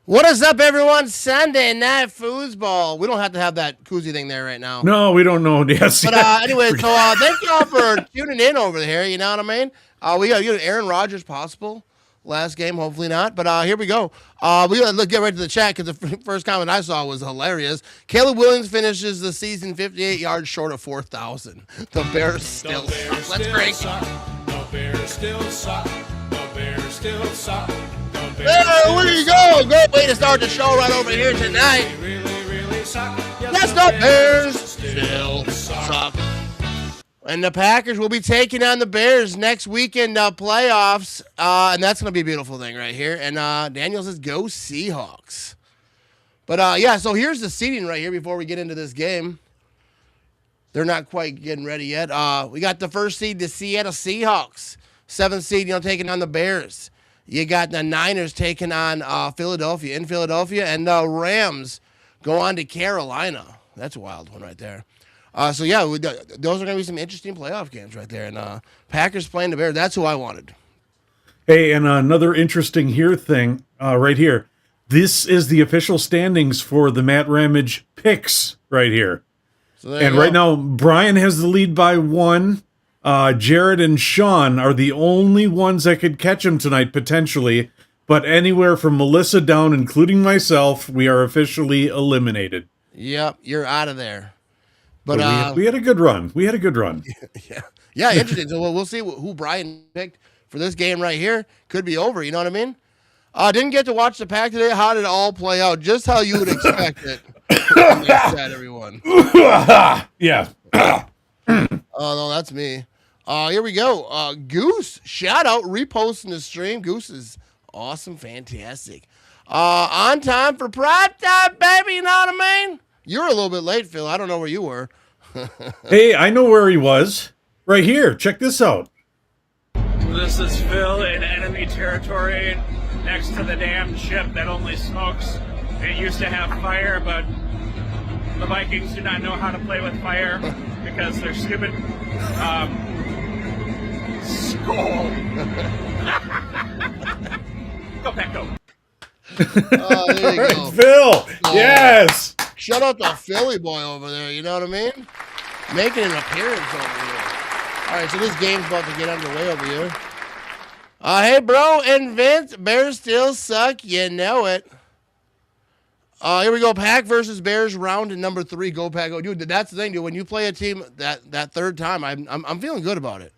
What is up, everyone? Sunday Night Foosball. We don't have to have that koozie thing there right now. No, we don't know. Yes. But anyway, so thank you all for tuning in over here. You know what I mean? We got Aaron Rodgers possible last game. Hopefully not. But here we go. We got to get right to the chat because the first comment I saw was hilarious. Caleb Williams finishes the season 58 yards short of 4,000. The Bears still suck. Let's break. The Bears still suck. The Bears still suck. There we go. Great way to start the show right over here tonight. Really suck. Yes, the Bears still suck. And the Packers will be taking on the Bears next weekend playoffs. And that's going to be a beautiful thing right here. And Daniel says, go Seahawks. But, yeah, so here's the seeding right here before we get into this game. They're not quite getting ready yet. We got the first seed, the Seattle Seahawks. 7th seed, taking on the Bears. You got the Niners taking on Philadelphia in Philadelphia, and the Rams go on to Carolina. That's a wild one right there. So, yeah, those are going to be some interesting playoff games right there. And Packers playing the Bears, that's who I wanted. Hey, and another interesting thing right here. This is the official standings for the Matt Ramage picks right here. So right now, Brian has the lead by 1. Jared and Sean are the only ones that could catch him tonight, potentially. But anywhere from Melissa down, including myself, we are officially eliminated. Yep, you're out of there. But we had a good run. Yeah, interesting. So we'll see who Brian picked for this game right here. Could be over, you know what I mean? Didn't get to watch the pack today. How did it all play out? Just how you would expect it. Sad, everyone. Yeah. Oh, no, that's me. Here we go. Goose, shout out, reposting the stream. Goose is awesome, fantastic. On time for prime time, baby, you know what I mean? You're a little bit late, Phil. I don't know where you were. Hey, I know where he was. Right here. Check this out. This is Phil in enemy territory next to the damn ship that only smokes. It used to have fire, but the Vikings do not know how to play with fire because they're stupid. Skull. Go, Pack, go. Oh, there you go. Phil, yes. Shout out to Philly boy over there, you know what I mean? Making an appearance over here. All right, so this game's about to get underway over here. Hey, bro, and Vince, Bears still suck, you know it. Here we go, Pack versus Bears, round number 3. Go Pack, go, dude. That's the thing, dude. When you play a team that third time, I'm feeling good about it.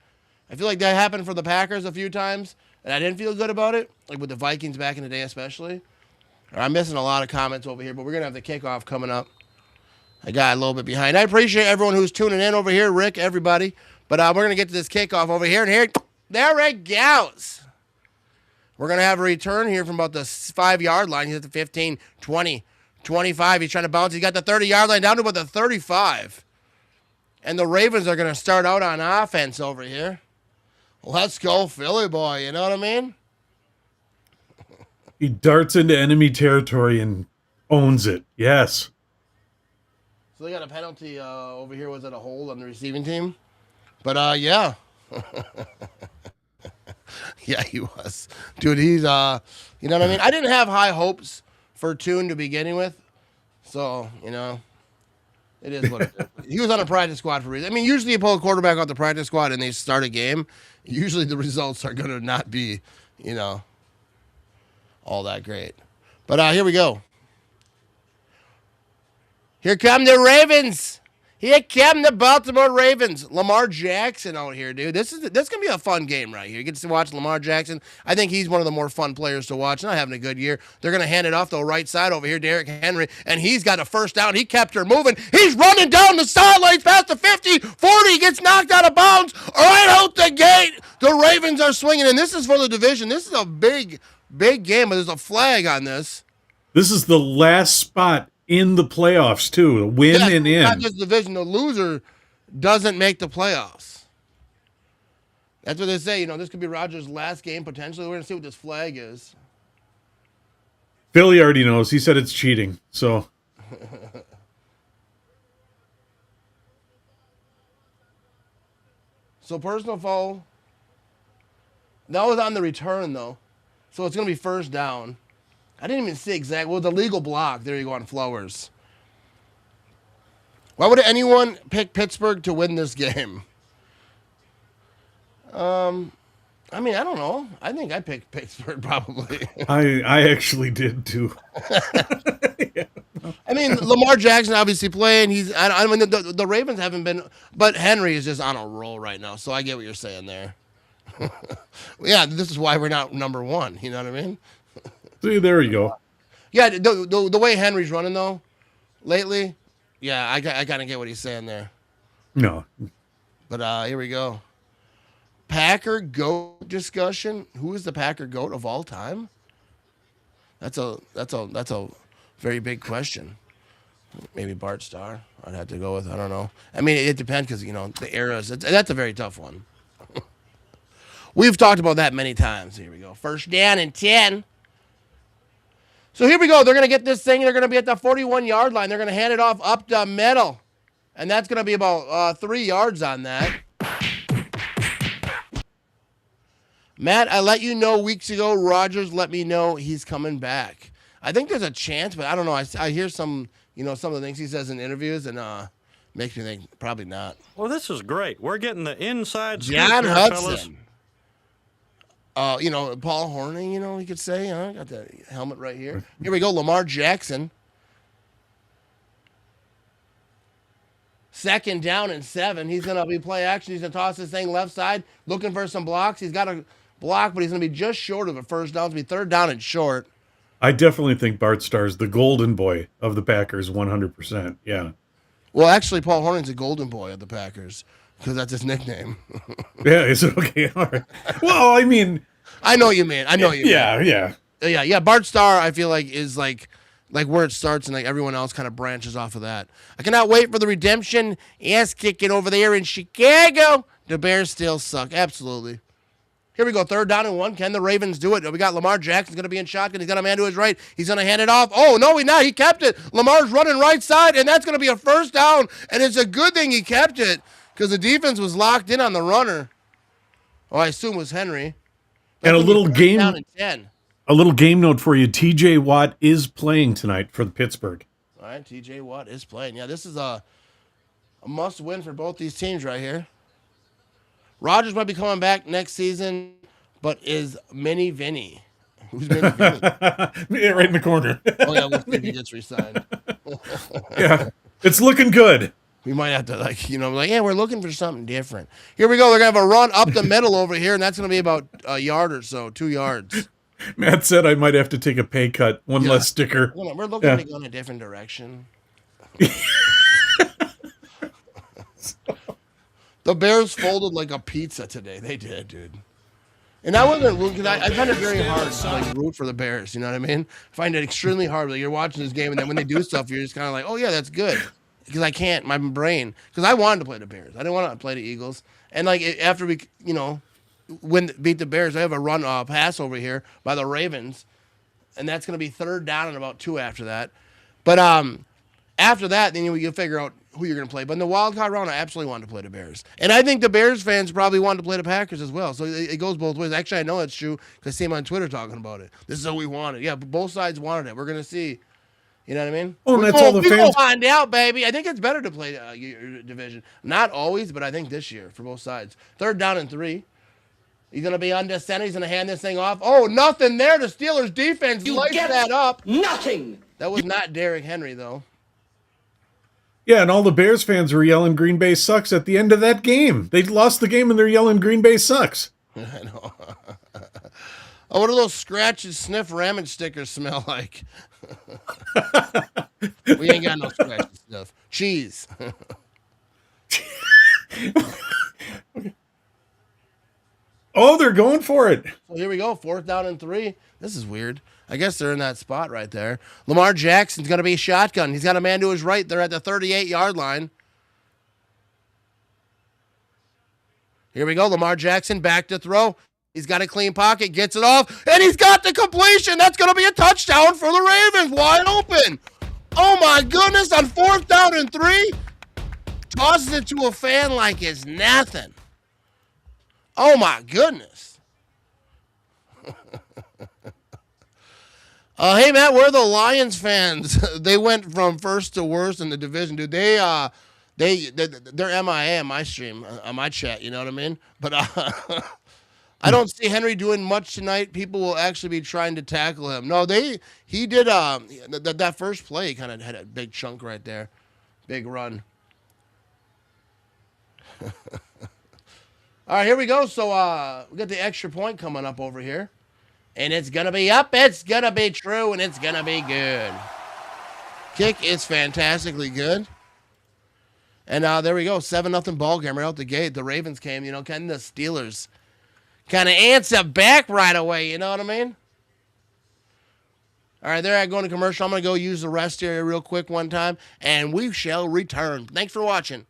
I feel like that happened for the Packers a few times, and I didn't feel good about it, like with the Vikings back in the day, especially. I'm missing a lot of comments over here, but we're gonna have the kickoff coming up. I got a little bit behind. I appreciate everyone who's tuning in over here, Rick, everybody. But we're gonna get to this kickoff over here, and there it goes. We're gonna have a return here from about the 5-yard line. He's at the 15, 20. 25, he's trying to bounce. He got the 30-yard line down to about the 35. And the Ravens are going to start out on offense over here. Let's go, Philly boy. You know what I mean? He darts into enemy territory and owns it. Yes. So they got a penalty over here. Was it a hold on the receiving team? But, yeah. Yeah, he was. Dude, he's, you know what I mean? I didn't have high hopes for Tune to beginning with. So, you know, it is what it is. He was on a practice squad for a reason. I mean, usually you pull a quarterback off the practice squad and they start a game. Usually the results are going to not be, you know, all that great. But here we go. Here come the Ravens. Here come the Baltimore Ravens. Lamar Jackson out here, dude. This gonna be a fun game right here. You get to watch Lamar Jackson. I think he's one of the more fun players to watch. Not having a good year. They're gonna hand it off to the right side over here, Derrick Henry, and he's got a first down. He kept her moving. He's running down the sidelines past the 50, 40, gets knocked out of bounds. Right out the gate. The Ravens are swinging, and this is for the division. This is a big game, but there's a flag on this. This is the last spot in the playoffs, too. Win and in. Not just division. The loser doesn't make the playoffs. That's what they say. This could be Rodgers' last game, potentially. We're going to see what this flag is. Philly already knows. He said it's cheating, so. So personal foul. That was on the return, though. So it's going to be first down. I didn't even see exactly. Well, the legal block. There you go on Flowers. Why would anyone pick Pittsburgh to win this game? I don't know. I think I picked Pittsburgh probably. I actually did too. Yeah. I mean, Lamar Jackson obviously playing. I mean, the Ravens haven't been, but Henry is just on a roll right now. So I get what you're saying there. Yeah, this is why we're not number one. You know what I mean? See, there you go. Yeah, the way Henry's running though, lately, yeah, I kind of get what he's saying there. No, but here we go. Packer GOAT discussion. Who is the Packer GOAT of all time? That's a very big question. Maybe Bart Starr. I'd have to go with. I don't know. I mean, it depends because the eras. That's a very tough one. We've talked about that many times. Here we go. First down and 10. So here we go. They're going to get this thing. They're going to be at the 41-yard line. They're going to hand it off up the middle. And that's going to be about 3 yards on that. Matt, I let you know weeks ago. Rodgers let me know he's coming back. I think there's a chance, but I don't know. I hear some of the things he says in interviews, and makes me think probably not. Well, this is great. We're getting the inside scoop John here, Hudson. fellas. Paul Hornung, he could say, got the helmet right here. Here we go, Lamar Jackson. Second down and 7. He's going to be play action. He's going to toss this thing left side, looking for some blocks. He's got a block, but he's going to be just short of a first down. It's going to be third down and short. I definitely think Bart Starr's the golden boy of the Packers, 100%. Yeah. Well, actually, Paul Hornung's a golden boy of the Packers because that's his nickname. Yeah, is it okay? All right. Well, I mean, I know what you mean. Yeah. Bart Starr, I feel like is like where it starts, and like everyone else kind of branches off of that. I cannot wait for the redemption ass kicking over there in Chicago. The Bears still suck. Absolutely. Here we go. Third down and 1. Can the Ravens do it? We got Lamar Jackson's going to be in shotgun. He's got a man to his right. He's going to hand it off. Oh, no, he's not. He kept it. Lamar's running right side, and that's going to be a first down. And it's a good thing he kept it because the defense was locked in on the runner. Oh, I assume it was Henry. And a little game, down and 10. a little game note for you. T.J. Watt is playing tonight for the Pittsburgh. All right, T.J. Watt is playing. Yeah, this is a must-win for both these teams right here. Rodgers might be coming back next season, but is Mini Vinny? Who's Mini Vinny? Yeah, right in the corner. Oh, yeah, let's see if he gets re-signed. Yeah, it's looking good. We might have to, yeah, we're looking for something different. Here we go. They're going to have a run up the middle over here, and that's going to be about a yard or so, 2 yards. Matt said I might have to take a pay cut. One less sticker. We're looking to go in a different direction. The Bears folded like a pizza today. They did, dude. And I wasn't rooting because I find it very hard to root for the Bears. You know what I mean? I find it extremely hard. Like you're watching this game, and then when they do stuff, you're just kind of like, oh yeah, that's good. Because I can't, my brain. Because I wanted to play the Bears. I didn't want to play the Eagles. And like after we, beat the Bears, I have a run pass over here by the Ravens, and that's going to be third down and about 2 after that. But after that, then you figure out who you're going to play. But in the wild card round, I absolutely wanted to play the Bears. And I think the Bears fans probably wanted to play the Packers as well. So it goes both ways. Actually, I know that's true because I see him on Twitter talking about it. This is what we wanted. Yeah, both sides wanted it. We're going to see. You know what I mean? Oh, and that's all the fans. We'll find out, baby. I think it's better to play your division. Not always, but I think this year for both sides. Third down and 3. He's going to be under center. He's going to hand this thing off. Oh, nothing there. The Steelers defense lights that up. Nothing. That was not Derrick Henry, though. Yeah, and all the Bears fans were yelling Green Bay sucks at the end of that game. They lost the game and they're yelling Green Bay sucks. I know. Oh, what do those scratch and sniff Ramage stickers smell like? We ain't got no scratch and sniff. Cheese. Oh, they're going for it. So here we go. 4th down and 3. This is weird. I guess they're in that spot right there. Lamar Jackson's going to be a shotgun. He's got a man to his right. They're at the 38-yard line. Here we go. Lamar Jackson back to throw. He's got a clean pocket, gets it off, and he's got the completion. That's going to be a touchdown for the Ravens. Wide open. Oh, my goodness. On 4th down and 3. Tosses it to a fan like it's nothing. Oh, my goodness. Hey, Matt, we're the Lions fans. They went from first to worst in the division, dude. They're MIA on my stream, on my chat, you know what I mean? But I don't see Henry doing much tonight. People will actually be trying to tackle him. No, he did that first play kind of had a big chunk right there. Big run. All right, here we go. So we got the extra point coming up over here. And it's going to be up, it's going to be true, and it's going to be good. Kick is fantastically good. And there we go, 7-0 ball game right out the gate. The Ravens came, kind of the Steelers kind of answer back right away, you know what I mean? All right, there I go into commercial. I'm going to go use the rest area real quick one time, and we shall return. Thanks for watching.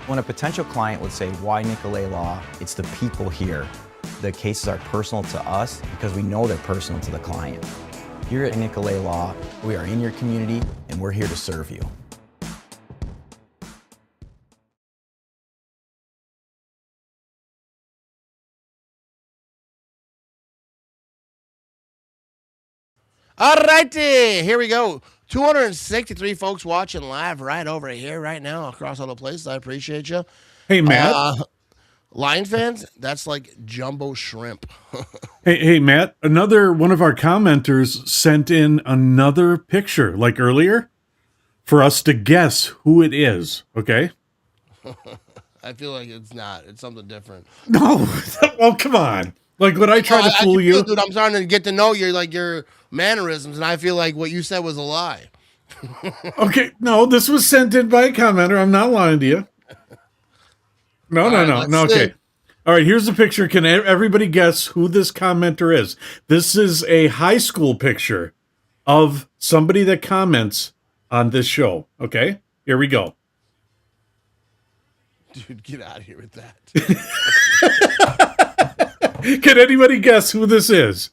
When a potential client would say, why Nicolet Law? It's the people here. The cases are personal to us because we know they're personal to the client. Here at Nicolet Law, we are in your community and we're here to serve you. All righty, here we go. 263 folks watching live right over here, right now, across all the places. I appreciate you. Hey, Matt. Lion fans, that's like jumbo shrimp. Hey, Matt. Another one of our commenters sent in another picture, like earlier, for us to guess who it is. Okay. I feel like it's not. It's something different. No. Well, come on. Like, would I try to fool you? Dude, I'm starting to get to know your mannerisms, and I feel like what you said was a lie. Okay, no, this was sent in by a commenter. I'm not lying to you. No, okay. All right, here's the picture. Can everybody guess who this commenter is? This is a high school picture of somebody that comments on this show. Okay, here we go. Dude, get out of here with that. Can anybody guess who this is?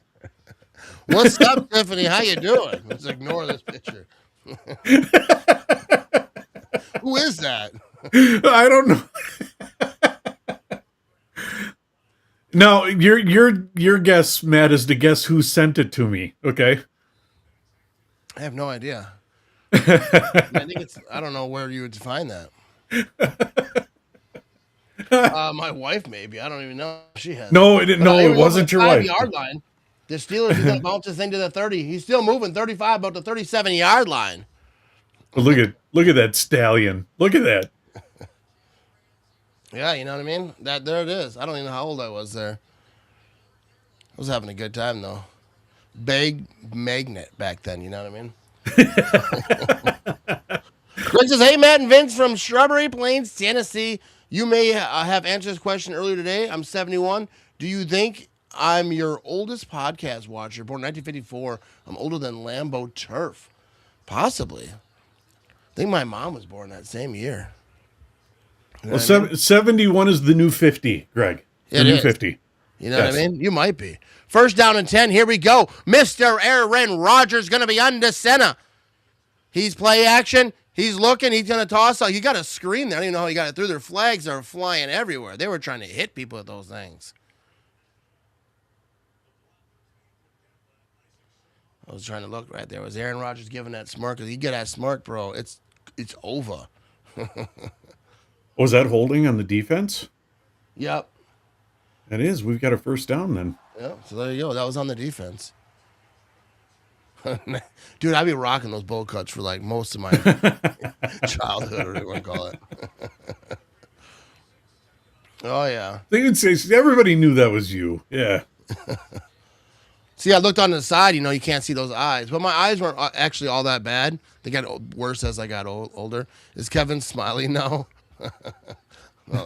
What's up, Tiffany? How you doing? Let's ignore this picture. Who is that? I don't know. No, your guess, Matt, is to guess who sent it to me. Okay. I have no idea. I don't know where you would find that. My wife, maybe. I don't even know if she has. No, it wasn't your wife. 5-yard line. The Steelers are going to bounce this thing to the 30. He's still moving 35, about the 37-yard line. Look at that stallion. Look at that. Yeah, you know what I mean? There it is. I don't even know how old I was there. I was having a good time, though. Big magnet back then, you know what I mean? Greg says, hey, Matt and Vince from Strawberry Plains, Tennessee. You may have answered this question earlier today. I'm 71. Do you think I'm your oldest podcast watcher? Born 1954. I'm older than Lambeau Turf. Possibly. I think my mom was born that same year. You know Well, 71 is the new 50, Greg. The new 50. You know what I mean? You might be. First down and 10. Here we go. Mr. Aaron Rodgers going to be under center. He's play action. He's looking. He's going to toss out. You got a screen there. I don't even know how he got it through. Their flags are flying everywhere. They were trying to hit people with those things. I was trying to look right there. Was Aaron Rodgers giving that smirk? You get that smirk, bro, it's over. Was that holding on the defense? Yep. It is. We've got a first down then. Yeah, so there you go. That was on the defense. Dude, I'd be rocking those bowl cuts for like most of my childhood, or whatever you want to call it. Oh, yeah. They would say, everybody knew that was you. Yeah. See, I looked on the side, you can't see those eyes. But my eyes weren't actually all that bad. They got worse as I got older. Is Kevin smiling now? No,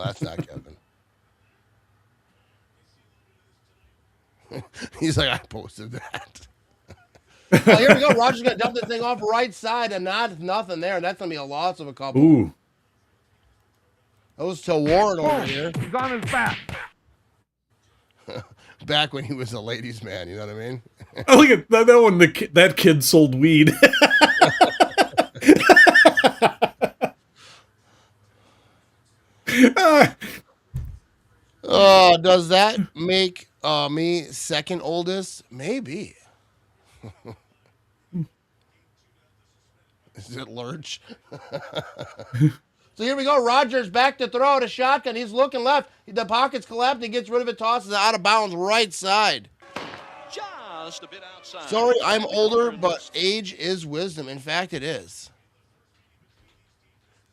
that's not Kevin. He's like, I posted that. Oh, here we go. Roger's going to dump this thing off right side, and nothing there. That's going to be a loss of a couple. Ooh. That was to Warren over here. He's on his back. Back when he was a ladies' man, you know what I mean? Oh, look at that one. That kid sold weed. Does that make me second oldest? Maybe. Is it Lurch? So here we go. Rodgers back to throw to shotgun. He's looking left. The pocket's collapsed. He gets rid of it, tosses it out of bounds right side. Just a bit outside. Sorry, I'm older, but age is wisdom. In fact, it is.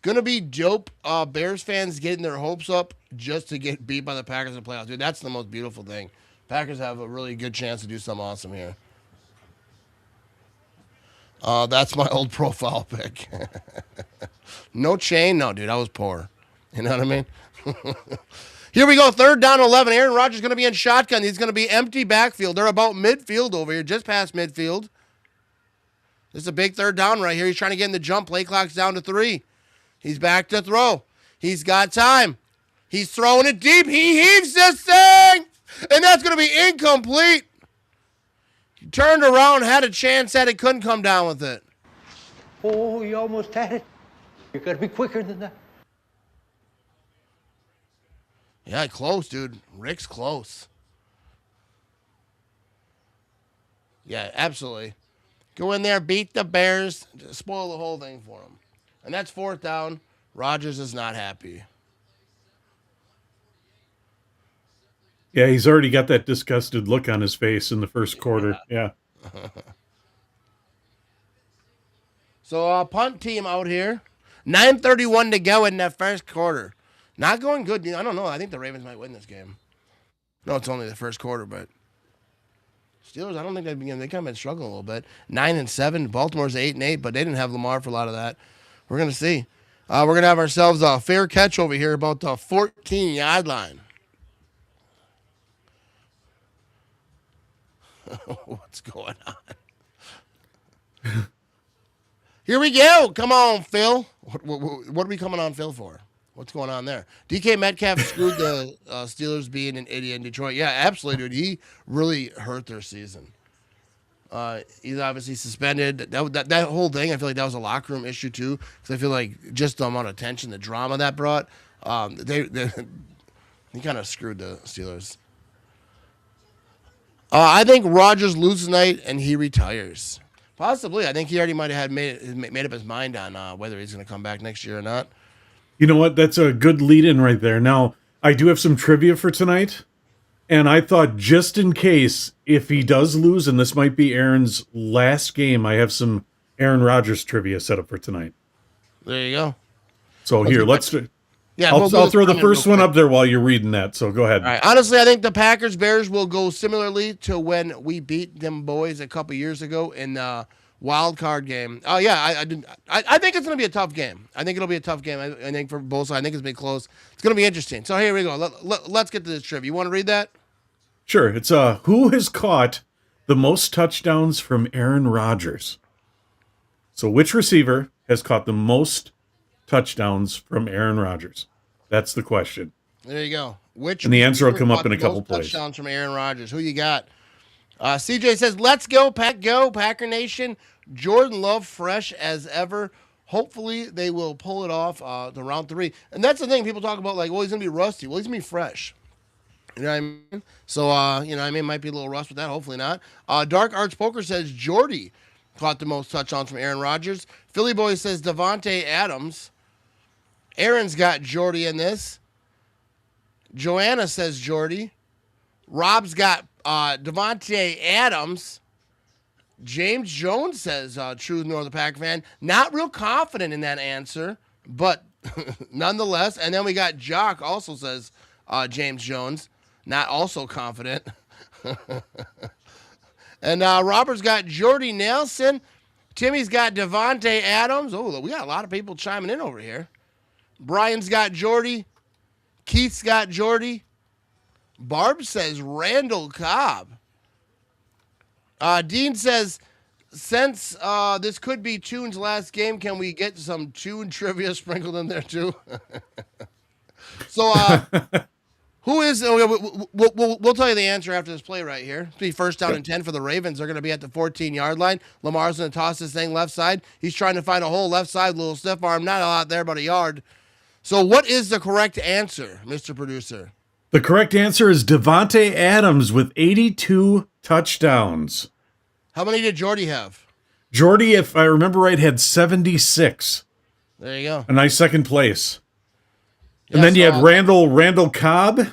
Gonna be dope. Bears fans getting their hopes up just to get beat by the Packers in the playoffs. Dude, that's the most beautiful thing. Packers have a really good chance to do something awesome here. That's my old profile pic. No chain? No, dude, I was poor. You know what I mean? Here we go, third down 11. Aaron Rodgers going to be in shotgun. He's going to be empty backfield. They're about midfield over here, just past midfield. This is a big third down right here. He's trying to get in the jump. Play clock's down to 3. He's back to throw. He's got time. He's throwing it deep. He heaves this thing, and that's going to be incomplete. He turned around, had a chance at it, couldn't come down with it. Oh, you almost had it. You got to be quicker than that. Yeah, close, dude. Rick's close. Yeah, absolutely. Go in there, beat the Bears, spoil the whole thing for them. And that's fourth down. Rodgers is not happy. Yeah, he's already got that disgusted look on his face in the first quarter. Yeah. So, punt team out here. 9:31 to go in that first quarter. Not going good. I don't know. I think the Ravens might win this game. No, it's only the first quarter, but Steelers, I don't think they kind of been struggling a little bit. 9-7. Baltimore's 8-8, but they didn't have Lamar for a lot of that. We're going to see. We're going to have ourselves a fair catch over here about the 14-yard line. What's going on? Here we go. Come on, Phil. What are we coming on Phil for? What's going on there? DK Metcalf screwed the Steelers being an idiot in Detroit. Yeah, absolutely, dude. He really hurt their season. He's obviously suspended. That whole thing, I feel like that was a locker room issue too, because I feel like just the amount of tension, the drama that brought, he kind of screwed the Steelers. I think Rodgers loses tonight and he retires. Possibly. I think he already might have made up his mind on whether he's going to come back next year or not. You know what? That's a good lead-in right there. Now, I do have some trivia for tonight, and I thought just in case, if he does lose, and this might be Aaron's last game, I have some Aaron Rodgers trivia set up for tonight. There you go. So let's... Yeah, I'll throw the first one up there while you're reading that, so go ahead. All right. Honestly, I think the Packers-Bears will go similarly to when we beat them boys a couple years ago in Wild card game. Oh yeah, I think it's gonna be a tough game. I think it'll be a tough game. I think for both sides. I think it's gonna be close. It's gonna be interesting. So here we go. Let's get to this trivia. You want to read that? Sure. It's who has caught the most touchdowns from Aaron Rodgers? So which receiver has caught the most touchdowns from Aaron Rodgers? That's the question. There you go. Which And the answer will come up caught in a the couple most plays. touchdowns from Aaron Rodgers. Who you got? CJ says, "Let's go, Pack, go Packer Nation." Jordan Love, fresh as ever. Hopefully they will pull it off to round 3. And that's the thing people talk about, like, well, he's gonna be rusty. Well, he's gonna be fresh. You know what I mean? So, you know, I mean, might be a little rust with that. Hopefully not. Dark Arts Poker says Jordy caught the most touchdowns from Aaron Rodgers. Philly Boy says Devontae Adams. Aaron's got Jordy in this. Joanna says Jordy. Rob's got Devontae Adams. James Jones says true Northern Packer fan. Not real confident in that answer, but nonetheless. And then we got Jock also says James Jones. Not also confident. And Robert's got Jordy Nelson. Timmy's got Devontae Adams. Oh, we got a lot of people chiming in over here. Brian's got Jordy. Keith's got Jordy. Barb says Randall Cobb. Dean says, since this could be Toon's last game, can we get some Toon trivia sprinkled in there too? So, who is? We'll tell you the answer after this play right here. It'll be first down and 10 for the Ravens. They're going to be at the 14-yard line. Lamar's going to toss this thing left side. He's trying to find a hole left side, little stiff arm, not a lot there, but a yard. So, what is the correct answer, Mr. Producer? The correct answer is Devontae Adams with 82 touchdowns. How many did Jordy have? Jordy, if I remember right, had 76. There you go. A nice second place. And Yeah, then you so, had Randall Cobb,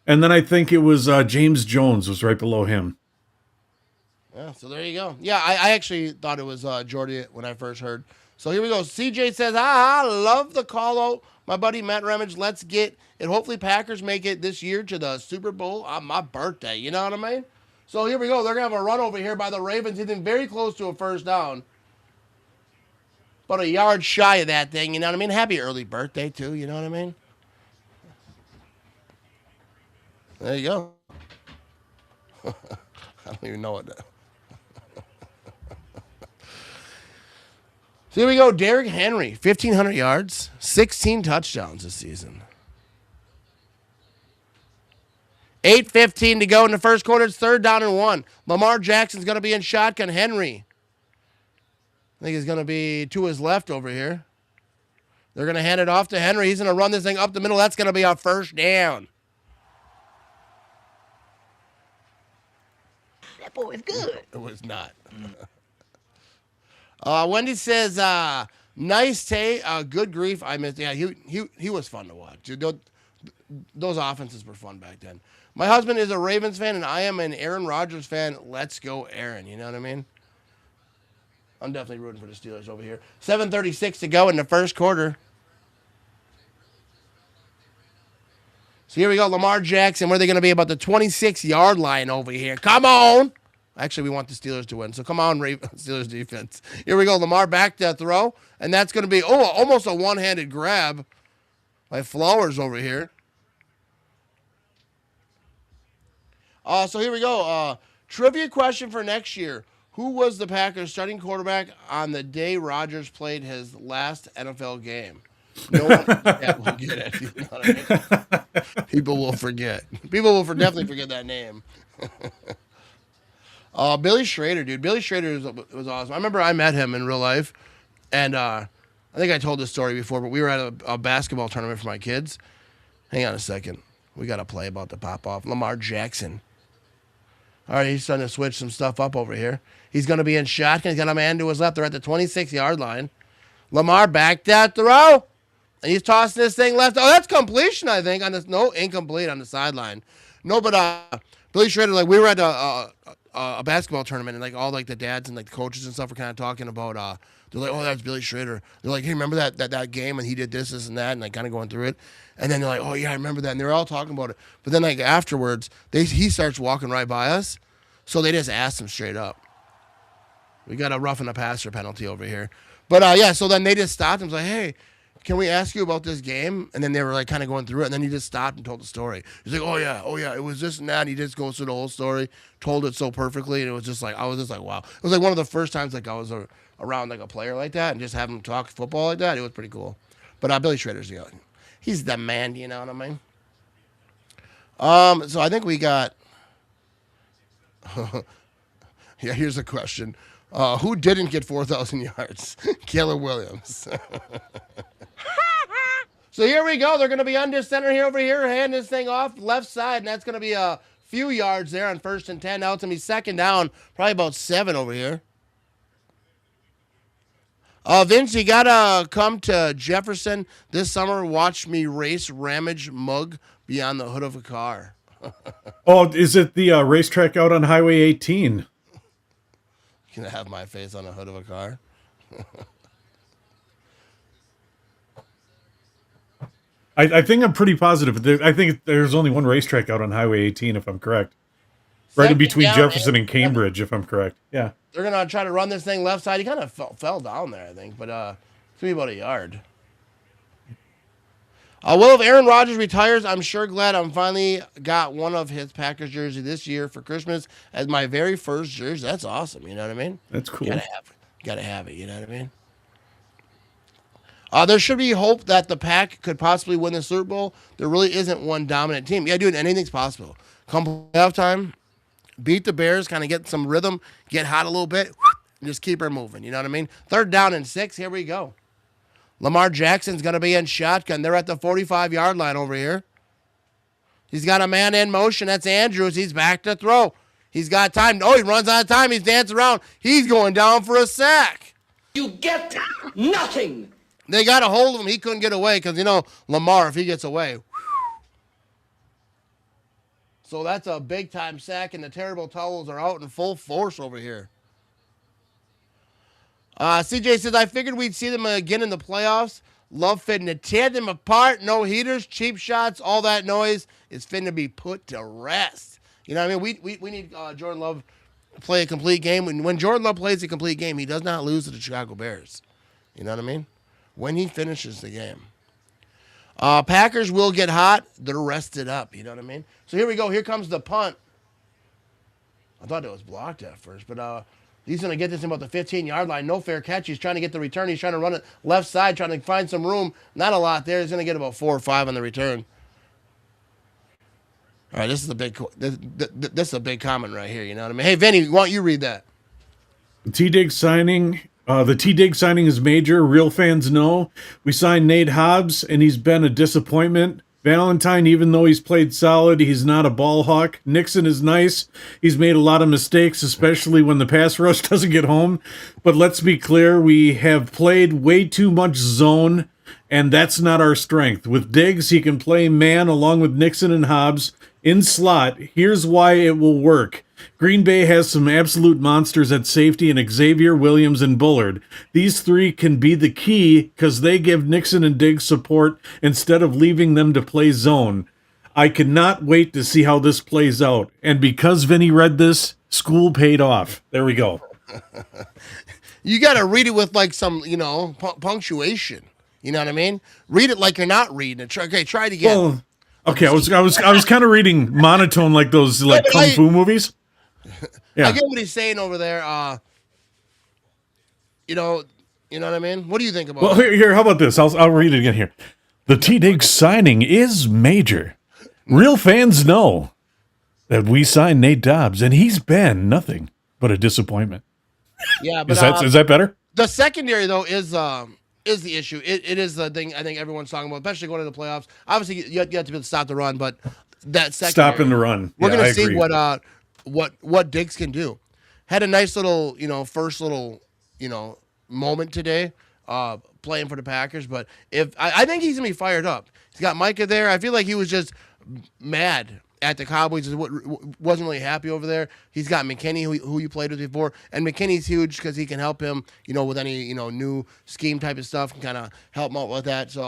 and then I think it was James Jones was right below him. Yeah, so there you go. Yeah, I actually thought it was Jordy when I first heard. So here we go. CJ says, love the call out. My buddy Matt Ramage, let's get it. Hopefully Packers make it this year to the Super Bowl on my birthday. You know what I mean? So here we go. They're going to have a run over here by the Ravens, hitting very close to a first down. But a yard shy of that thing, you know what I mean? Happy early birthday, too, you know what I mean? There you go. I don't even know what that. So here we go. Derrick Henry, 1,500 yards, 16 touchdowns this season. 8:15 to go in the first quarter. It's 3rd down and 1. Lamar Jackson's going to be in shotgun. Henry, I think he's going to be to his left over here. They're going to hand it off to Henry. He's going to run this thing up the middle. That's going to be our first down. That boy is good. It was not. Wendy says, nice Tay. Good grief. I missed. Yeah, he was fun to watch. Dude, those offenses were fun back then. My husband is a Ravens fan, and I am an Aaron Rodgers fan. Let's go, Aaron. You know what I mean? I'm definitely rooting for the Steelers over here. 7:36 to go in the first quarter. So here we go. Lamar Jackson. Where are they going to be? About the 26-yard line over here. Come on. Actually, we want the Steelers to win. So come on, Steelers defense. Here we go. Lamar back to throw. And that's going to be, almost a one-handed grab by Flowers over here. So here we go. Trivia question for next year. Who was the Packers starting quarterback on the day Rodgers played his last NFL game? No one will get it. You know what I mean? People will forget. People will definitely forget that name. Billy Schrader, dude. Billy Schrader was awesome. I remember I met him in real life, and I think I told this story before, but we were at a basketball tournament for my kids. Hang on a second. We got to play about the pop-off. Lamar Jackson. All right, he's starting to switch some stuff up over here. He's going to be in shotgun. He's got a man to his left. They're at the 26-yard line. Lamar back that throw. And he's tossing this thing left. Oh, that's completion, I think. On this, no, incomplete on the sideline. No, but Billy Schrader, like, we were at a basketball tournament, and like all like the dads and like the coaches and stuff were kind of talking about. They're like, oh, that's Billy Schrader. They're like, hey, remember that game when he did this, and that, and like kind of going through it. And then they're like, oh yeah, I remember that. And they're all talking about it. But then like afterwards, he starts walking right by us, so they just asked him straight up. We got a roughing a passer penalty over here. But, yeah, so then they just stopped and was like, hey, can we ask you about this game? And then they were like kind of going through it. And then he just stopped and told the story. He's like, oh, yeah, it was this and that. And he just goes through the whole story, told it so perfectly. And it was just like, I was just like, wow. It was like one of the first times like I was around like a player like that and just having him talk football like that. It was pretty cool. But Billy Schrader's, he's the man, you know what I mean? So I think we got, yeah, here's a question. Who didn't get 4,000 yards? Caleb Williams. So here we go. They're going to be under center here over here, hand this thing off left side, and that's going to be a few yards there on 1st and 10. Now it's going to be 2nd down, probably about 7 over here. Vince, you got to come to Jefferson this summer. Watch me race Ramage mug beyond the hood of a car. Oh, is it the racetrack out on Highway 18? Can I have my face on the hood of a car? I think I'm pretty positive. I think there's only one racetrack out on Highway 18, if I'm correct. Right in between Jefferson and Cambridge, if I'm correct. Yeah. They're going to try to run this thing left side. He kind of fell down there, I think. But it's going to be about a yard. Well, if Aaron Rodgers retires, I'm sure glad I'm finally got one of his Packers jersey this year for Christmas as my very first jersey. That's awesome. You know what I mean? That's cool. Gotta have it. You know what I mean? There should be hope that the Pack could possibly win the Super Bowl. There really isn't one dominant team. Yeah, dude, anything's possible. Come playoff time, beat the Bears, kind of get some rhythm, get hot a little bit, and just keep her moving. You know what I mean? 3rd down and 6. Here we go. Lamar Jackson's going to be in shotgun. They're at the 45-yard line over here. He's got a man in motion. That's Andrews. He's back to throw. He's got time. Oh, he runs out of time. He's dancing around. He's going down for a sack. You get nothing. They got a hold of him. He couldn't get away because, Lamar, if he gets away. So that's a big-time sack, and the terrible towels are out in full force over here. CJ says, I figured we'd see them again in the playoffs. Love fitting to tear them apart. No heaters, cheap shots, all that noise is fitting to be put to rest. You know what I mean? We need Jordan Love to play a complete game. When Jordan Love plays a complete game, he does not lose to the Chicago Bears. You know what I mean? When he finishes the game. Packers will get hot. They're rested up. You know what I mean? So here we go. Here comes the punt. I thought it was blocked at first, but he's going to get this in about the 15-yard line. No fair catch. He's trying to get the return. He's trying to run it left side, trying to find some room. Not a lot there. He's going to get about 4 or 5 on the return. All right, this is a big this is a big comment right here. You know what I mean? Hey, Vinny, why don't you read that? T-Dig signing. The T-Dig signing is major. Real fans know. We signed Nate Hobbs, and he's been a disappointment. Valentine, even though he's played solid, he's not a ball hawk. Nixon is nice. He's made a lot of mistakes, especially when the pass rush doesn't get home. But let's be clear, we have played way too much zone, and that's not our strength. With Diggs, he can play man along with Nixon and Hobbs in slot. Here's why it will work. Green Bay has some absolute monsters at safety in Xavier, Williams, and Bullard. These 3 can be the key because they give Nixon and Diggs support instead of leaving them to play zone. I cannot wait to see how this plays out. And because Vinny read this, school paid off. There we go. You got to read it with like some, punctuation. You know what I mean? Read it like you're not reading it. Try it again. Well, okay, I was kind of reading monotone like those kung fu movies. Yeah. I get what he's saying over there. You know what I mean? What do you think about it? Here, how about this? I'll read it again here. The T-Dig signing is major. Real fans know that we signed Nate Dobbs, and he's been nothing but a disappointment. Yeah, but is that better? The secondary though is the issue. It is the thing I think everyone's talking about, especially going to the playoffs. Obviously, you have to be able to stop the run, but that secondary, stopping the run. We're going to see what Diggs can do. Had a nice little, first little, moment today, playing for the Packers. But I think he's gonna be fired up. He's got Micah there. I feel like he was just mad at the Cowboys. Wasn't really happy over there. He's got McKinney, who you played with before, and McKinney's huge because he can help him, with any new scheme type of stuff, can kind of help him out with that. So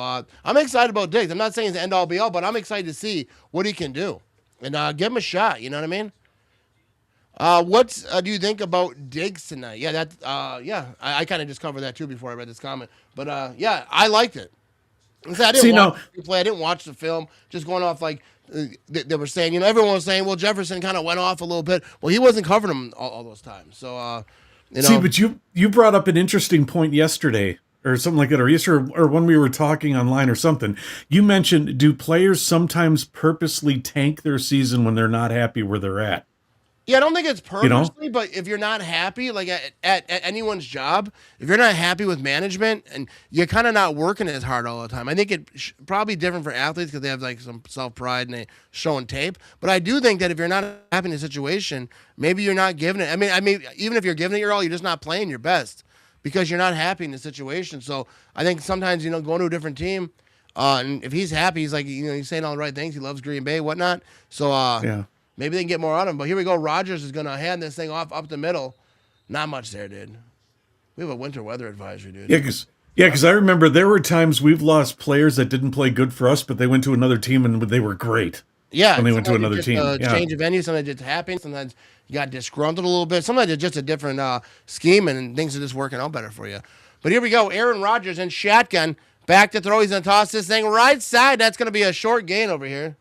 I'm excited about Diggs. I'm not saying it's the end all be all, but I'm excited to see what he can do and give him a shot. You know what I mean? What do you think about Diggs tonight? Yeah, I kind of just covered that too before I read this comment. But yeah, I liked it. I See didn't watch now, the play. I didn't watch the film. Just going off like they were saying. Everyone was saying, well, Jefferson kind of went off a little bit. Well, he wasn't covering him all those times. So, see, but you brought up an interesting point yesterday or something like that, or yesterday, or when we were talking online or something. You mentioned, do players sometimes purposely tank their season when they're not happy where they're at? Yeah, I don't think it's You know? purposely, but if you're not happy, like at anyone's job, if you're not happy with management and you're kind of not working as hard all the time, I think it's probably different for athletes because they have like some self pride and they showing tape. But I do think that if you're not happy in a situation, maybe you're not giving it. I mean, even if you're giving it your all, you're just not playing your best because you're not happy in the situation. So I think sometimes going to a different team, and if he's happy, he's like he's saying all the right things. He loves Green Bay, whatnot. So Yeah. maybe they can get more out of him. But here we go. Rodgers is going to hand this thing off up the middle. Not much there, dude. We have a winter weather advisory, dude. Yeah, because I remember there were times we've lost players that didn't play good for us, but they went to another team and they were great. Yeah. When they went to sometimes another it's team. just, Yeah. change of venue. Sometimes it's happy. Sometimes you got disgruntled a little bit. Sometimes it's just a different scheme and things are just working out better for you. But here we go. Aaron Rodgers in shotgun. Back to throw. He's going to toss this thing right side. That's going to be a short gain over here.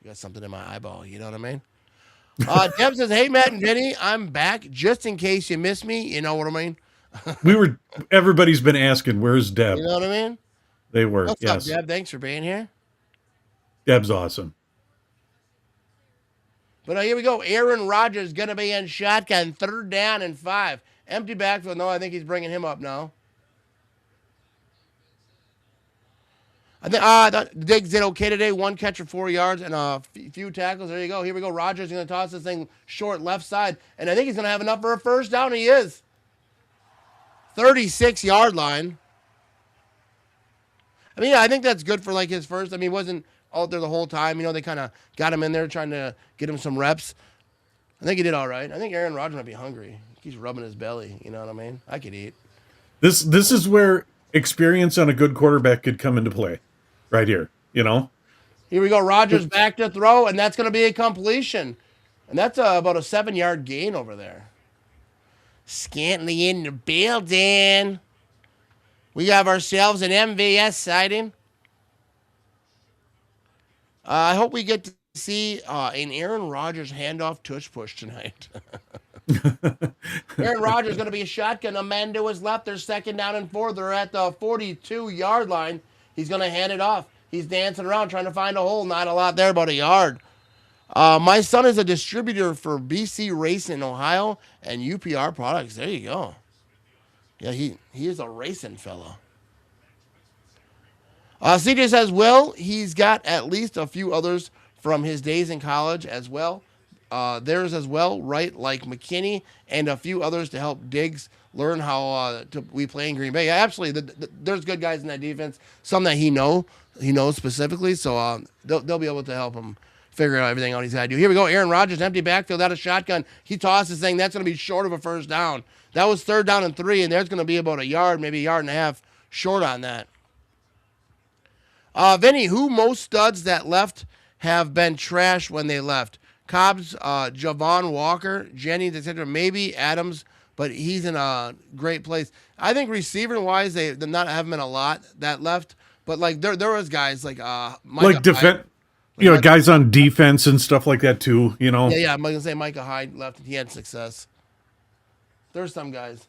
You got something in my eyeball. You know what I mean? Deb says, hey, Matt and Vinny, I'm back just in case you miss me. You know what I mean? Everybody's been asking, where's Deb? You know what I mean? They were, What's yes. up, Deb? Thanks for being here. Deb's awesome. But here we go. Aaron Rodgers going to be in shotgun, 3rd down and 5. Empty backfield. No, I think he's bringing him up now. I think Diggs did okay today. 1 catch for 4 yards and a few tackles. There you go. Here we go. Rodgers going to toss this thing short left side. And I think he's going to have enough for a 1st down. He is. 36-yard line. I mean, yeah, I think that's good for like his first. I mean, he wasn't out there the whole time. They kind of got him in there trying to get him some reps. I think he did all right. I think Aaron Rodgers might be hungry. He's rubbing his belly. You know what I mean? I could eat. This is where experience on a good quarterback could come into play. Right here, Here we go. Rodgers back to throw, and that's going to be a completion. And that's about a 7-yard gain over there. Scantly in the building. We have ourselves an MVS sighting. I hope we get to see an Aaron Rodgers handoff tush push tonight. Aaron Rodgers is going to be a shotgun. A man to his left. They're 2nd down and 4. They're at the 42-yard line. He's going to hand it off. He's dancing around trying to find a hole. Not a lot there, about a yard. My son is a distributor for BC Racing in Ohio and UPR products. There you go. Yeah, he is a racing fellow. CJ says, well, he's got at least a few others from his days in college as well. Theirs as well, right? Like McKinney and a few others to help Diggs learn how we play in Green Bay. Yeah, absolutely. There's good guys in that defense. Some that he knows specifically. So they'll be able to help him figure out everything out he's got to do. Here we go. Aaron Rodgers, empty backfield, out of shotgun. He tosses thing. That's going to be short of a 1st down. That was 3rd down and 3, and there's going to be about a yard, maybe a yard and a half short on that. Vinny, who most studs that left have been trashed when they left? Cobbs, Javon Walker, Jennings, etc. Maybe Adams, but he's in a great place. I think receiver-wise, they not haven't been a lot that left, but like there was guys like Micah Hyde, guys on defense and stuff like that too. Yeah. I'm gonna say Micah Hyde left, and he had success. There's some guys,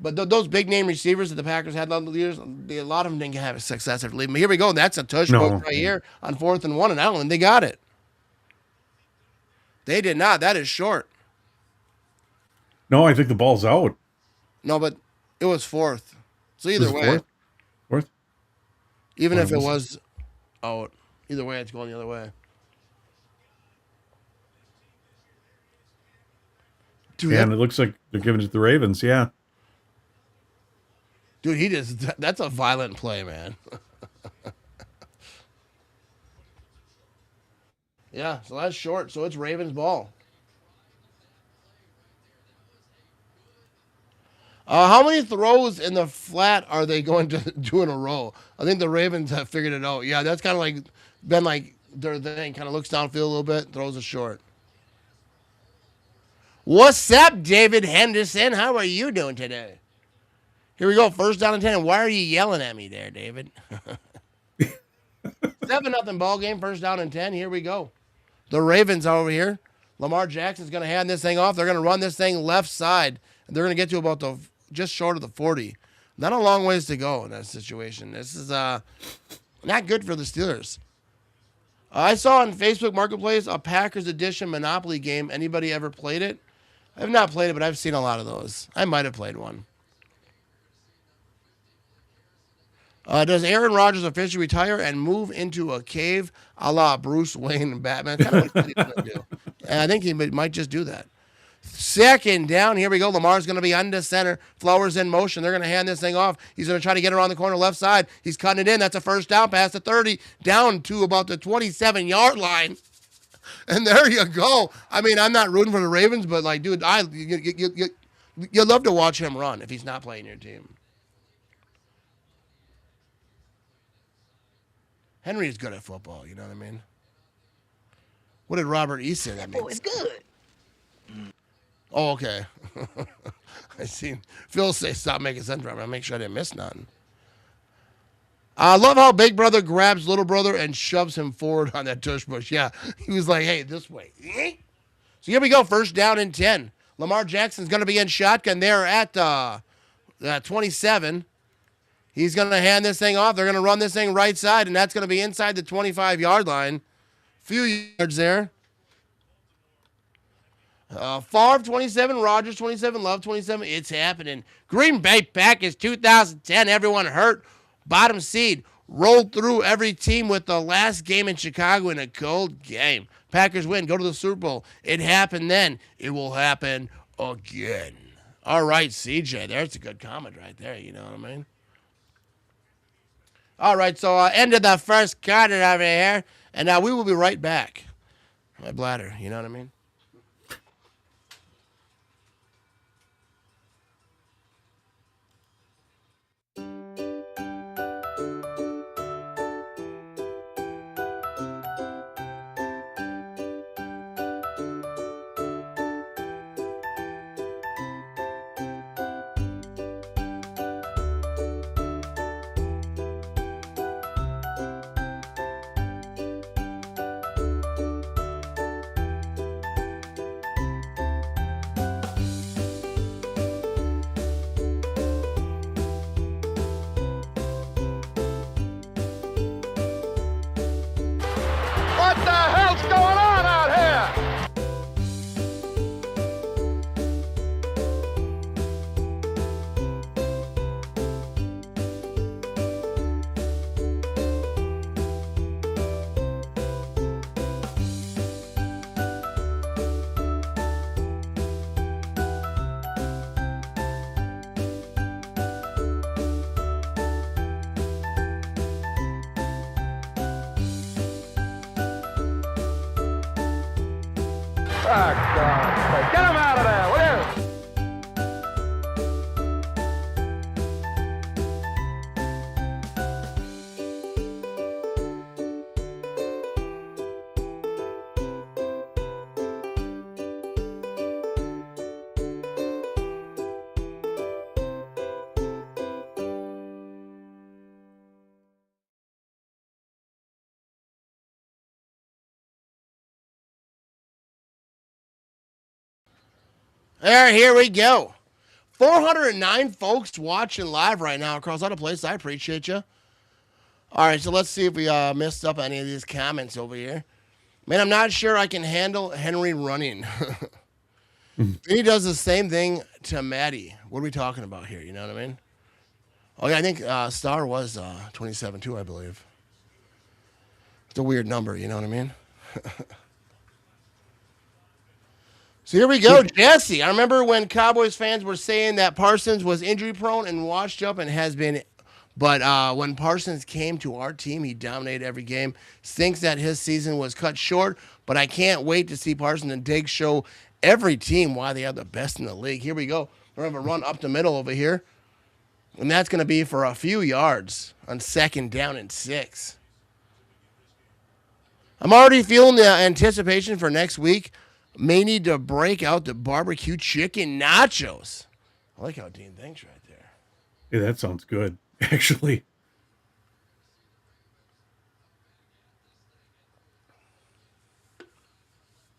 but those big name receivers that the Packers had a lot of them didn't have success after leaving. But here we go. That's a tush poke right here on 4th and 1, and I don't think they got it. They did not. That is short. No, I think the ball's out. No, but it was 4th. So either way. Fourth? Even if it was out. Either way, it's going the other way. Dude, and it looks like they're giving it to the Ravens, yeah. Dude, that's a violent play, man. Yeah, so that's short. So it's Ravens ball. How many throws in the flat are they going to do in a row? I think the Ravens have figured it out. Yeah, that's kind of like been like their thing. Kind of looks downfield a little bit, throws it short. What's up, David Henderson? How are you doing today? Here we go. First down and 10. Why are you yelling at me there, David? 7-0 ball game. First down and 10. Here we go. The Ravens are over here. Lamar Jackson's going to hand this thing off. They're going to run this thing left side. And they're going to get to about just short of the 40. Not a long ways to go in that situation. This is not good for the Steelers. I saw on Facebook Marketplace a Packers Edition Monopoly game. Anybody ever played it? I have not played it, but I've seen a lot of those. I might have played one. Does Aaron Rodgers officially retire and move into a cave a la Bruce Wayne and Batman? Kind of what he's going to do. And I think he might just do that. Second down. Here we go. Lamar's going to be under center. Flowers in motion. They're going to hand this thing off. He's going to try to get around the corner left side. He's cutting it in. That's a first down past the 30. Down to about the 27-yard line. And there you go. I mean, I'm not rooting for the Ravens, but like, dude, you love to watch him run if he's not playing your team. Henry is good at football. You know what I mean? What did Robert E. say that means? Oh, it's good. Oh, okay. I seen Phil say stop making sense. I'm gonna make sure I didn't miss nothing. I love how Big Brother grabs Little Brother and shoves him forward on that tush push. Yeah, he was like, hey, this way. So here we go, first down and 10. Lamar Jackson's going to be in shotgun there at 27. He's going to hand this thing off. They're going to run this thing right side, and that's going to be inside the 25-yard line. Few yards there. Favre 27, Rodgers 27, Love 27. It's happening. Green Bay Packers 2010. Everyone hurt. Bottom seed. Rolled through every team with the last game in Chicago in a cold game. Packers win. Go to the Super Bowl. It happened then. It will happen again. All right, CJ. There's a good comment right there. You know what I mean? All right, so end of the first quarter over here. And now we will be right back. My bladder. You know what I mean? What the hell's going on out here? Get him out of there, will you? There, here we go. 409 folks watching live right now across all the places. I appreciate you. All right, so let's see if we missed up any of these comments over here. Man, I'm not sure I can handle Henry running. He does the same thing to Maddie. What are we talking about here? You know what I mean? Oh, yeah, I think Star was 27 too, I believe. It's a weird number, you know what I mean? So here we go, Jesse. I remember when Cowboys fans were saying that Parsons was injury prone and washed up and has been, but when Parsons came to our team, he dominated every game. Thinks that his season was cut short, but I can't wait to see Parsons and Diggs show every team why they are the best in the league. Here we go. We're going to run up the middle over here, and that's going to be for a few yards on second down and 6. I'm already feeling the anticipation for next week. May need to break out the barbecue chicken nachos. I like how Dean thinks right there. Yeah, that sounds good, actually.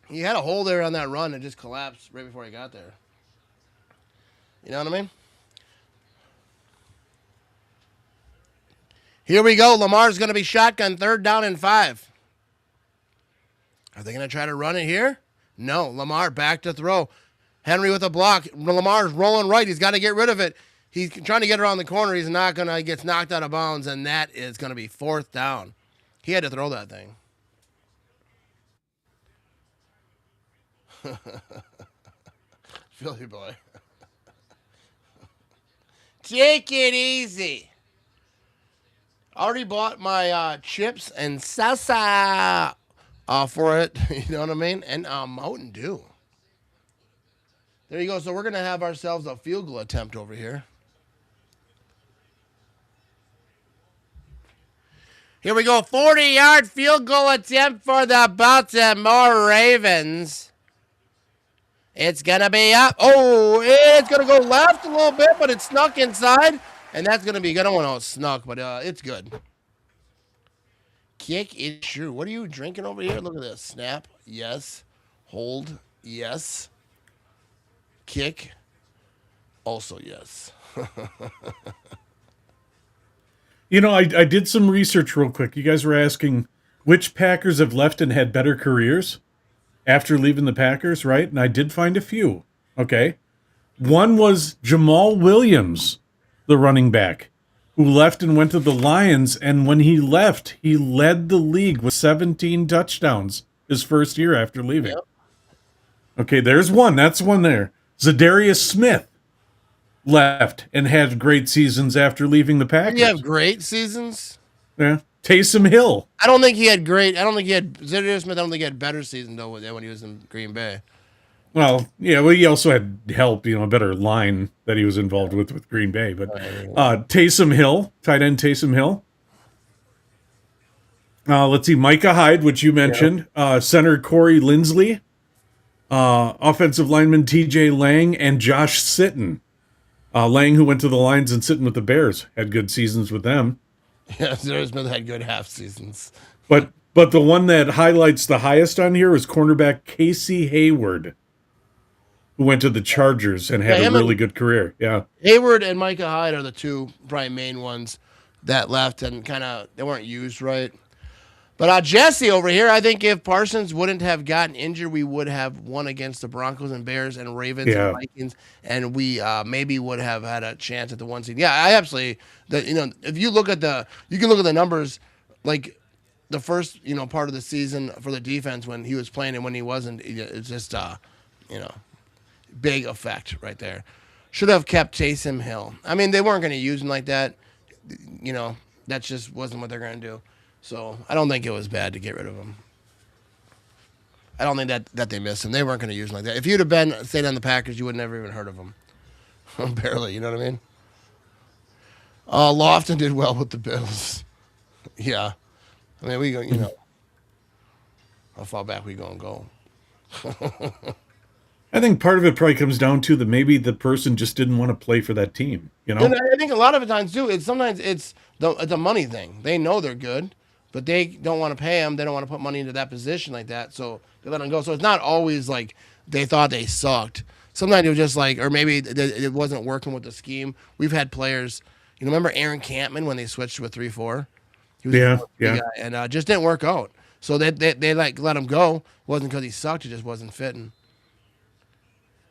He had a hole there on that run and just collapsed right before he got there. You know what I mean? Here we go. Lamar's going to be shotgun, 3rd down and 5. Are they going to try to run it here? No. Lamar back to throw. Henry with a block. Lamar's rolling right. He's got to get rid of it. He's trying to get around the corner. He's not going to. He gets knocked out of bounds, and that is going to be 4th down. He had to throw that thing. Philly boy. Take it easy. Already bought my chips and salsa for it. You know what I mean? And Mountain Dew. There you go. So we're going to have ourselves a field goal attempt over here. Here we go. 40-yard field goal attempt for the Baltimore Ravens. It's going to be up. Oh, it's going to go left a little bit, but it snuck inside. And that's going to be good. I don't know how it snuck, but it's good. Kick it true. What are you drinking over here? Look at this. Snap. Yes. Hold. Yes. Kick. Also yes. You know, I did some research real quick. You guys were asking which Packers have left and had better careers after leaving the Packers, right? And I did find a few. Okay. One was Jamal Williams, the running back, who left and went to the Lions. And when he left, he led the league with 17 touchdowns his first year after leaving. Yep. Okay, there's one. That's one there. Zadarius Smith left and had great seasons after leaving the Packers. Did he have great seasons? Yeah. Taysom Hill. I don't think he had Zadarius Smith, I don't think he had better season, though, when he was in Green Bay. Well, yeah, well, he also had help, a better line that he was involved with Green Bay. But Taysom Hill, tight end Taysom Hill. Let's see, Micah Hyde, which you mentioned. Yep. Center Corey Linsley. Offensive lineman T.J. Lang and Josh Sitton. Lang, who went to the Lions, and Sitton with the Bears, had good seasons with them. Yeah, Zadarius Smith had good half seasons. But the one that highlights the highest on here is cornerback Casey Hayward, who went to the Chargers and had a really good career. Yeah, Hayward and Micah Hyde are the two probably main ones that left and they weren't used right. But Jesse over here, I think if Parsons wouldn't have gotten injured, we would have won against the Broncos and Bears and Ravens and Vikings, and we maybe would have had a chance at the 1 seed. Yeah, I absolutely. If you look at you can look at the numbers, like the first part of the season for the defense when he was playing and when he wasn't. It's just big effect right there. Should have kept Taysom Hill. I mean, they weren't going to use him like that. That just wasn't what they're going to do. So I don't think it was bad to get rid of him. I don't think that they missed him. They weren't going to use him like that. If you'd have stayed on the Packers, you would never even heard of him. Barely, you know what I mean? Lofton did well with the Bills. Yeah. I mean, we go, how far back we going to go? I think part of it probably comes down to that maybe the person just didn't want to play for that team, And I think a lot of the times, too, it's a money thing. They know they're good, but they don't want to pay them. They don't want to put money into that position like that, so they let them go. So it's not always like they thought they sucked. Sometimes it was just like, or maybe it wasn't working with the scheme. We've had players, remember Aaron Campman when they switched to a 3-4? He was a guy, and just didn't work out. So they let him go. It wasn't because he sucked. It just wasn't fitting.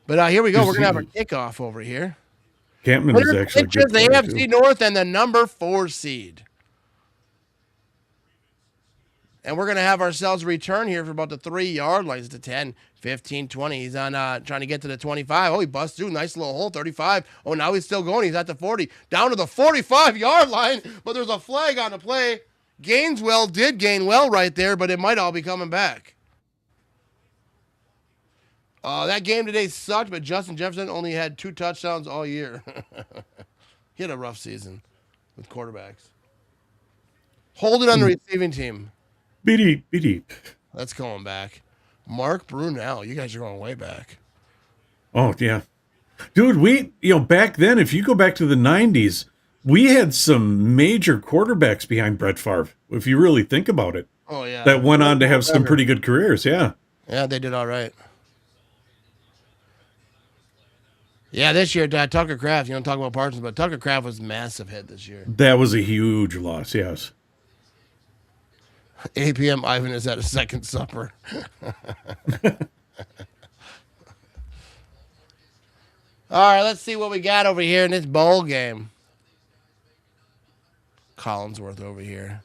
But here we go. We're going to have our kickoff over here. Campman is actually good. The AFC North and the number 4 seed. And we're going to have ourselves a return here for about the 3-yard line. It's the 10, 15, 20. He's on trying to get to the 25. Oh, he busts through. Nice little hole, 35. Oh, now he's still going. He's at the 40. Down to the 45-yard line. But there's a flag on the play. Gaineswell did gain well right there, but it might all be coming back. That game today sucked, but Justin Jefferson only had 2 touchdowns all year. He had a rough season with quarterbacks. Hold it on the receiving team. Beep, beep. That's going back. Mark Brunell. You guys are going way back. Oh, yeah. Dude, back then, if you go back to the 90s, we had some major quarterbacks behind Brett Favre, if you really think about it. Oh, yeah. That went on to have some pretty good careers, yeah. Yeah, they did all right. Yeah, this year, Tucker Kraft, you don't talk about Parsons, but Tucker Kraft was a massive hit this year. That was a huge loss, yes. 8 p.m. Ivan is at a second supper. All right, let's see what we got over here in this bowl game. Collinsworth over here.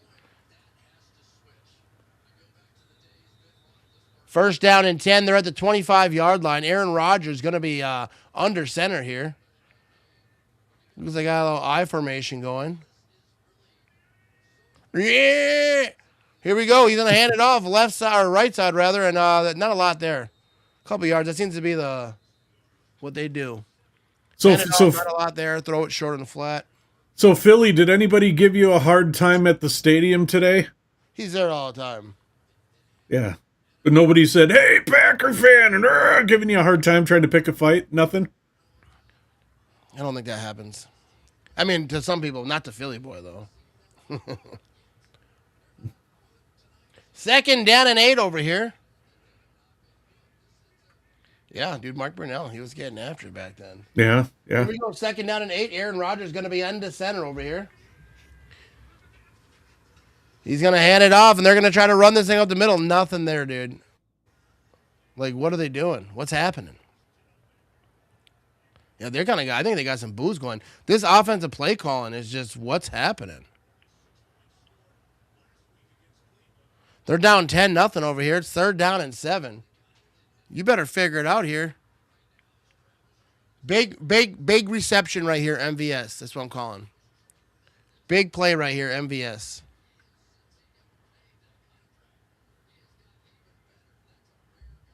First down and 10. They're at the 25-yard line. Aaron Rodgers going to be under center here. Looks like I got a little I formation going. Yeah! Here we go. He's going to hand it off left side or right side rather, and not a lot there. A couple yards. That seems to be what they do. Hand it off, not a lot there. Throw it short and flat. So Philly, did anybody give you a hard time at the stadium today? He's there all the time. Yeah. But nobody said, "Hey, Packer fan," and giving you a hard time trying to pick a fight? Nothing? I don't think that happens. I mean, to some people, not to Philly boy, though. Second down and 8 over here. Yeah, dude, Mark Brunell, he was getting after it back then. Yeah. Here we go, second down and 8. Aaron Rodgers going to be under center over here. He's going to hand it off, and they're going to try to run this thing up the middle. Nothing there, dude. Like, what are they doing? What's happening? Yeah, they're kind of. I think they got some booze going. This offensive play calling is just what's happening. They're down 10-0 over here. It's third down and 7. You better figure it out here. Big reception right here, MVS. That's what I'm calling. Big play right here, MVS.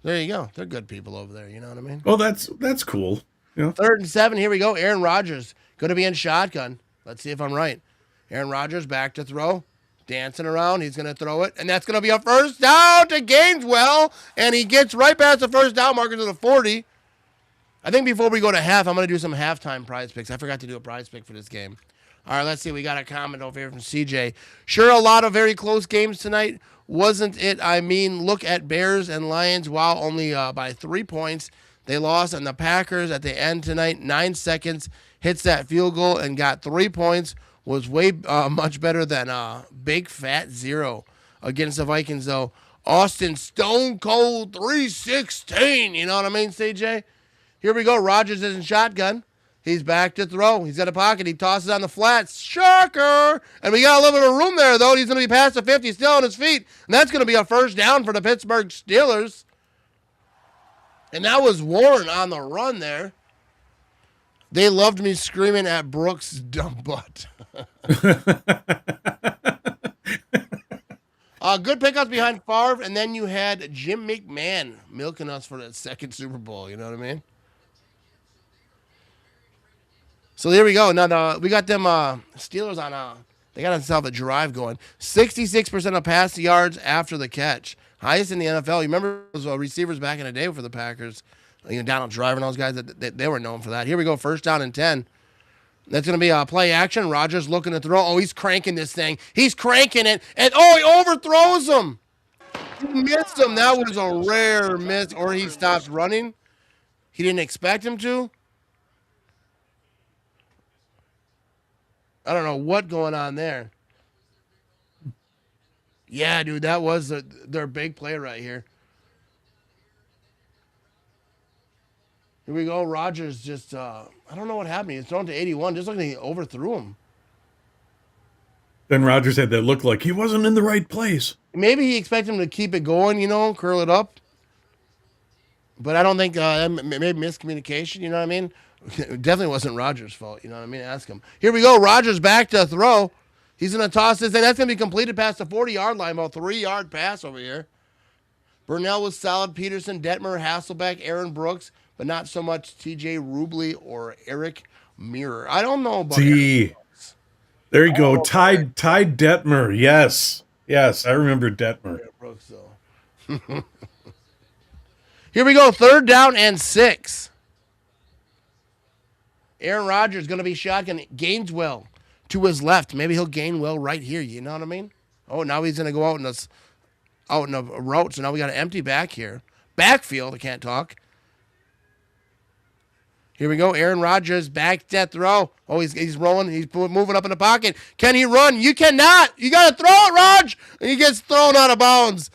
There you go. They're good people over there. You know what I mean? Oh, that's cool. Yeah. Third and 7. Here we go. Aaron Rodgers going to be in shotgun. Let's see if I'm right. Aaron Rodgers back to throw. Dancing around. He's going to throw it. And that's going to be a first down to Gaineswell. And he gets right past the first down marker to the 40. I think before we go to half, I'm going to do some halftime prize picks. I forgot to do a prize pick for this game. All right, let's see. We got a comment over here from CJ. Sure, a lot of very close games tonight. Wasn't it? I mean, look at Bears and Lions. Wow, only by 3 points. They lost, and the Packers at the end tonight, 9 seconds, hits that field goal and got 3 points. Was way much better than Big Fat 0 against the Vikings, though. Austin Stone Cold 316. You know what I mean, CJ? Here we go. Rodgers is in shotgun. He's back to throw. He's got a pocket. He tosses on the flats. Shocker! And we got a little bit of room there, though. He's going to be past the 50, still on his feet. And that's going to be a first down for the Pittsburgh Steelers. And that was Warren on the run there. They loved me screaming at Brooks' dumb butt. Good pickups behind Favre, and then you had Jim McMahon milking us for that second Super Bowl. You know what I mean? So there we go. Now we got them Steelers on. They got themselves a drive going. 66% of pass yards after the catch, highest in the NFL. You remember those receivers back in the day for the Packers? Donald Driver and those guys, they were known for that. Here we go, first down and 10. That's going to be a play action. Rodgers looking to throw. Oh, he's cranking this thing. He's cranking it. And, he overthrows him. He missed him. That was a rare miss. Or he stops running. He didn't expect him to. I don't know what's going on there. Yeah, dude, that was their big play right here. Here we go. Rodgers just, I don't know what happened. He's thrown to 81. Just like he overthrew him. Then Rodgers had that look like he wasn't in the right place. Maybe he expected him to keep it going, curl it up. But I don't think, maybe miscommunication, you know what I mean? It definitely wasn't Rodgers' fault, you know what I mean? Ask him. Here we go. Rodgers back to throw. He's going to toss this thing. That's going to be completed past the 40-yard line. About 3-yard pass over here. Burnell was solid. Peterson, Detmer, Hasselbeck, Aaron Brooks. But not so much T.J. Rubley or Eric Mirror. I don't know about there you go. Ty Detmer, yes. Yes, I remember Detmer. Brooks, though. Here we go. 3rd down and 6. Aaron Rodgers going to be shotgun. Gaineswell to his left. Maybe he'll Gainwell right here. You know what I mean? Oh, now he's going to go out in a route. So now we got an empty back here. Backfield. I can't talk. Here we go. Aaron Rodgers back that throw. Oh, he's rolling. He's moving up in the pocket. Can he run? You cannot. You got to throw it, Raj. And he gets thrown out of bounds.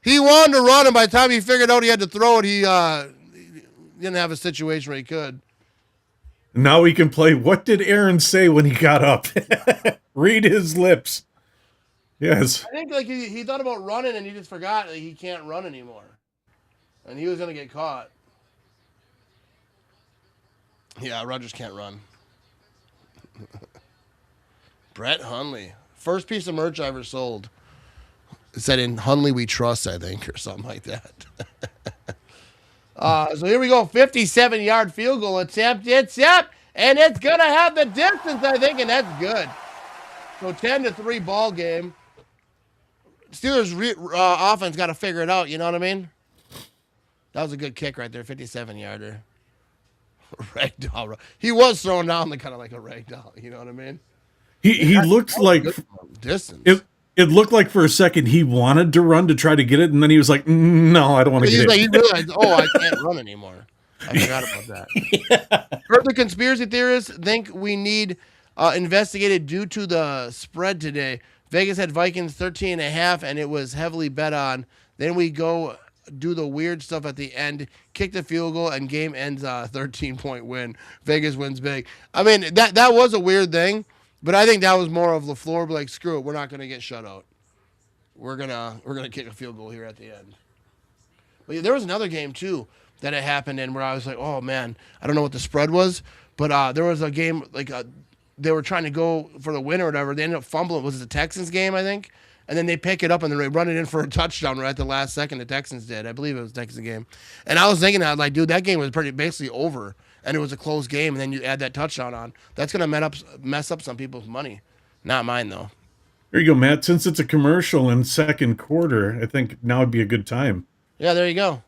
He wanted to run, and by the time he figured out he had to throw it, he didn't have a situation where he could. Now we can play What Did Aaron Say When He Got Up? Read his lips. Yes. I think like he thought about running, and he just forgot that he can't run anymore. And he was going to get caught. Yeah, Rodgers can't run. Brett Hundley. First piece of merch I ever sold. It said in Hundley we trust, I think, or something like that. So here we go. 57-yard field goal attempt. It's up, and it's going to have the distance, I think, and that's good. So 10-3 ball game. Steelers offense got to figure it out, you know what I mean? That was a good kick right there, 57-yarder. Ragdoll. He was thrown down kind of like a ragdoll, you know what I mean? He looked like distance. It looked like for a second he wanted to run to try to get it, and then he was like, no, I don't want to get it. He realized, I can't run anymore. I forgot about that. Yeah. Heard the conspiracy theorists think we need investigated due to the spread today. Vegas had Vikings 13.5, and it was heavily bet on. Then we go do the weird stuff at the end, kick the field goal, and game ends 13-point win. Vegas wins big. I mean, that was a weird thing. But I think that was more of LaFleur, like, screw it, we're not going to get shut out. We're gonna kick a field goal here at the end. But yeah, there was another game too that it happened in where I was like, oh man, I don't know what the spread was, but there was a game like they were trying to go for the win or whatever. They ended up fumbling. Was it the Texans game, I think? And then they pick it up and then they run it in for a touchdown right at the last second. The Texans did. I believe it was the Texans game. And I was thinking, I was like, dude, that game was basically over. And it was a close game, and then you add that touchdown on. That's going to mess up some people's money. Not mine, though. There you go, Matt. Since it's a commercial in second quarter, I think now would be a good time. Yeah, there you go.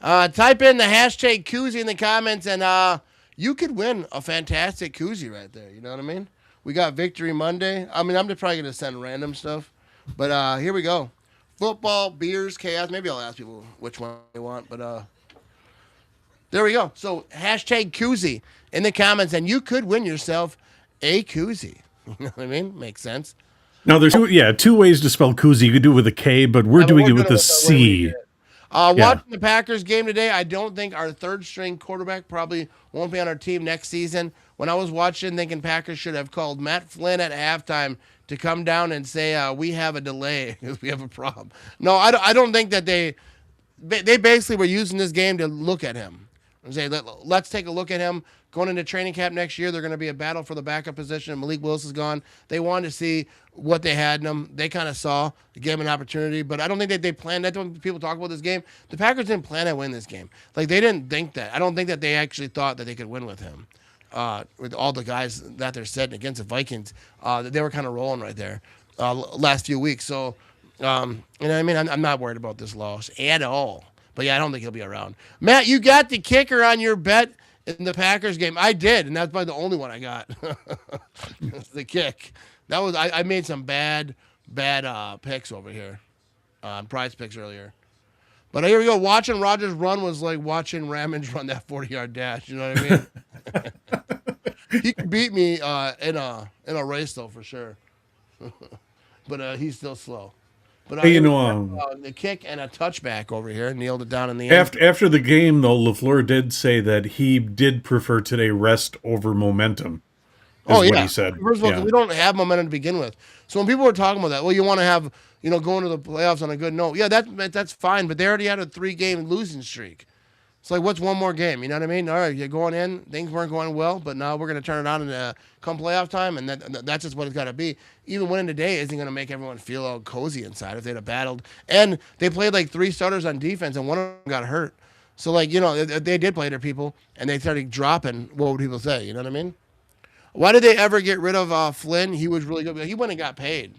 Type in the hashtag koozie in the comments, and you could win a fantastic koozie right there. You know what I mean? We got Victory Monday. I mean, I'm just probably going to send random stuff. But here we go. Football, beers, chaos. Maybe I'll ask people which one they want, but there we go. So hashtag koozie in the comments, and you could win yourself a koozie. You know what I mean? Makes sense. Now, there's two ways to spell koozie. You could do it with a K, but we're doing it with a C. Watching the Packers game today, I don't think our third-string quarterback probably won't be on our team next season. When I was watching, thinking Packers should have called Matt Flynn at halftime to come down and say, we have a delay because we have a problem. No, I don't think that they basically were using this game to look at him. And say, let's take a look at him. Going into training camp next year, they're going to be a battle for the backup position. Malik Willis is gone. They wanted to see what they had in them. They kind of saw, gave them an opportunity. But I don't think that they planned. That's when people talk about this game. The Packers didn't plan to win this game. Like, they didn't think that. I don't think that they actually thought that they could win with him. With all the guys that they're setting against the Vikings, they were kind of rolling right there last few weeks. So, you know what I mean? I'm not worried about this loss at all. But, yeah, I don't think he'll be around. Matt, you got the kicker on your bet in the Packers game. I did, and that's probably the only one I got. The kick. That was I made some bad picks over here. Prize picks earlier. But here we go. Watching Rodgers run was like watching Ramage run that 40-yard dash. You know what I mean? He could beat me in a race, though, for sure. But he's still slow. But hey, the kick and a touchback over here nailed it down in the end. After the game, though, LaFleur did say that he did prefer today rest over momentum. What he said. First of all, we don't have momentum to begin with. So when people were talking about that, well, you want to have going to the playoffs on a good note. Yeah, that's fine. But they already had a 3-game losing streak. It's like, what's one more game? You know what I mean? All right, you're going in. Things weren't going well, but now we're going to turn it on and come playoff time, and that's just what it's got to be. Even winning today isn't going to make everyone feel all cozy inside if they'd have battled. And they played like 3 starters on defense, and one of them got hurt. So, like, they did play their people, and they started dropping. What would people say? You know what I mean? Why did they ever get rid of Flynn? He was really good. He went and got paid.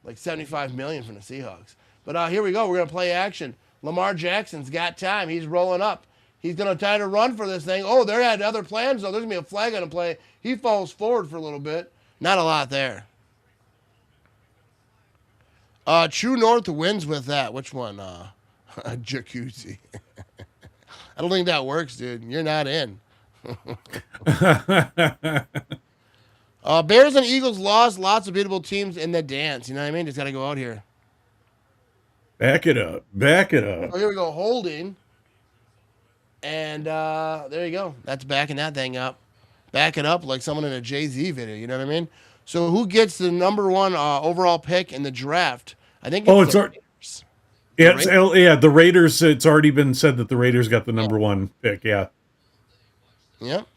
like $75 million from the Seahawks. But here we go. We're gonna play action. Lamar Jackson's got time. He's rolling up. He's gonna try to run for this thing. Oh, they had other plans though. There's gonna be a flag on the play. He falls forward for a little bit. Not a lot there. True North wins with that. Which one? Jacuzzi. I don't think that works, dude. You're not in. Bears and Eagles lost. Lots of beautiful teams in the dance. You know what I mean? Just got to go out here. Back it up. Back it up. Oh, here we go. Holding. And there you go. That's backing that thing up. Back it up like someone in a Jay-Z video. You know what I mean? So who gets the number one overall pick in the draft? I think it's the Raiders. Yeah, the Raiders. It's already been said that the Raiders got the number one pick. Yeah. Yep.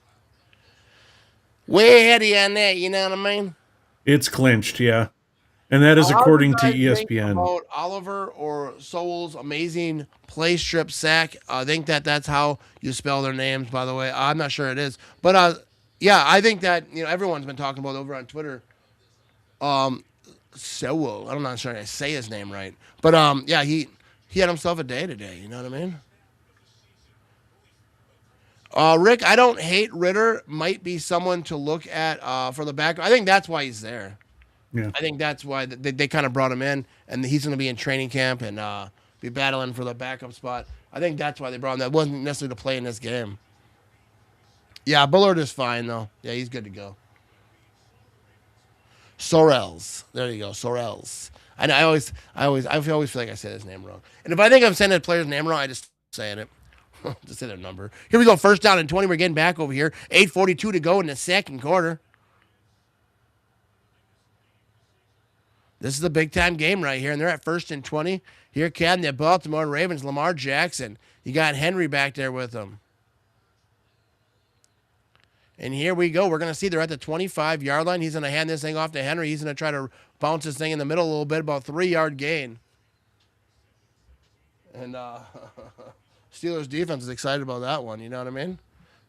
Way ahead of you on that. You know what I mean? It's clinched. Yeah. And that is according to ESPN. About Oliver or Sowell's amazing play strip sack. I think that's how you spell their names, by the way. I'm not sure it is. But, yeah, I think that, everyone's been talking about over on Twitter. Sowell. I'm not sure I say his name right. But, yeah, he had himself a day today. You know what I mean? Rick, I don't hate Ritter. Might be someone to look at for the back. I think that's why he's there. Yeah. I think that's why they kind of brought him in, and he's going to be in training camp and be battling for the backup spot. I think that's why they brought him. That wasn't necessarily to play in this game. Yeah, Bullard is fine, though. Yeah, he's good to go. Sorrells. There you go, Sorrells. I always feel like I say his name wrong. And if I think I'm saying that player's name wrong, I just saying it. Just say their number. Here we go, first down and 20. We're getting back over here. 8:42 to go in the second quarter. This is a big-time game right here, and they're at 1st and 20. Here come the Baltimore Ravens, Lamar Jackson. You got Henry back there with them. And here we go. We're going to see they're at the 25-yard line. He's going to hand this thing off to Henry. He's going to try to bounce this thing in the middle a little bit, about 3-yard gain. And Steelers defense is excited about that one. You know what I mean?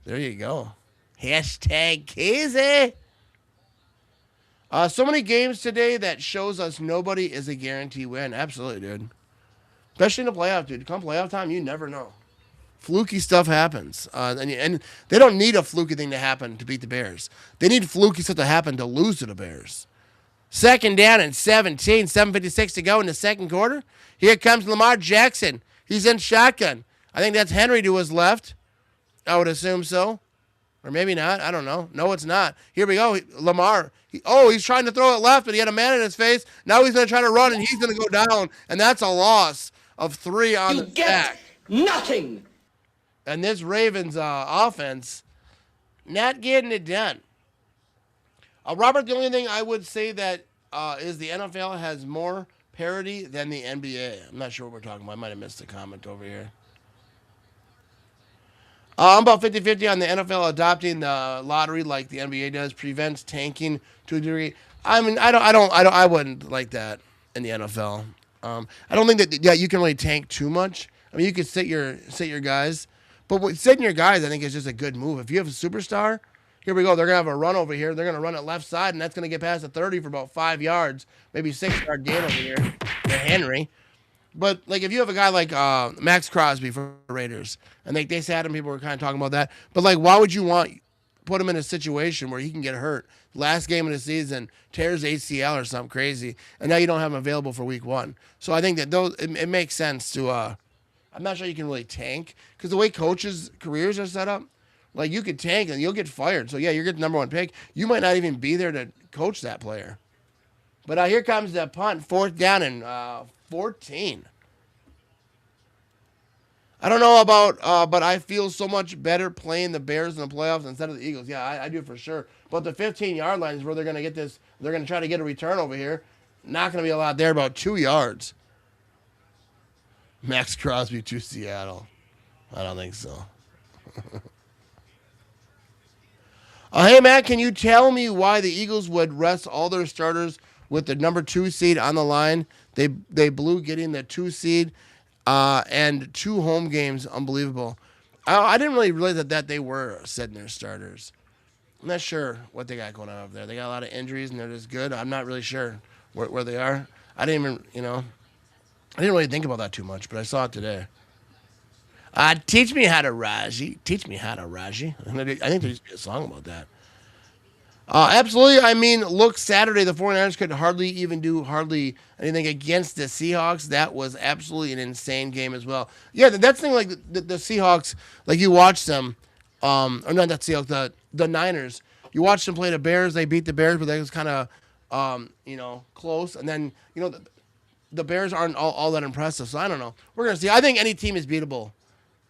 There you go. Hashtag Casey. So many games today that shows us nobody is a guarantee win. Absolutely, dude. Especially in the playoff, dude. Come playoff time, you never know. Fluky stuff happens. And they don't need a fluky thing to happen to beat the Bears. They need fluky stuff to happen to lose to the Bears. 2nd down and 17. 7:56 to go in the second quarter. Here comes Lamar Jackson. He's in shotgun. I think that's Henry to his left. I would assume so. Or maybe not. I don't know. No, it's not. Here we go. Lamar. He's trying to throw it left, but he had a man in his face. Now he's going to try to run, and he's going to go down. And that's a loss of 3 on the sack. Nothing. And this Ravens offense, not getting it done. Robert, the only thing I would say that is the NFL has more parity than the NBA. I'm not sure what we're talking about. I might have missed a comment over here. I'm about 50-50 on the NFL adopting the lottery like the NBA does. Prevents tanking to a degree. I mean, I wouldn't like that in the NFL. I don't think that you can really tank too much. I mean, you could sit your guys, but sitting your guys, I think is just a good move. If you have a superstar, here we go. They're gonna have a run over here. They're gonna run it left side, and that's gonna get past the 30 for about 5 yards, maybe 6-yard gain over here to Henry. But, like, if you have a guy like Max Crosby for Raiders, and they sat him, people were kind of talking about that. But, like, why would you put him in a situation where he can get hurt? Last game of the season, tears ACL or something crazy, and now you don't have him available for week 1. So I think that it makes sense to I'm not sure you can really tank, because the way coaches' careers are set up, like, you could tank and you'll get fired. So, yeah, you're getting the number 1 pick. You might not even be there to coach that player. But here comes the punt, 4th down and 14. I don't know about, but I feel so much better playing the Bears in the playoffs instead of the Eagles. Yeah, I do for sure. But the 15-yard line is where they're going to get this. They're going to try to get a return over here. Not going to be a lot there, about 2 yards. Max Crosby to Seattle. I don't think so. Hey, Matt, can you tell me why the Eagles would rest all their starters with the number 2 seed on the line? They blew getting the 2 seed and 2 home games. Unbelievable. I didn't really realize that they were setting their starters. I'm not sure what they got going on over there. They got a lot of injuries, and they're just good. I'm not really sure where they are. I didn't even, I didn't really think about that too much, but I saw it today. Teach me how to Raji. Teach me how to Raji. I think there's a song about that. Absolutely. I mean, look, Saturday, the 49ers could hardly even do anything against the Seahawks. That was absolutely an insane game as well. Yeah, that's the thing, like the Seahawks, like you watch them, or not that Seahawks, the Niners. You watch them play the Bears. They beat the Bears, but that was kind of, close. And then, the Bears aren't all that impressive. So I don't know. We're going to see. I think any team is beatable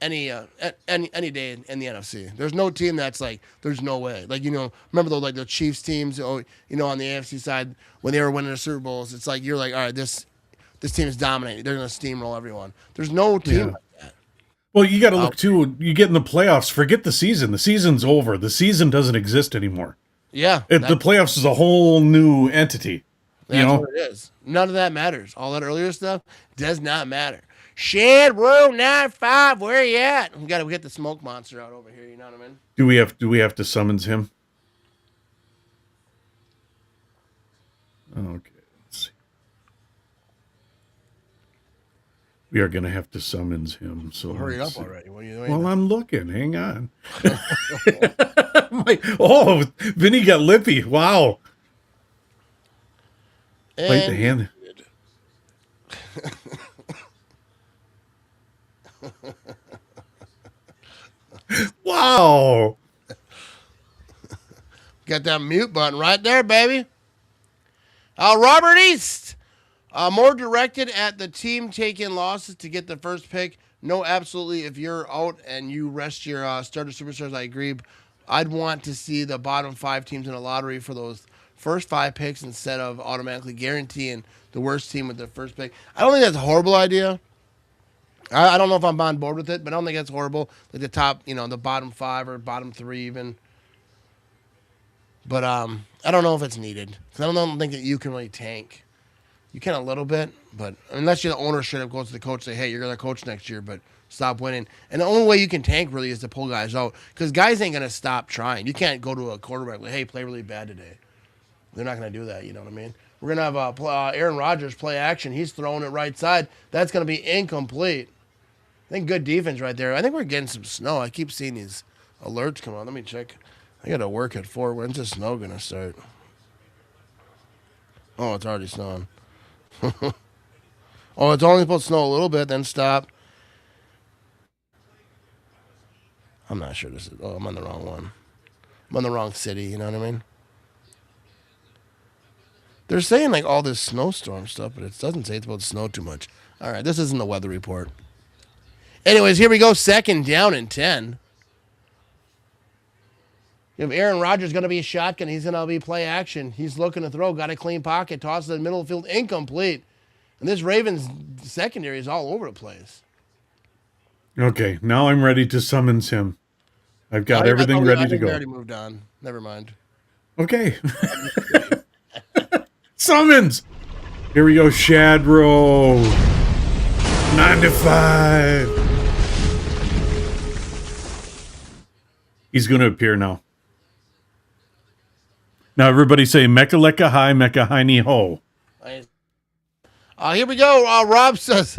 any day in the NFC. There's no team that's like, there's no way. Like, remember those, like the Chiefs teams, on the AFC side when they were winning the Super Bowls, it's like, you're like, all right, this team is dominating. They're going to steamroll everyone. There's no team like that. Well, you got to look too. You get in the playoffs, forget the season. The season's over. The season doesn't exist anymore. Yeah. The playoffs is a whole new entity. That's what it is. None of that matters. All that earlier stuff does not matter. Shed Room 95, where you at? We get the smoke monster out over here, you know what I mean? Do we have to summons him? Okay, let's see. We are gonna have to summons him. So hurry it up already. What are you doing? Well, I'm looking. Hang on. Vinny got lippy. Wow. Bite the hand. Wow. Got that mute button right there, baby. Robert East. More directed at the team taking losses to get the first pick. No, absolutely. If you're out and you rest your starter superstars, I agree. I'd want to see the bottom 5 teams in a lottery for those first 5 picks instead of automatically guaranteeing the worst team with the first pick. I don't think that's a horrible idea. I don't know if I'm on board with it, but I don't think that's horrible. Like the top, the bottom 5 or bottom 3 even. But I don't know if it's needed. I don't think that you can really tank. You can a little bit, but unless you're the ownership goes to the coach and say, hey, you're going to coach next year, but stop winning. And the only way you can tank really is to pull guys out because guys ain't going to stop trying. You can't go to a quarterback like, hey, play really bad today. They're not going to do that, you know what I mean? We're going to have Aaron Rodgers play action. He's throwing it right side. That's going to be incomplete. I think good defense right there. I think we're getting some snow. I keep seeing these alerts come on. Let me check. I got to work at 4. When's the snow going to start? Oh, it's already snowing. Oh, it's only supposed to snow a little bit, then stop. I'm not sure this is... Oh, I'm on the wrong one. I'm on the wrong city, you know what I mean? They're saying, like, all this snowstorm stuff, but it doesn't say it's about to snow too much. All right, this isn't the weather report. Anyways, here we go. 2nd down and 10. You have Aaron Rodgers going to be a shotgun. He's going to be play action. He's looking to throw. Got a clean pocket. Tosses in the middle of the field. Incomplete. And this Ravens secondary is all over the place. Okay, now I'm ready to summons him. I've got everything ready to go. I already moved on. Never mind. Okay. Summons! Here we go, Shadrow. 9 to 5. He's going to appear now. Now everybody say Mechaleka hi, Mekahini ho. Here we go. Rob says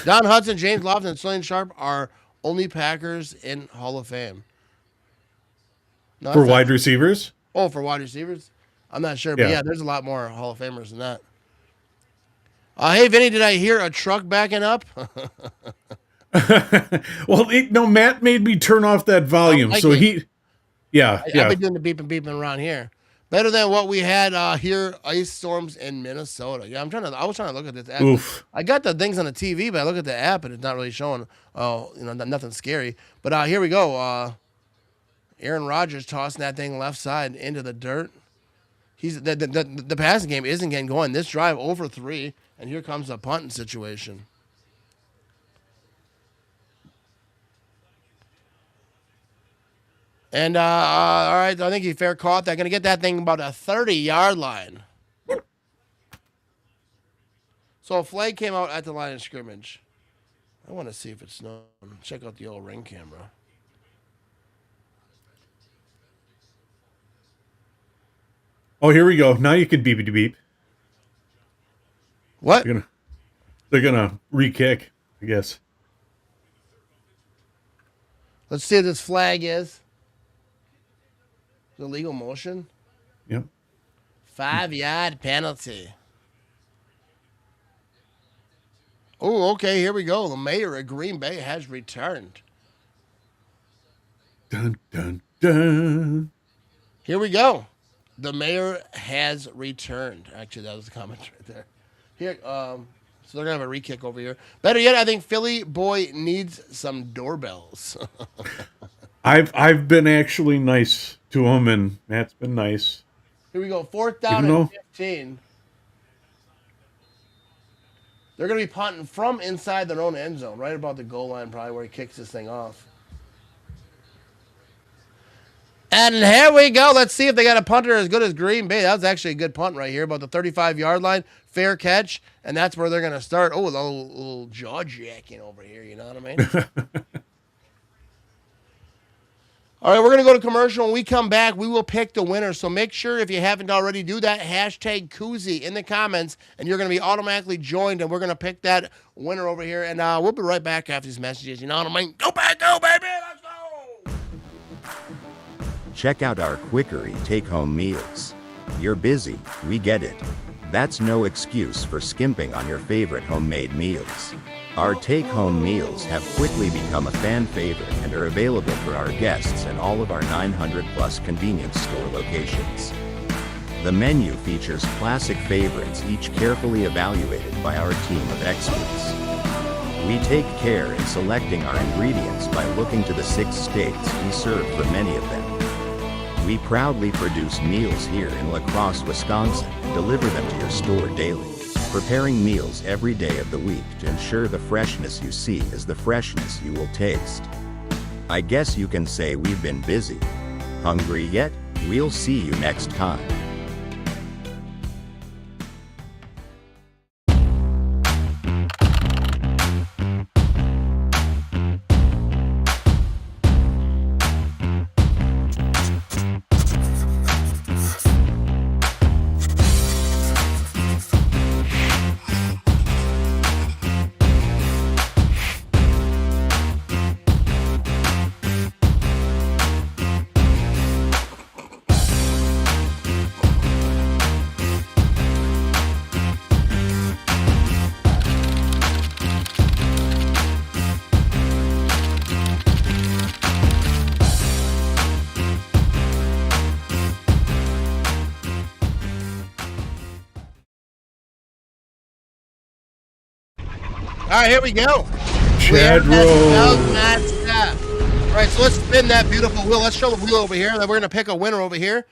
Don Hudson, James Lofton, and Slayton Sharp are only Packers in Hall of Fame. No, for wide receivers? Oh, for wide receivers? I'm not sure, but yeah, there's a lot more Hall of Famers than that. Hey, Vinny, did I hear a truck backing up? Well, no, Matt made me turn off that volume, so he... Yeah, I've been doing the beeping around here. Better than what we had here, ice storms in Minnesota. Yeah, I was trying to look at this app. Oof. I got the things on the TV, but I look at the app and it's not really showing, nothing scary. But here we go. Aaron Rodgers tossing that thing left side into the dirt. The passing game isn't getting going. This drive over 3, and here comes a punting situation. And, all right, I think he fair caught. They're going to get that thing about a 30-yard line. So a flag came out at the line of scrimmage. I want to see if it's snowing. Check out the old ring camera. Oh, here we go. Now you can beep. What? They're gonna re-kick, I guess. Let's see what this flag is. Illegal motion. Yep. 5-yard penalty. Oh, okay, here we go. The mayor of Green Bay has returned. Dun, dun, dun. Here we go. The mayor has returned. Actually, that was the comment right there. Here, so they're gonna have a re-kick over here. Better yet, I think Philly boy needs some doorbells. I've been actually nice to him, and Matt's been nice. Here we go. 4th down and 15. They're going to be punting from inside their own end zone, right about the goal line, probably where he kicks this thing off. And here we go. Let's see if they got a punter as good as Green Bay. That was actually a good punt right here, about the 35-yard line. Fair catch, and that's where they're going to start. Oh, a little jaw jacking over here, you know what I mean? All right, we're going to go to commercial. When we come back, we will pick the winner. So make sure, if you haven't already, do that hashtag koozie in the comments, and you're going to be automatically joined, and we're going to pick that winner over here. And we'll be right back after these messages. You know what I mean? Go back, go, baby! Let's go! Check out our Quickery take-home meals. You're busy, we get it. That's no excuse for skimping on your favorite homemade meals. Our take-home meals have quickly become a fan favorite and are available for our guests at all of our 900-plus convenience store locations. The menu features classic favorites, each carefully evaluated by our team of experts. We take care in selecting our ingredients by looking to the 6 states we serve for many of them. We proudly produce meals here in La Crosse, Wisconsin, and deliver them to your store daily, preparing meals every day of the week to ensure the freshness you see is the freshness you will taste. I guess you can say we've been busy. Hungry yet? We'll see you next time. All right, here we go. Chad All Rowe. right, so let's spin that beautiful wheel. Let's show the wheel over here. Then we're going to pick a winner over here.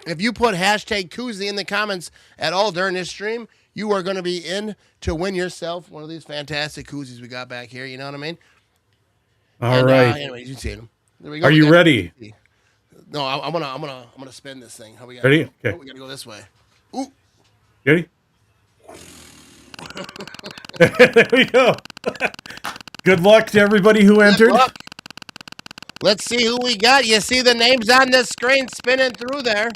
If you put hashtag koozie in the comments at all during this stream, you are going to be in to win yourself one of these fantastic koozies we got back here. You know what I mean? All right. Anyways, you see them. There we go. Are you ready? No, I'm gonna spin this thing. How we got? Ready? Okay. Oh, we gotta go this way. Ooh. Ready? There we go. Good luck to everybody who entered. Let's see who we got. You see the names on the screen spinning through there.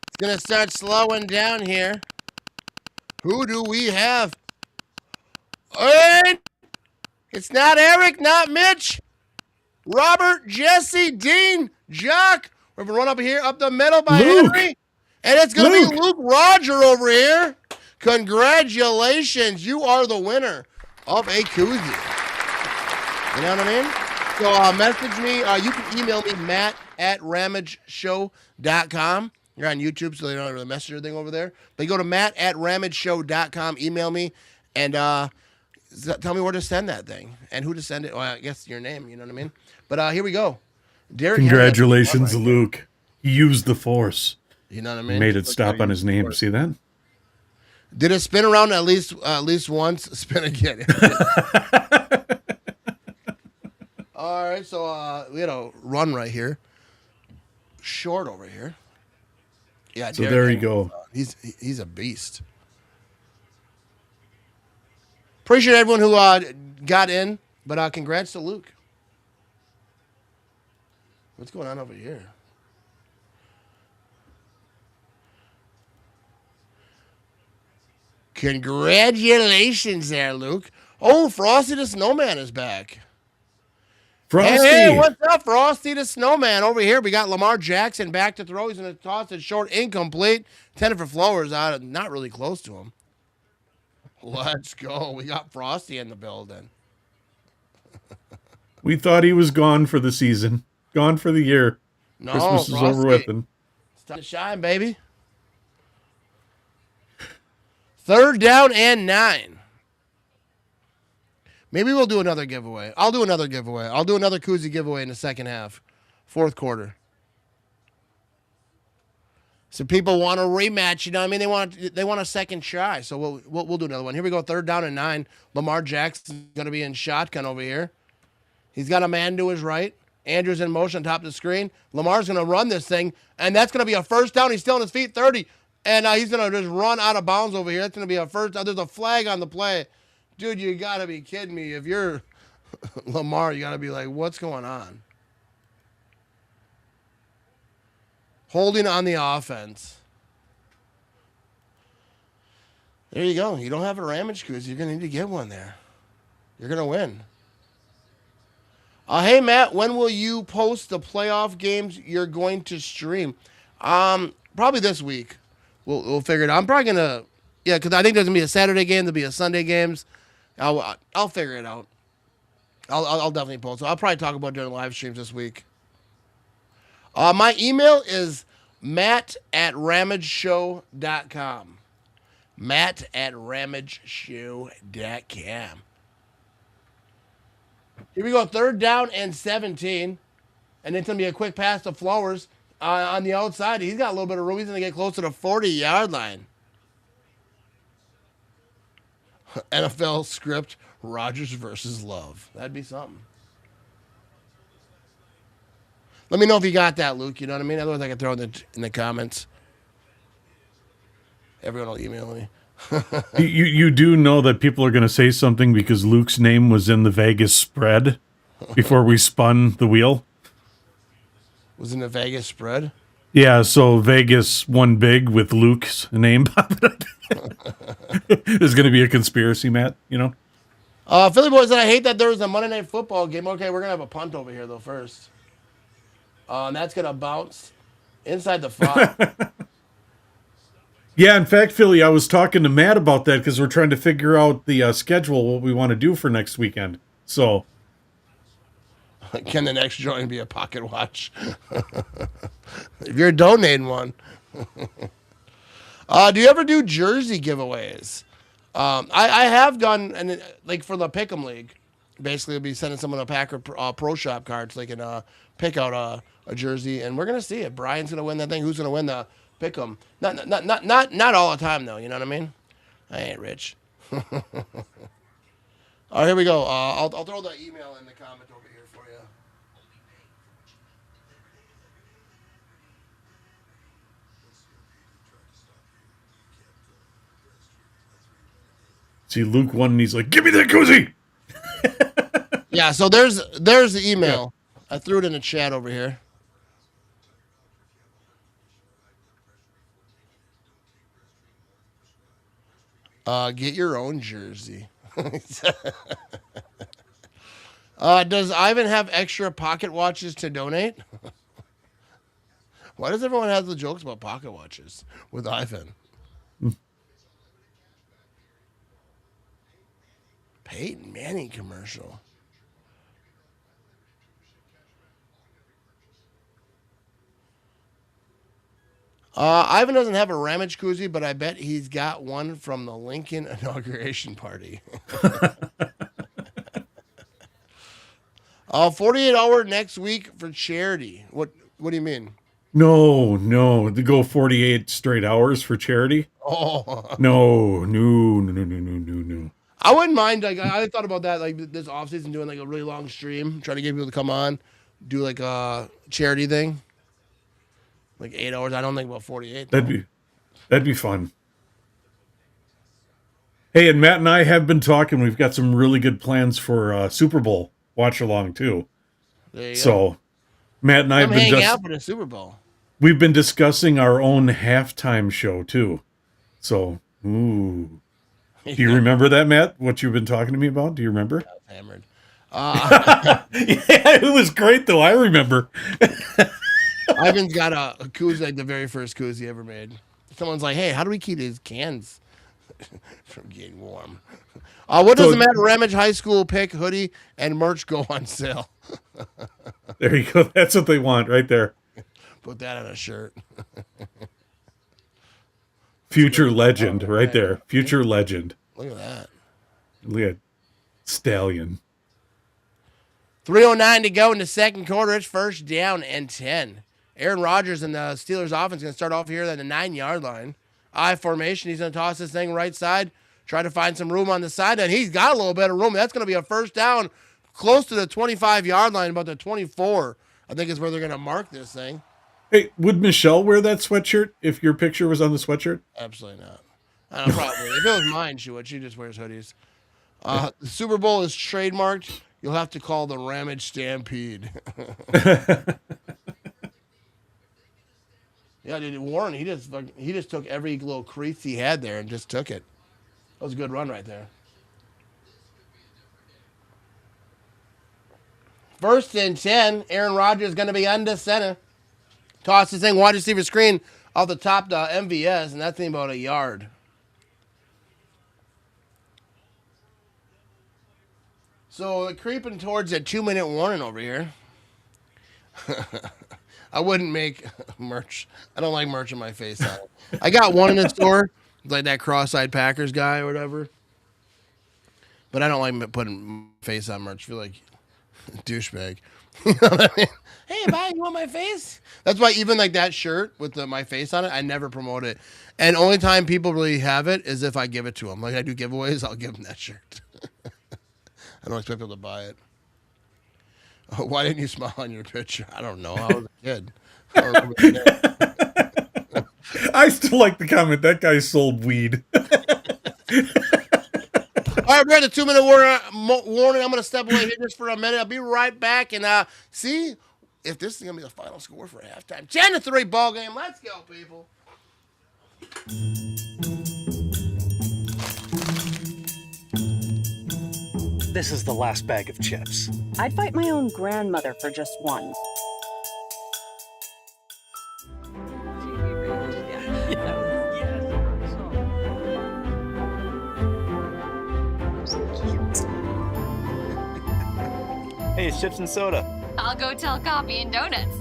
It's going to start slowing down here. Who do we have? And it's not Eric, not Mitch. Robert, Jesse, Dean, Jock. We're going to run up here, up the middle by Luke. Henry. And it's going to be Luke Roger over here. Congratulations. You are the winner of a koozie. You know what I mean? So message me. You can email me, matt@ramageshow.com. You're on YouTube, so they don't have the messenger thing over there. But you go to matt@ramageshow.com, email me, and tell me where to send that thing and who to send it. Well, I guess your name, you know what I mean? But here we go. Derek, Congratulations, Luke. He used the force. You know what I mean? Made it stop on his name. See that? Did it spin around at least once? Spin again. All right, so we had a run right here. Short over here. Yeah. So there you go. He's a beast. Appreciate everyone who got in, but congrats to Luke. What's going on over here? Congratulations there, Luke. Oh, Frosty the Snowman is back. Frosty. Hey, what's up, Frosty the Snowman? Over here, we got Lamar Jackson back to throw. He's going to toss it short, incomplete. 10 for Flowers out, not really close to him. Let's go. We got Frosty in the building. We thought he was gone for the season. Gone for the year. No, Christmas is Frosty. over with him. It's time to shine, baby. 3rd down and 9. Maybe we'll do another giveaway. I'll do another giveaway. I'll do another koozie giveaway in the second half. 4th quarter. So people want a rematch, you know what I mean? They want a second try. So we'll do another one. Here we go, 3rd down and 9. Lamar Jackson's going to be in shotgun over here. He's got a man to his right. Andrews in motion top of the screen. Lamar's going to run this thing, and that's going to be a 1st down. He's still on his feet, 30. And he's going to just run out of bounds over here. That's going to be a 1st down. There's a flag on the play. Dude, you got to be kidding me. If you're Lamar, you got to be like, what's going on? Holding on the offense. There you go. You don't have a Ramage koozie. You're going to need to get one there. You're going to win. Hey, Matt, when will you post the playoff games you're going to stream? Probably this week. We'll figure it out. I'm probably going to, because I think there's going to be a Saturday game. There'll be a Sunday games. I'll figure it out. I'll definitely post. So I'll probably talk about it during live streams this week. My email is matt@ramageshow.com. matt@ramageshow.com. Here we go, 3rd down and 17. And it's going to be a quick pass to Flowers on the outside. He's got a little bit of room. He's going to get close to the 40-yard line. NFL script, Rodgers versus Love. That'd be something. Let me know if you got that, Luke. You know what I mean? Otherwise, I can throw it in the comments. Everyone will email me. You do know that people are going to say something because Luke's name was in the Vegas spread before we spun the wheel. Was in the Vegas spread? Yeah, so Vegas won big with Luke's name. There's going to be a conspiracy, Matt, you know? Philly Boys said, I hate that there was a Monday Night Football game. Okay, we're going to have a punt over here, though, first. And that's going to bounce inside the 5. Yeah, in fact, Philly, I was talking to Matt about that because we're trying to figure out the schedule, what we want to do for next weekend. So, can the next joint be a pocket watch? If you're donating one. Do you ever do jersey giveaways? I have done, and like for the Pick'em League, basically I'll be sending someone a pack of Pro Shop cards so they can pick out a jersey, and we're gonna see if Brian's gonna win that thing. Who's gonna win the Pick'em? Not all the time though. You know what I mean? I ain't rich. All right, here we go. I'll throw the email in the comment over here for you. see, Luke won, and he's like, give me that koozie! Yeah, so there's the email. I threw it in the chat over here. Get your own jersey. Does Ivan have extra pocket watches to donate? Why does everyone have the jokes about pocket watches with Ivan? Peyton Manning commercial. Ivan doesn't have a Ramage koozie, but I bet he's got one from the Lincoln inauguration party. 48-hour next week for charity. What do you mean? No, to go 48 straight hours for charity? Oh. No. I wouldn't mind. Like I thought about that. Like this offseason, doing like a really long stream, trying to get people to come on, do like a charity thing. Like 8 hours. I don't think about 48. Though. That'd be fun. Hey, and Matt and I have been talking. We've got some really good plans for Super Bowl watch along too. There you so, go. Matt and I have been hanging out for the Super Bowl. We've been discussing our own halftime show too. So, ooh. Do you remember that, Matt? What you've been talking to me about? Do you remember? I was hammered. Yeah, it was great though. I remember. Ivan's got a koozie, like the very first koozie he ever made. Someone's like, "Hey, how do we keep these cans from getting warm?" What does the Matt Ramage High School pick hoodie and merch go on sale? There you go. That's what they want right there. Put that on a shirt. Future legend right there. Future legend. Look at that. Look at Stallion. 3:09 to go in the second quarter. It's first down and 10. Aaron Rodgers and the Steelers offense going to start off here at the 9-yard line. I formation. He's going to toss this thing right side. Try to find some room on the side. And he's got a little bit of room. That's going to be a first down close to the 25-yard line, about the 24. I think is where they're going to mark this thing. Hey, would Michelle wear that sweatshirt if your picture was on the sweatshirt? Absolutely not. I don't know, probably. If it was mine, she would. She just wears hoodies. The Super Bowl is trademarked. You'll have to call the Ramage Stampede. Yeah, dude, Warren, he just took every little crease he had there and just took it. That was a good run right there. First and 10. Aaron Rodgers is going to be under center. Toss this thing wide receiver screen off the top to MVS, and that's about a yard. So they're creeping towards a 2-minute warning over here. I wouldn't make merch. I don't like merch in my face on it. I got one in the store, like that cross-eyed Packers guy or whatever. But I don't like putting face on merch. I feel like douchebag. You know what I mean? Hey, bye, you want my face? That's why even like that shirt with my face on it, I never promote it. And only time people really have it is if I give it to them. Like I do giveaways, I'll give them that shirt. I don't expect people to buy it. Oh, why didn't you smile on your picture? I don't know. I was a kid. I don't remember the name. I still like the comment. That guy sold weed. All right, we're at the 2-minute warning. I'm going to step away here just for a minute. I'll be right back and see if this is going to be the final score for halftime. 10-3 ball game. Let's go, people. This is the last bag of chips. I'd fight my own grandmother for just one. Hey, it's chips and soda. I'll go tell coffee and donuts.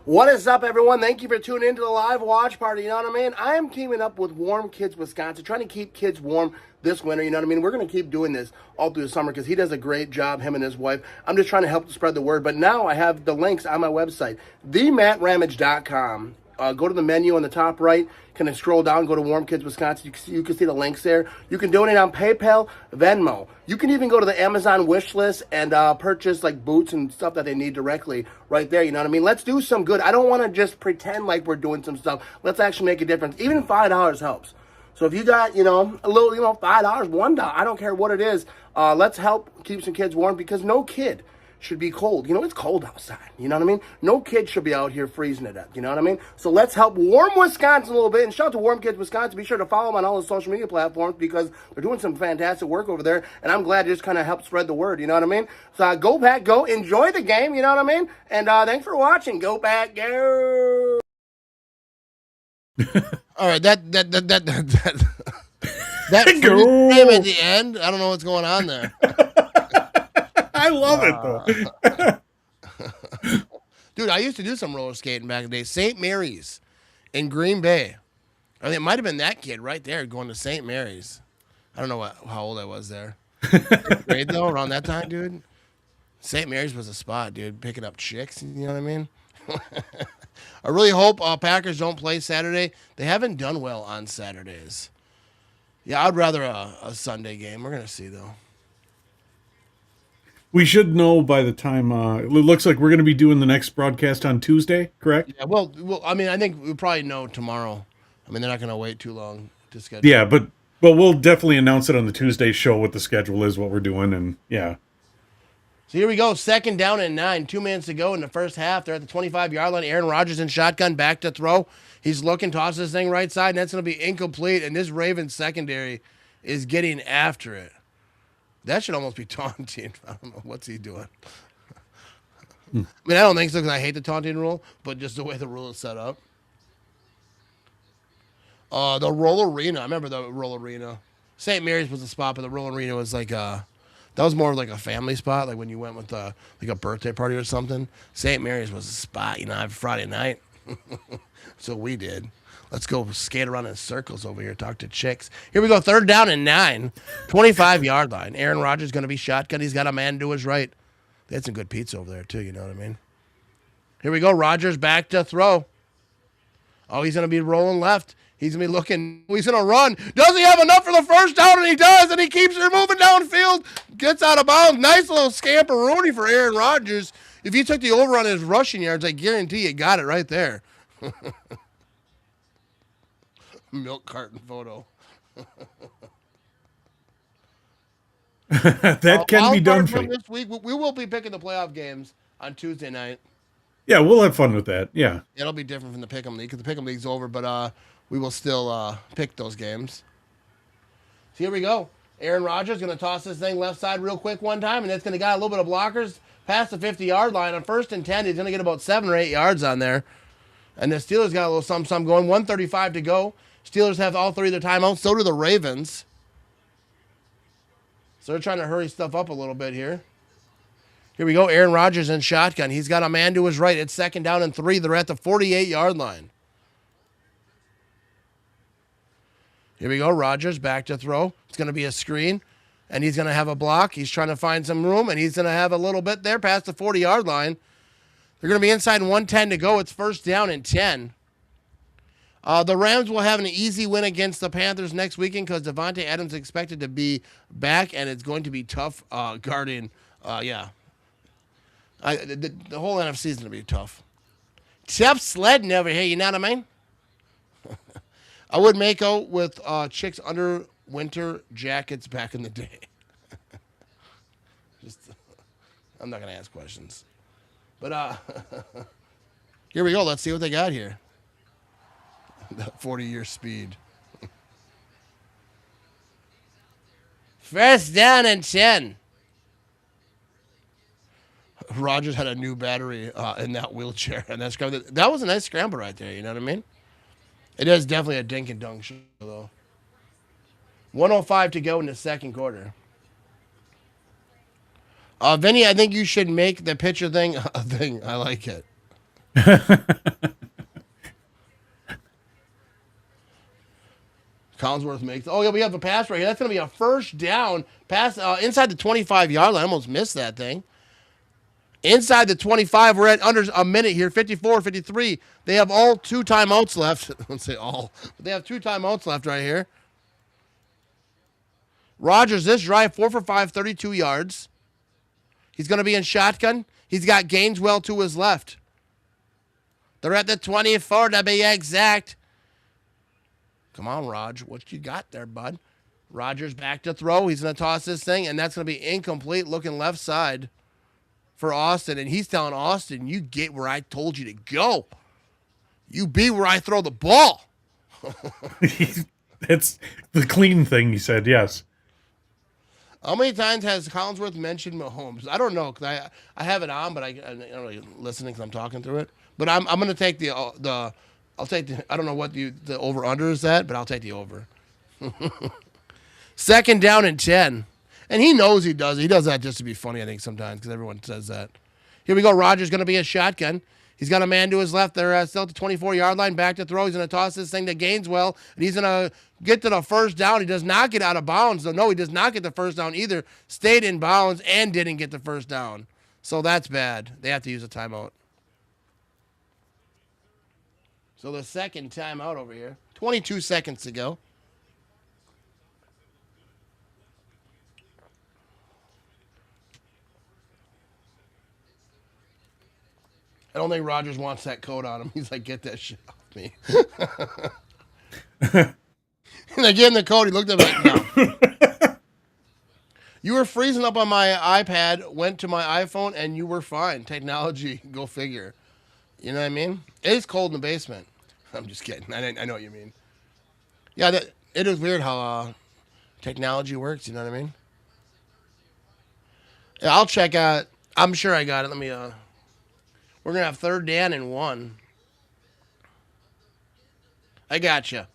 What is up, everyone? Thank you for tuning into the live watch party. You know what I mean? I am teaming up with Warm Kids Wisconsin, trying to keep kids warm this winter. You know what I mean? We're going to keep doing this all through the summer because he does a great job, him and his wife. I'm just trying to help spread the word. But now I have the links on my website, themattramage.com. Go to the menu on the top right. Can scroll down, go to Warm Kids Wisconsin. You can see the links there. You can donate on PayPal, Venmo. You can even go to the Amazon wish list and purchase like boots and stuff that they need directly right there. You know what I mean? Let's do some good. I don't want to just pretend like we're doing some stuff. Let's actually make a difference. Even $5 helps. So if you got, a little, $5, $1, I don't care what it is. Let's help keep some kids warm because no kid should be cold. It's cold outside. You know what I mean? No kid should be out here freezing to death. You know what I mean? So let's help warm Wisconsin a little bit. And shout out to Warm Kids Wisconsin. Be sure to follow them on all the social media platforms because they're doing some fantastic work over there. And I'm glad to just kind of help spread the word. You know what I mean? So go Pack, go. Enjoy the game. You know what I mean? And thanks for watching. Go Pack, go. All right, that scream at the end. I don't know what's going on there. I love it, though. Dude, I used to do some roller skating back in the day. St. Mary's in Green Bay. I mean, it might have been that kid right there going to St. Mary's. I don't know how old I was there. Grade, though, around that time, dude. St. Mary's was a spot, dude, picking up chicks. You know what I mean? I really hope Packers don't play Saturday. They haven't done well on Saturdays. Yeah, I'd rather a Sunday game. We're going to see, though. We should know by the time, it looks like we're going to be doing the next broadcast on Tuesday, correct? Yeah, well, I mean, I think we'll probably know tomorrow. I mean, they're not going to wait too long to schedule. Yeah, but we'll definitely announce it on the Tuesday show what the schedule is, what we're doing, and yeah. So here we go. 2nd down and 9. 2 minutes to go in the first half. They're at the 25-yard line. Aaron Rodgers in shotgun, back to throw. He's looking, tosses this thing right side, and that's going to be incomplete. And this Ravens secondary is getting after it. That should almost be taunting. I don't know. What's he doing? I mean, I don't think so because I hate the taunting rule, but just the way the rule is set up. The Roll Arena. I remember the Roll Arena. St. Mary's was the spot, but the Roll Arena was like that was more like a family spot, like when you went with like a birthday party or something. St. Mary's was a spot, every Friday night. So we did. Let's go skate around in circles over here, talk to chicks. Here we go, 3rd down and 9, 25-yard line. Aaron Rodgers going to be shotgun. He's got a man to his right. They had some good pizza over there too, you know what I mean? Here we go, Rodgers back to throw. Oh, he's going to be rolling left. He's going to be looking. He's going to run. Does he have enough for the first down? And he does, and he keeps her moving downfield. Gets out of bounds. Nice little scamperoonie for Aaron Rodgers. If you took the over on his rushing yards, I guarantee you got it right there. Milk carton photo. That can be done for you. This week, we will be picking the playoff games on Tuesday night. Yeah, we'll have fun with that. Yeah. It'll be different from the Pick'em League because the Pick'em League's over, but we will still pick those games. So here we go. Aaron Rodgers going to toss this thing left side real quick one time, and it's going to get a little bit of blockers past the 50-yard line. On 1st and 10, he's going to get about 7 or 8 yards on there. And the Steelers got a little something going. 1:35 to go. Steelers have all 3 of their timeouts. So do the Ravens. So they're trying to hurry stuff up a little bit here. Here we go. Aaron Rodgers in shotgun. He's got a man to his right. It's 2nd down and 3. They're at the 48-yard line. Here we go. Rodgers back to throw. It's going to be a screen, and he's going to have a block. He's trying to find some room, and he's going to have a little bit there past the 40-yard line. They're going to be inside 1:10 to go. It's 1st down and 10. The Rams will have an easy win against the Panthers next weekend because Devontae Adams is expected to be back, and it's going to be tough guarding. The whole NFC is going to be tough. Tough sledding over here, you know what I mean? I would make out with chicks under winter jackets back in the day. I'm not going to ask questions. But here we go. Let's see what they got here. That 40-year speed. 1st down and 10. Rodgers had a new battery in that wheelchair, and that was a nice scramble right there. You know what I mean? It is definitely a dink and dunk show, though. 1:05 to go in the 2nd quarter. Vinny, I think you should make the pitcher thing a thing. I like it. Collinsworth makes. Oh yeah, we have a pass right here. That's going to be a 1st down pass inside the 25-yard line. I almost missed that thing. Inside the 25, we're at under a minute here. 54, 53. They have all 2 timeouts left. Let's say all. But they have 2 timeouts left right here. Rodgers, this drive, 4 for 5, 32 yards. He's going to be in shotgun. He's got Gaineswell to his left. They're at the 24 to be exact. Come on, Raj. What you got there, bud? Rodgers back to throw. He's going to toss this thing, and that's going to be incomplete looking left side for Austin. And he's telling Austin, you get where I told you to go. You be where I throw the ball. It's the clean thing, he said, yes. How many times has Collinsworth mentioned Mahomes? I don't know, because I have it on, but I'm not really listening because I'm talking through it. But I'm going to take I'll take the, I don't know what the over-under is at, but I'll take the over. 2nd down and 10. And he knows he does. He does that just to be funny, I think, sometimes, because everyone says that. Here we go. Rodgers going to be a shotgun. He's got a man to his left. They're still at the 24-yard line, back to throw. He's going to toss this thing to Gaineswell, and he's going to get to the 1st down. He does not get out of bounds. So, no, he does not get the 1st down either. Stayed in bounds and didn't get the 1st down. So that's bad. They have to use a timeout. So the 2nd timeout over here. 22 seconds to go. I don't think Rodgers wants that coat on him. He's like, get that shit off me. And I gave him the coat. He looked at me like, no. You were freezing up on my iPad, went to my iPhone, and you were fine. Technology, go figure. You know what I mean? It is cold in the basement. I'm just kidding. I know what you mean. Yeah, it is weird how technology works. You know what I mean? Yeah, I'll check out. I'm sure I got it. Let me. We're gonna have 3rd down and 1. I gotcha.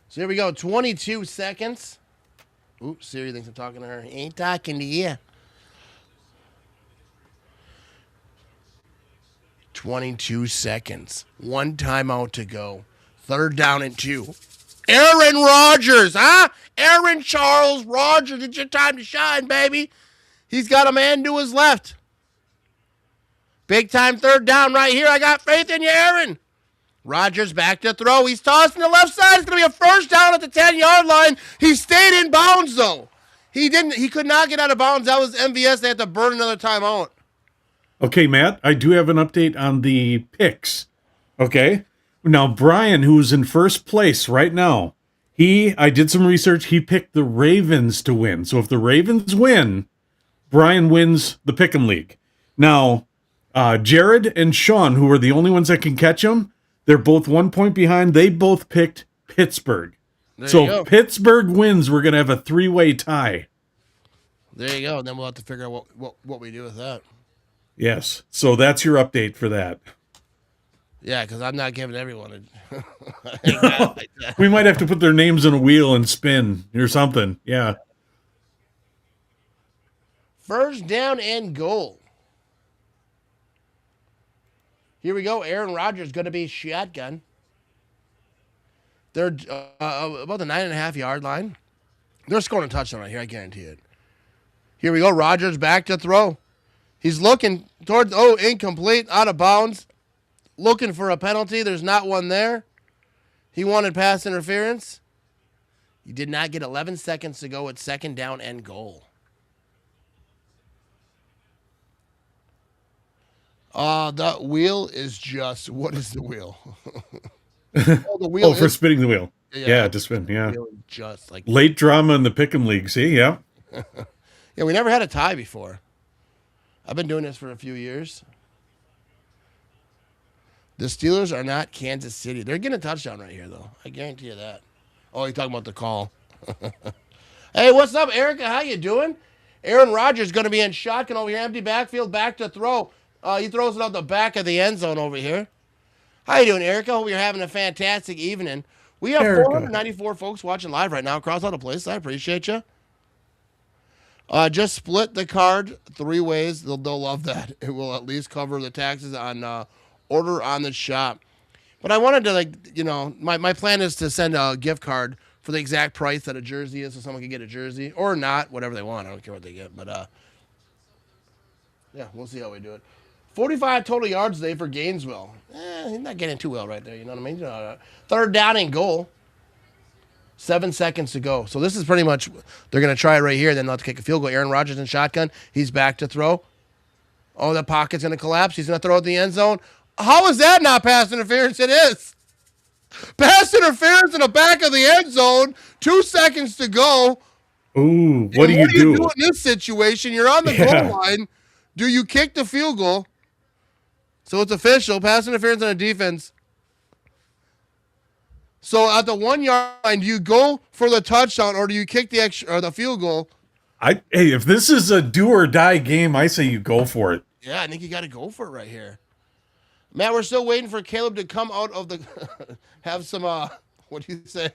So here we go. 22 seconds. Oops, Siri thinks I'm talking to her. Ain't talking to you. 22 seconds. 1 timeout to go. 3rd down and 2. Aaron Rodgers, huh? Aaron Charles Rodgers, it's your time to shine, baby. He's got a man to his left. Big time 3rd down right here. I got faith in you, Aaron. Rodgers back to throw. He's tossing the left side. It's going to be a 1st down at the 10-yard line. He stayed in bounds, though. He could not get out of bounds. That was MVS. They had to burn another timeout. Okay, Matt, I do have an update on the picks. Okay? Now, Brian, who's in first place right now, I did some research. He picked the Ravens to win. So if the Ravens win, Brian wins the Pick'em League. Now, Jared and Sean, who are the only ones that can catch him, they're both 1 point behind. They both picked Pittsburgh. So if Pittsburgh wins, we're going to have a 3-way tie. There you go. And then we'll have to figure out what we do with that. Yes. So that's your update for that. Yeah, because I'm not giving everyone a... We might have to put their names in a wheel and spin or something. Yeah. 1st down and goal. Here we go. Aaron Rodgers going to be shotgun. They're about the 9.5-yard line. They're scoring a touchdown right here. I guarantee it. Here we go. Rodgers back to throw. He's looking towards, incomplete, out of bounds. Looking for a penalty. There's not one there. He wanted pass interference. He did not get 11 seconds to go at 2nd down and goal. The wheel is just, what is the wheel? The wheel for spinning the wheel. Yeah, to spin, yeah. Just like late drama in the Pick'em League, see? Yeah. Yeah, we never had a tie before. I've been doing this for a few years. The Steelers are not Kansas City. They're getting a touchdown right here, though. I guarantee you that. Oh, you're talking about the call. Hey, what's up, Erica? How you doing? Aaron Rodgers going to be in shotgun over here. Empty backfield, back to throw. He throws it out the back of the end zone over here. How you doing, Erica? Hope you're having a fantastic evening. We have 494 folks watching live right now across all the place. I appreciate you. Just split the card 3 ways. They'll love that. It will at least cover the taxes on order on the shop. But I wanted to, my plan is to send a gift card for the exact price that a jersey is so someone can get a jersey or not, whatever they want. I don't care what they get. But, yeah, we'll see how we do it. 45 total yards today for Gainesville. He's not getting too well right there. You know what I mean? 3rd down and goal. 7 seconds to go. So this is pretty much, they're going to try it right here. Then they'll have to kick a field goal. Aaron Rodgers in shotgun. He's back to throw. Oh, the pocket's going to collapse. He's going to throw it in the end zone. How is that not pass interference? It is. Pass interference in the back of the end zone. 2 seconds to go. Ooh, what do you do? In this situation? You're on the goal line. Do you kick the field goal? So it's official. Pass interference on a defense. So at the 1 yard line, do you go for the touchdown or do you kick the extra or the field goal? Hey, if this is a do or die game, I say you go for it. Yeah, I think you got to go for it right here. Matt, we're still waiting for Caleb to come out of the have some what do you say?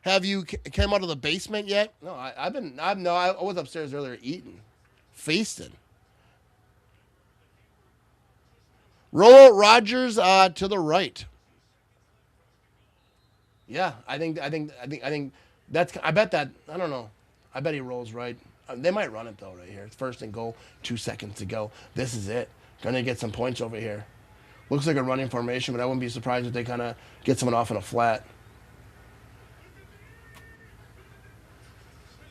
Have you came out of the basement yet? No, I was upstairs earlier eating, feasting. Roll Rodgers to the right. Yeah, I think that's. I bet that. I don't know. I bet he rolls right. They might run it though right here. It's 1st and goal. 2 seconds to go. This is it. Gonna get some points over here. Looks like a running formation, but I wouldn't be surprised if they kind of get someone off in a flat.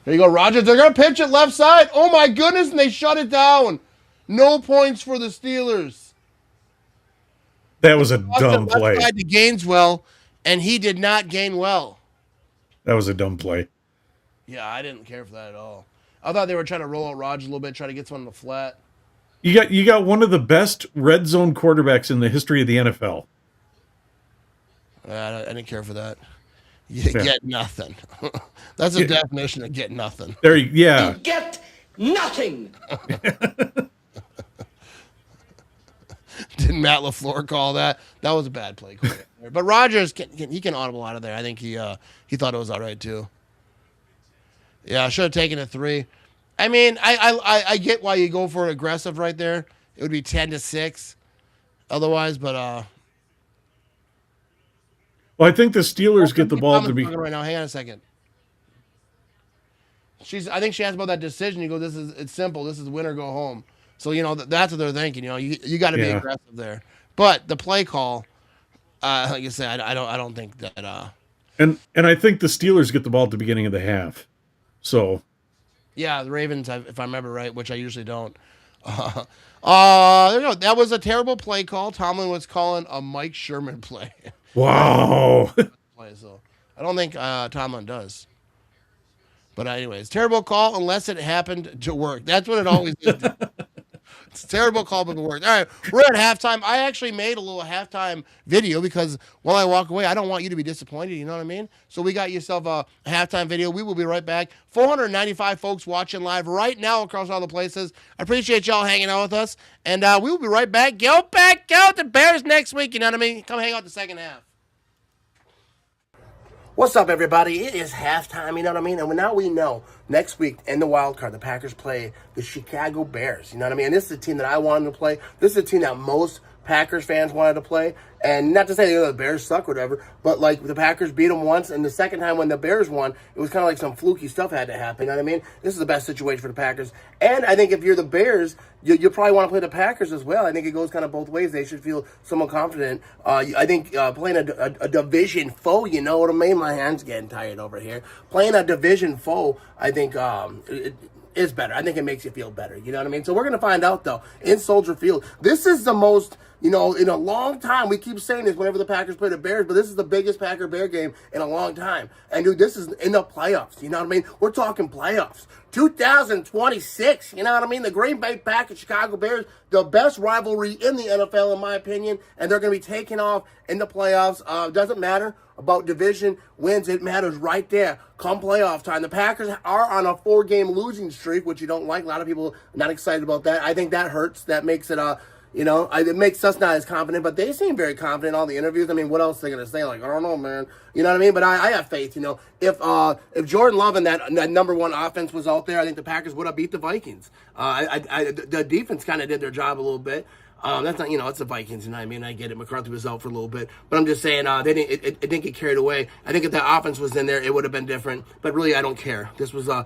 There you go, Rodgers. They're gonna pitch it left side. Oh my goodness, and they shut it down. No points for the Steelers. That was a dumb play. Left side to Gainesville, and he did not gain well. That was a dumb play. Yeah, I didn't care for that at all. I thought they were trying to roll out Rodgers a little bit, try to get someone in the flat. You got one of the best red zone quarterbacks in the history of the NFL. I didn't care for that. You get nothing. That's the definition of get nothing. You Get nothing. Didn't Matt LaFleur call that? That was a bad play call. But Rodgers he can audible out of there. I think he thought it was all right too. Yeah, I should have taken a 3. I mean, I get why you go for aggressive right there. It would be 10-6 otherwise, but well, I think the Steelers get the ball to be right now. Hang on a second. I think she asked about that decision. You go, it's simple. This is win or go home. So, that's what they're thinking. You got to be aggressive there. But the play call, like you said, I don't think that. And I think the Steelers get the ball at the beginning of the half. So. Yeah, the Ravens, if I remember right, which I usually don't. There you go. That was a terrible play call. Tomlin was calling a Mike Sherman play. Wow. So I don't think Tomlin does. But anyways, terrible call unless it happened to work. That's what it always is. It's a terrible call, but it worked. All right, we're at halftime. I actually made a little halftime video because while I walk away, I don't want you to be disappointed. You know what I mean? So we got yourself a halftime video. We will be right back. 495 folks watching live right now across all the places. I appreciate y'all hanging out with us. And we will be right back. Go the Bears next week. You know what I mean? Come hang out the second half. What's up, everybody? It is halftime, you know what I mean? And now we know next week in the wild card, the Packers play the Chicago Bears, you know what I mean? And this is a team that I wanted to play. This is a team that most Packers fans wanted to play. And not to say the Bears suck or whatever, but like the Packers beat them once, and the second time when the Bears won, it was kind of like some fluky stuff had to happen, you know what I mean? This is the best situation for the Packers. And I think if you're the Bears, you probably want to play the Packers as well. I think it goes kind of both ways. They should feel somewhat confident. I think playing a division foe, you know what I mean? My hand's getting tired over here. Playing a division foe, I think is better. I think it makes you feel better, you know what I mean? So we're going to find out, though, in Soldier Field. This is the most, in a long time, we keep saying this whenever the Packers play the Bears, but this is the biggest Packer-Bear game in a long time. And, dude, this is in the playoffs, you know what I mean? We're talking playoffs. 2026, you know what I mean? The Green Bay Packers, Chicago Bears, the best rivalry in the NFL, in my opinion, and they're going to be taking off in the playoffs. Doesn't matter about division wins. It matters right there. Come playoff time. The Packers are on a 4-game losing streak, which you don't like. A lot of people are not excited about that. I think that hurts. That makes it, it makes us not as confident, but they seem very confident in all the interviews. I mean, what else are they going to say? Like, I don't know, man. You know what I mean? But I have faith, If Jordan Love and that number one offense was out there, I think the Packers would have beat the Vikings. The defense kind of did their job a little bit. That's not, it's the Vikings, you know what I mean? I get it. McCarthy was out for a little bit. But I'm just saying, it didn't get carried away. I think if that offense was in there, it would have been different. But really, I don't care. This was a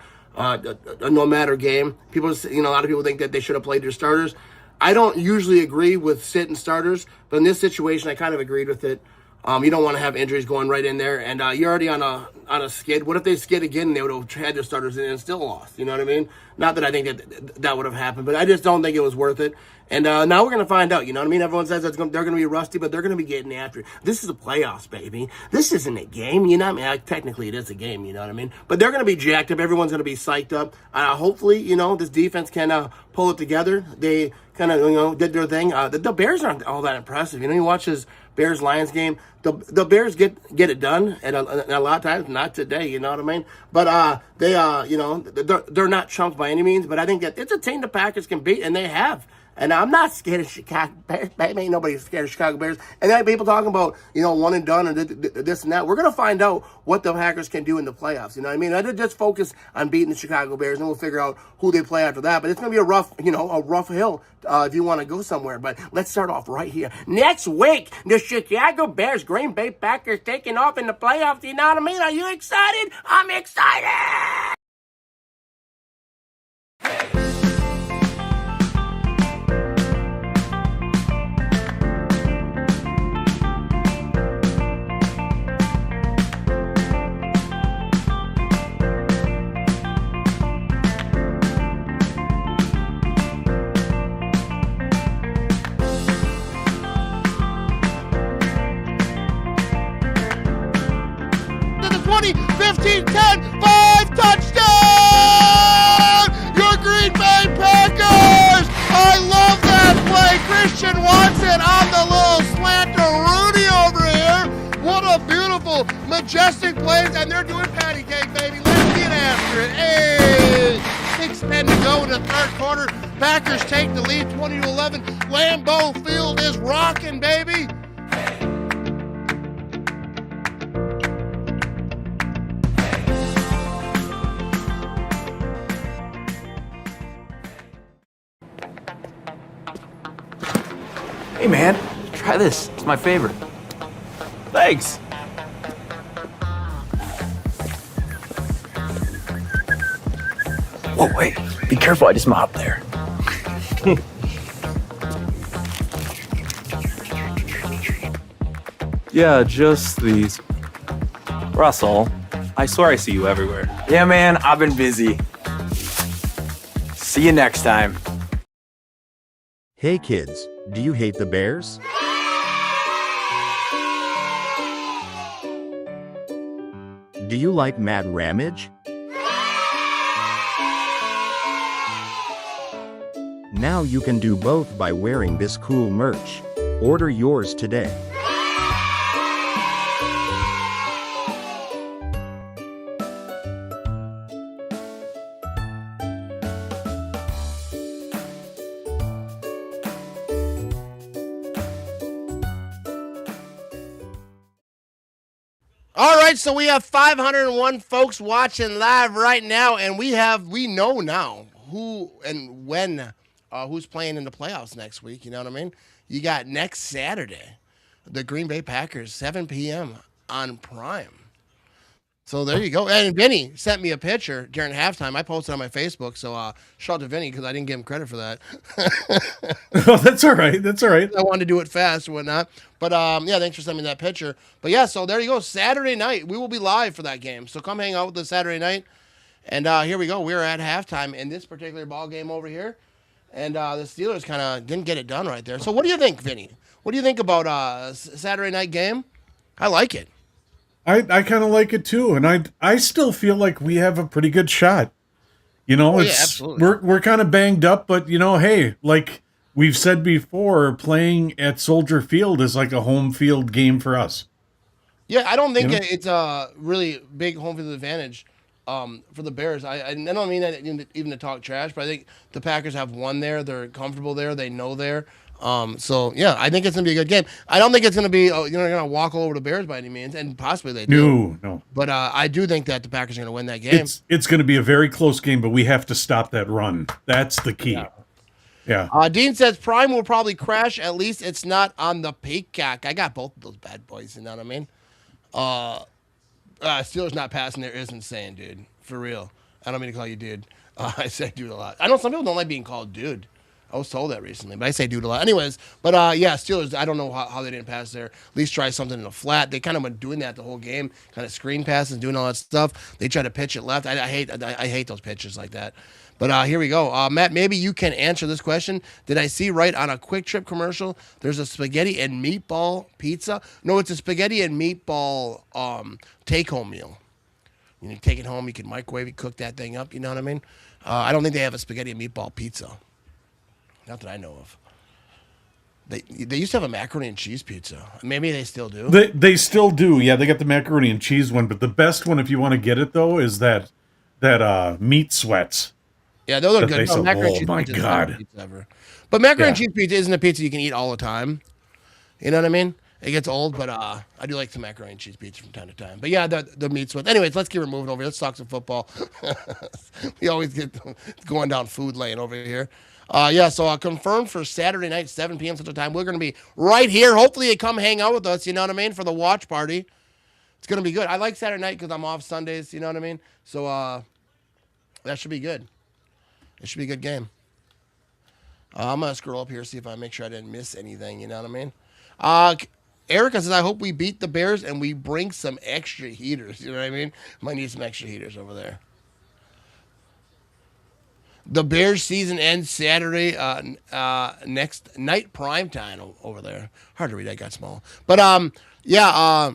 no-matter game. People, a lot of people think that they should have played their starters. I don't usually agree with sitting starters, but in this situation, I kind of agreed with it. You don't want to have injuries going right in there, and you're already on a skid. What if they skid again and they would have had their starters in and still lost? You know what I mean? Not that I think that would have happened, but I just don't think it was worth it. And now we're going to find out, you know what I mean? Everyone says they're going to be rusty, but they're going to be getting after it. This is the playoffs, baby. This isn't a game, you know what I mean? Technically, it is a game, you know what I mean? But they're going to be jacked up. Everyone's going to be psyched up. Hopefully, this defense can pull it together. They kind of, did their thing. The Bears aren't all that impressive. You watch this Bears-Lions game, the Bears get it done, and a lot of times, not today, you know what I mean? But they're not chumps by any means, but I think that it's a team the Packers can beat, and they have. And I'm not scared of Chicago Bears. Ain't nobody scared of Chicago Bears. And then people talking about, one and done and this and that. We're going to find out what the Packers can do in the playoffs. You know what I mean? I did just focus on beating the Chicago Bears, and we'll figure out who they play after that. But it's going to be a rough hill if you want to go somewhere. But let's start off right here. Next week, the Chicago Bears, Green Bay Packers taking off in the playoffs. You know what I mean? Are you excited? I'm excited! to the 20, 15, 10, 5 touchdowns! majestic plays, and they're doing patty cake, baby. Let's get after it. Hey, 6:10 to go in the third quarter. Packers take the lead 20-11. Lambeau Field is rocking, baby. Hey man, try this. It's my favorite. Thanks. Whoa, wait. Be careful, I just mopped there. Yeah, just these. Russell, I swear I see you everywhere. Yeah man, I've been busy. See you next time. Hey kids, do you hate the Bears? Do you like Mad Ramage? Now you can do both by wearing this cool merch. Order yours today. All right, so we have 501 folks watching live right now, and we know now who and when who's playing in the playoffs next week. You know what I mean? You got next Saturday, the Green Bay Packers, 7 p.m. on Prime. So there you go. And Vinny sent me a picture during halftime. I posted on my Facebook, so shout out to Vinny because I didn't give him credit for that. Oh, that's all right. That's all right. I wanted to do it fast and whatnot. But, yeah, thanks for sending me that picture. But, yeah, so there you go. Saturday night, we will be live for that game. So come hang out with us Saturday night. And here we go. We're at halftime in this particular ball game over here. And the Steelers kind of didn't get it done right there. So what do you think, Vinny? What do you think about Saturday night game? I like it. I kind of like it too, and I still feel like we have a pretty good shot. You know, yeah, absolutely. We're kind of banged up, but you know, hey, like we've said before, playing at Soldier Field is like a home field game for us. Yeah, I don't think it's a really big home field advantage for the Bears. I don't mean that even to talk trash, but I think the Packers have won there. They're comfortable there. They know there. So yeah, I think it's gonna be a good game. I don't think it's gonna be gonna walk all over the Bears by any means, and possibly they do. No. But I do think that the Packers are gonna win that game. It's gonna be a very close game, but we have to stop that run. That's the key. Yeah. Dean says Prime will probably crash. At least it's not on the Peacock. I got both of those bad boys. You know what I mean? Steelers not passing there is insane, dude. For real. I don't mean to call you dude. I say dude a lot. I know some people don't like being called dude. I was told that recently, but I say dude a lot. Anyways, but yeah, Steelers, I don't know how they didn't pass there. At least try something in the flat. They kind of went doing that the whole game, kind of screen passes, doing all that stuff. They try to pitch it left. I hate those pitches like that. But here we go. Matt, maybe you can answer this question. Did I see right on a Quick Trip commercial, there's a spaghetti and meatball pizza? No, it's a spaghetti and meatball take-home meal. You can take it home. You can microwave it, cook that thing up. You know what I mean? I don't think they have a spaghetti and meatball pizza. Not that I know of. They used to have a macaroni and cheese pizza. Maybe they still do. They still do. Yeah, they got the macaroni and cheese one, but the best one, if you want to get it though, is that meat sweats. Yeah, those are good. Oh my God! But macaroni and cheese pizza isn't a pizza you can eat all the time. You know what I mean? It gets old, but I do like some macaroni and cheese pizza from time to time. But yeah, the meat sweats. Anyways, let's keep it moving over here. Let's talk some football. We always get going down food lane over here. Yeah, so confirmed for Saturday night, 7 p.m. Central Time. We're going to be right here. Hopefully, you come hang out with us, you know what I mean, for the watch party. It's going to be good. I like Saturday night because I'm off Sundays, you know what I mean? So that should be good. It should be a good game. I'm going to scroll up here, see if I make sure I didn't miss anything, you know what I mean? Erica says, I hope we beat the Bears and we bring some extra heaters, you know what I mean? Might need some extra heaters over there. The Bears season ends Saturday, next night prime time over there. Hard to read, I got small. But, yeah,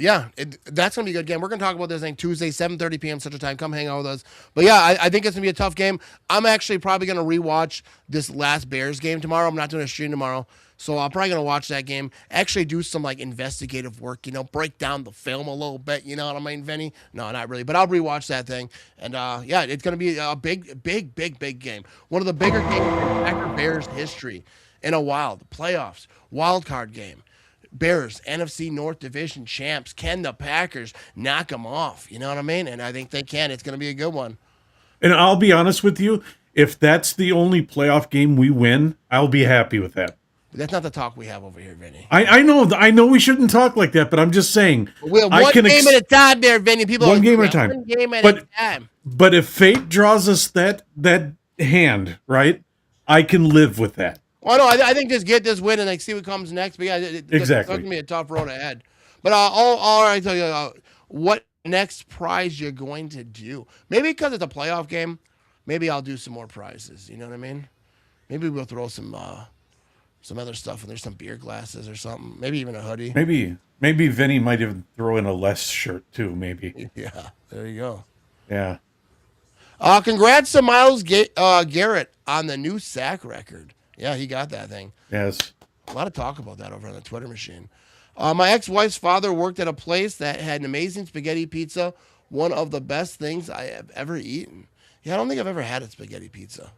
Yeah, that's going to be a good game. We're going to talk about this thing Tuesday, 7:30 p.m. Central Time. Come hang out with us. But yeah, I think it's going to be a tough game. I'm actually probably going to rewatch this last Bears game tomorrow. I'm not doing a stream tomorrow. So I'm probably going to watch that game, actually do some like investigative work, break down the film a little bit. You know what I mean, Vinny? No, not really. But I'll rewatch that thing. And yeah, it's going to be a big game. One of the bigger games in Packer Bears history in a while. The playoffs, wild card game. Bears, NFC North Division champs. Can the Packers knock them off? You know what I mean? And I think they can. It's going to be a good one. And I'll be honest with you, if that's the only playoff game we win, I'll be happy with that. That's not the talk we have over here, Vinny. I know we shouldn't talk like that, but I'm just saying. One game at a time there, Vinny. People one game at a time. One game at a time. But if fate draws us that hand, right, I can live with that. Well, no, I think just get this win and see what comes next. But yeah, exactly. It's going to be a tough road ahead. But all right, tell you what next prize you're going to do. Maybe because it's a playoff game, maybe I'll do some more prizes. You know what I mean? Maybe we'll throw some other stuff, and there's some beer glasses or something. Maybe even a hoodie. Maybe Vinny might even throw in a less shirt too. Maybe. Yeah, there you go. Yeah. Congrats to Myles Garrett on the new sack record. Yeah, he got that thing. Yes. A lot of talk about that over on the Twitter machine. My ex-wife's father worked at a place that had an amazing spaghetti pizza, one of the best things I have ever eaten. Yeah, I don't think I've ever had a spaghetti pizza.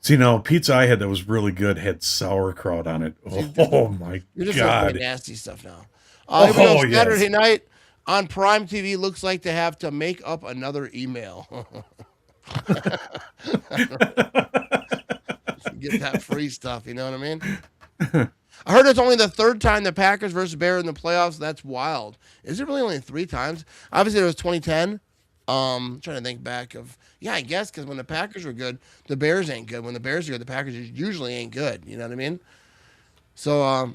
See, now, pizza I had that was really good had sauerkraut on it. Oh my You're just God. like nasty stuff now. Saturday night on Prime TV looks like to have to make up another email. Get that free stuff, you know what I mean? I heard it's only the third time the Packers versus Bears in the playoffs. That's wild. Is it really only 3 times? Obviously, it was 2010. Trying to think back of, I guess, because when the Packers were good, the Bears ain't good. When the Bears are good, the Packers usually ain't good. You know what I mean? So,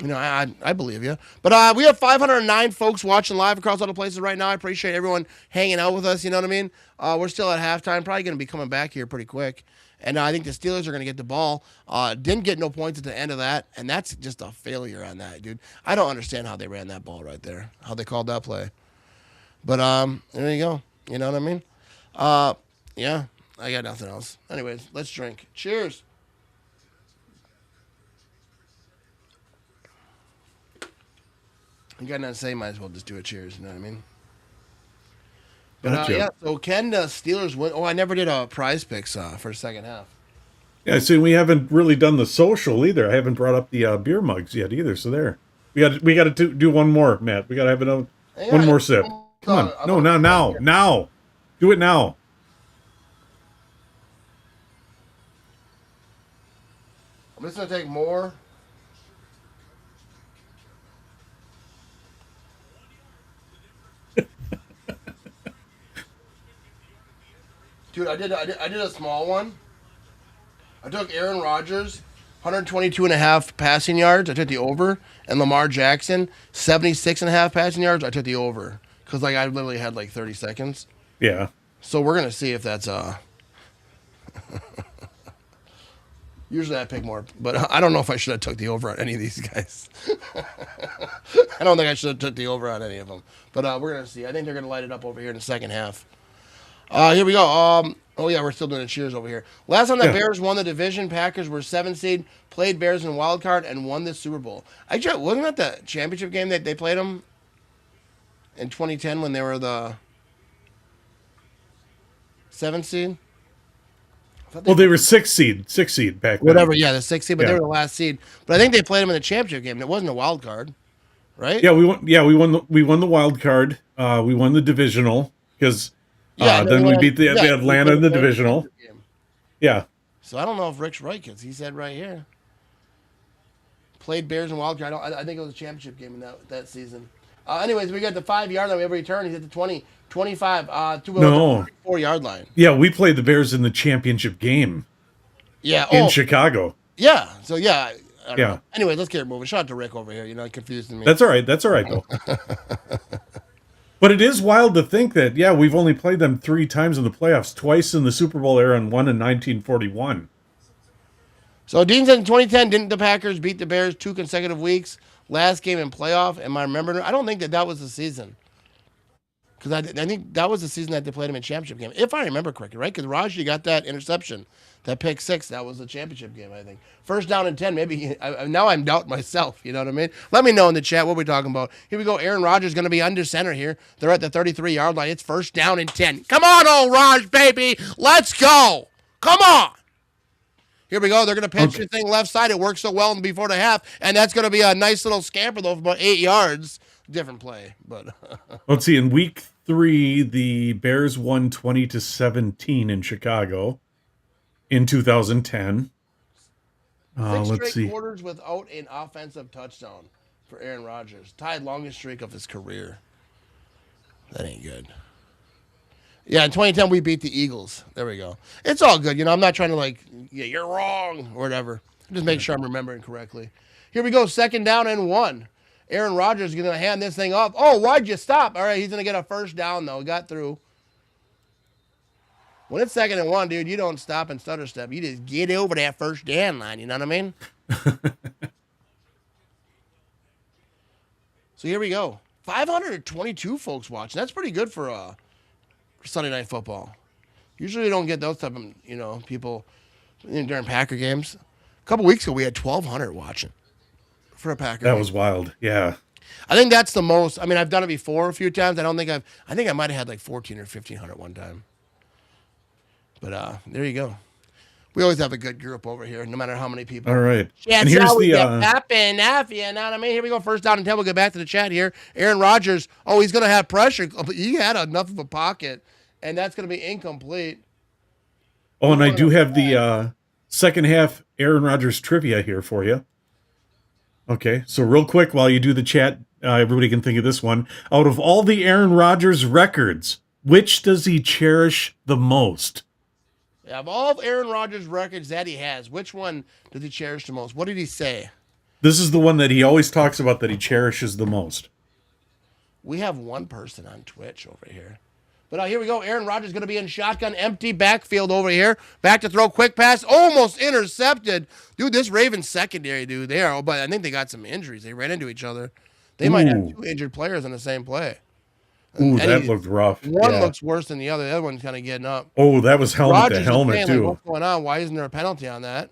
I believe you. But we have 509 folks watching live across all the places right now. I appreciate everyone hanging out with us. You know what I mean? We're still at halftime. Probably going to be coming back here pretty quick. And I think the Steelers are going to get the ball. Didn't get no points at the end of that. And that's just a failure on that, dude. I don't understand how they ran that ball right there, how they called that play. But there you go. You know what I mean? Yeah, I got nothing else. Anyways, let's drink. Cheers. You got nothing to say, might as well just do a cheers. You know what I mean? But yeah, so can the Steelers win? Oh, I never did a prize picks for the second half. Yeah, see, we haven't really done the social either. I haven't brought up the beer mugs yet either. So there, we got to do one more, Matt. We got to have another one more sip. Come on, no, now, do it now. I'm just gonna take more. Dude, I did a small one. I took Aaron Rodgers, 122.5 passing yards. I took the over. And Lamar Jackson, 76.5 passing yards. I took the over. Because, I literally had, 30 seconds. Yeah. So we're going to see if that's, Usually I pick more. But I don't know if I should have took the over on any of these guys. I don't think I should have took the over on any of them. But we're going to see. I think they're going to light it up over here in the second half. Here we go. Oh, yeah, we're still doing a cheers over here. Last time the Bears won the division, Packers were 7th seed, played Bears in wild card, and won the Super Bowl. Wasn't that the championship game that they played them in 2010 when they were the 7th seed? Well, they were 6th seed back then. Whatever, yeah, the 6th seed, but they were the last seed. But I think they played them in the championship game. It wasn't a wild card, right? Yeah, we won the wild card. We won the divisional because then we beat the Atlanta in the divisional. Yeah. So I don't know if Rick's right because he said right here. Played Bears and wild card. I think it was a championship game in that season. Anyways, we got the 5-yard line. Every return, he's at the 20, 25, 4-yard line. Yeah, we played the Bears in the championship game. Yeah. In Chicago. Yeah. So yeah. Yeah. Anyway, let's get it moving. Shout out to Rick over here. Confusing me. That's all right. Though. But it is wild to think that, we've only played them 3 times in the playoffs, twice in the Super Bowl era and one in 1941. So Dean said in 2010, didn't the Packers beat the Bears 2 consecutive weeks? last game in playoff. Am I remembering? I don't think that was the season. Because I think that was the season that they played him in championship game, if I remember correctly, right? Because Raji got that interception, that pick 6. That was the championship game, I think. First down and 10, maybe. Now I'm doubting myself. You know what I mean? Let me know in the chat what we're talking about. Here we go. Aaron Rodgers going to be under center here. They're at the 33-yard line. It's first down and 10. Come on, old Raj, baby. Let's go. Come on. Here we go. They're going to pitch the thing left side. It worked so well before the half, and that's going to be a nice little scamper, though, for about 8 yards. Different play, but let's see. In week 3, the Bears won 20-17 in Chicago in 2010. 6 let's see. quarters without an offensive touchdown for Aaron Rodgers. Tied longest streak of his career. That ain't good. Yeah, in 2010 we beat the Eagles. There we go. It's all good. I'm not trying to you're wrong or whatever. Just make sure I'm remembering correctly. Here we go. Second down and 1. Aaron Rodgers is going to hand this thing off. Oh, why'd you stop? All right, he's going to get a first down, though. Got through. When it's second and 1, dude, you don't stop and stutter step. You just get over that first down line. You know what I mean? So here we go. 522 folks watching. That's pretty good for Sunday Night Football. Usually you don't get those type of, people during Packer games. A couple weeks ago, we had 1,200 watching. For a Packer. That was wild. Yeah. I think that's the most. I mean, I've done it before a few times. I think I might have had like 1,400 or 1,500 one time. But there you go. We always have a good group over here, no matter how many people. All right. Yeah, and here's the you know what I mean? Here we go. First down and 10. We'll get back to the chat here. Aaron Rodgers. Oh, he's going to have pressure. He had enough of a pocket, and that's going to be incomplete. Oh, and I do have the second half Aaron Rodgers trivia here for you. Okay, so real quick, while you do the chat, everybody can think of this one. Out of all the Aaron Rodgers records, which does he cherish the most? Yeah, of all of Aaron Rodgers' records that he has, which one does he cherish the most? What did he say? This is the one that he always talks about that he cherishes the most. We have one person on Twitch over here. But here we go. Aaron Rodgers going to be in shotgun, empty backfield over here. Back to throw, quick pass, almost intercepted. Dude, this Ravens secondary, dude, but I think they got some injuries. They ran into each other. They might have 2 injured players in the same play. Ooh, that looked rough. One looks worse than the other. The other one's kind of getting up. Oh, that was helmet Rodgers to helmet, saying, too. What's going on? Why isn't there a penalty on that?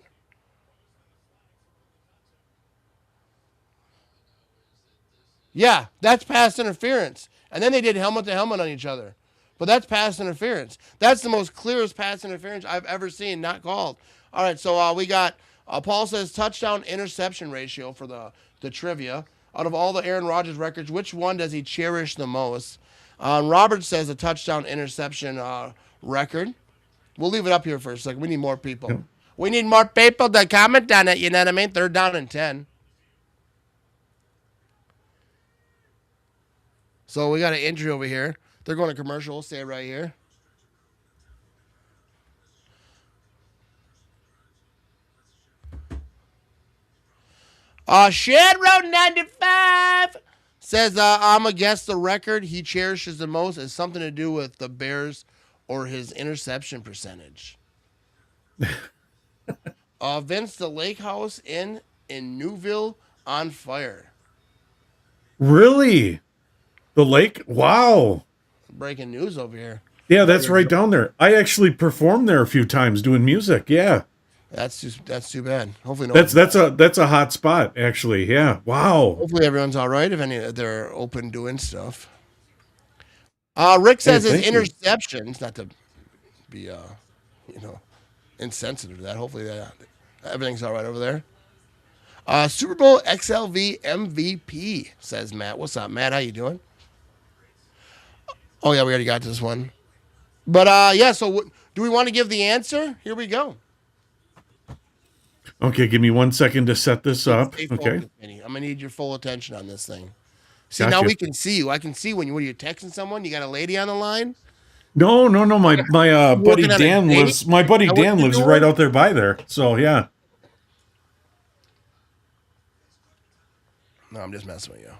Yeah, that's pass interference. And then they did helmet to helmet on each other. But that's pass interference. That's the most clearest pass interference I've ever seen, not called. All right, so we got, Paul says, touchdown interception ratio for the trivia. Out of all the Aaron Rodgers records, which one does he cherish the most? Robert says a touchdown interception record. We'll leave it up here for a second. We need more people. Yep. We need more people to comment on it, you know what I mean? 3rd down and 10. So we got an injury over here. They're going to commercial. We'll stay right here. Shed Road 95 says, I'm going to guess the record he cherishes the most has something to do with the Bears or his interception percentage. Vince, the lake house in Newville on fire. Really? The lake? Wow. Breaking news over here. Yeah, that's right down there. I actually performed there a few times doing music. Yeah. That's too bad. Hopefully, that's a hot spot, actually. Yeah. Wow. Hopefully, everyone's all right. If they're open doing stuff. Rick says his interceptions, not to be insensitive to that. Hopefully, everything's all right over there. Super Bowl XLV MVP says Matt. What's up, Matt? How you doing? Oh yeah, we already got this one. But yeah. So do we want to give the answer? Here we go. Okay, give me 1 second to set this up. Okay. I'm gonna need your full attention on this thing. See, gotcha. Now we can see you. I can see when you're texting someone. You got a lady on the line. No. My buddy Dan lives. My buddy Dan lives right out there by there. So yeah. No, I'm just messing with you.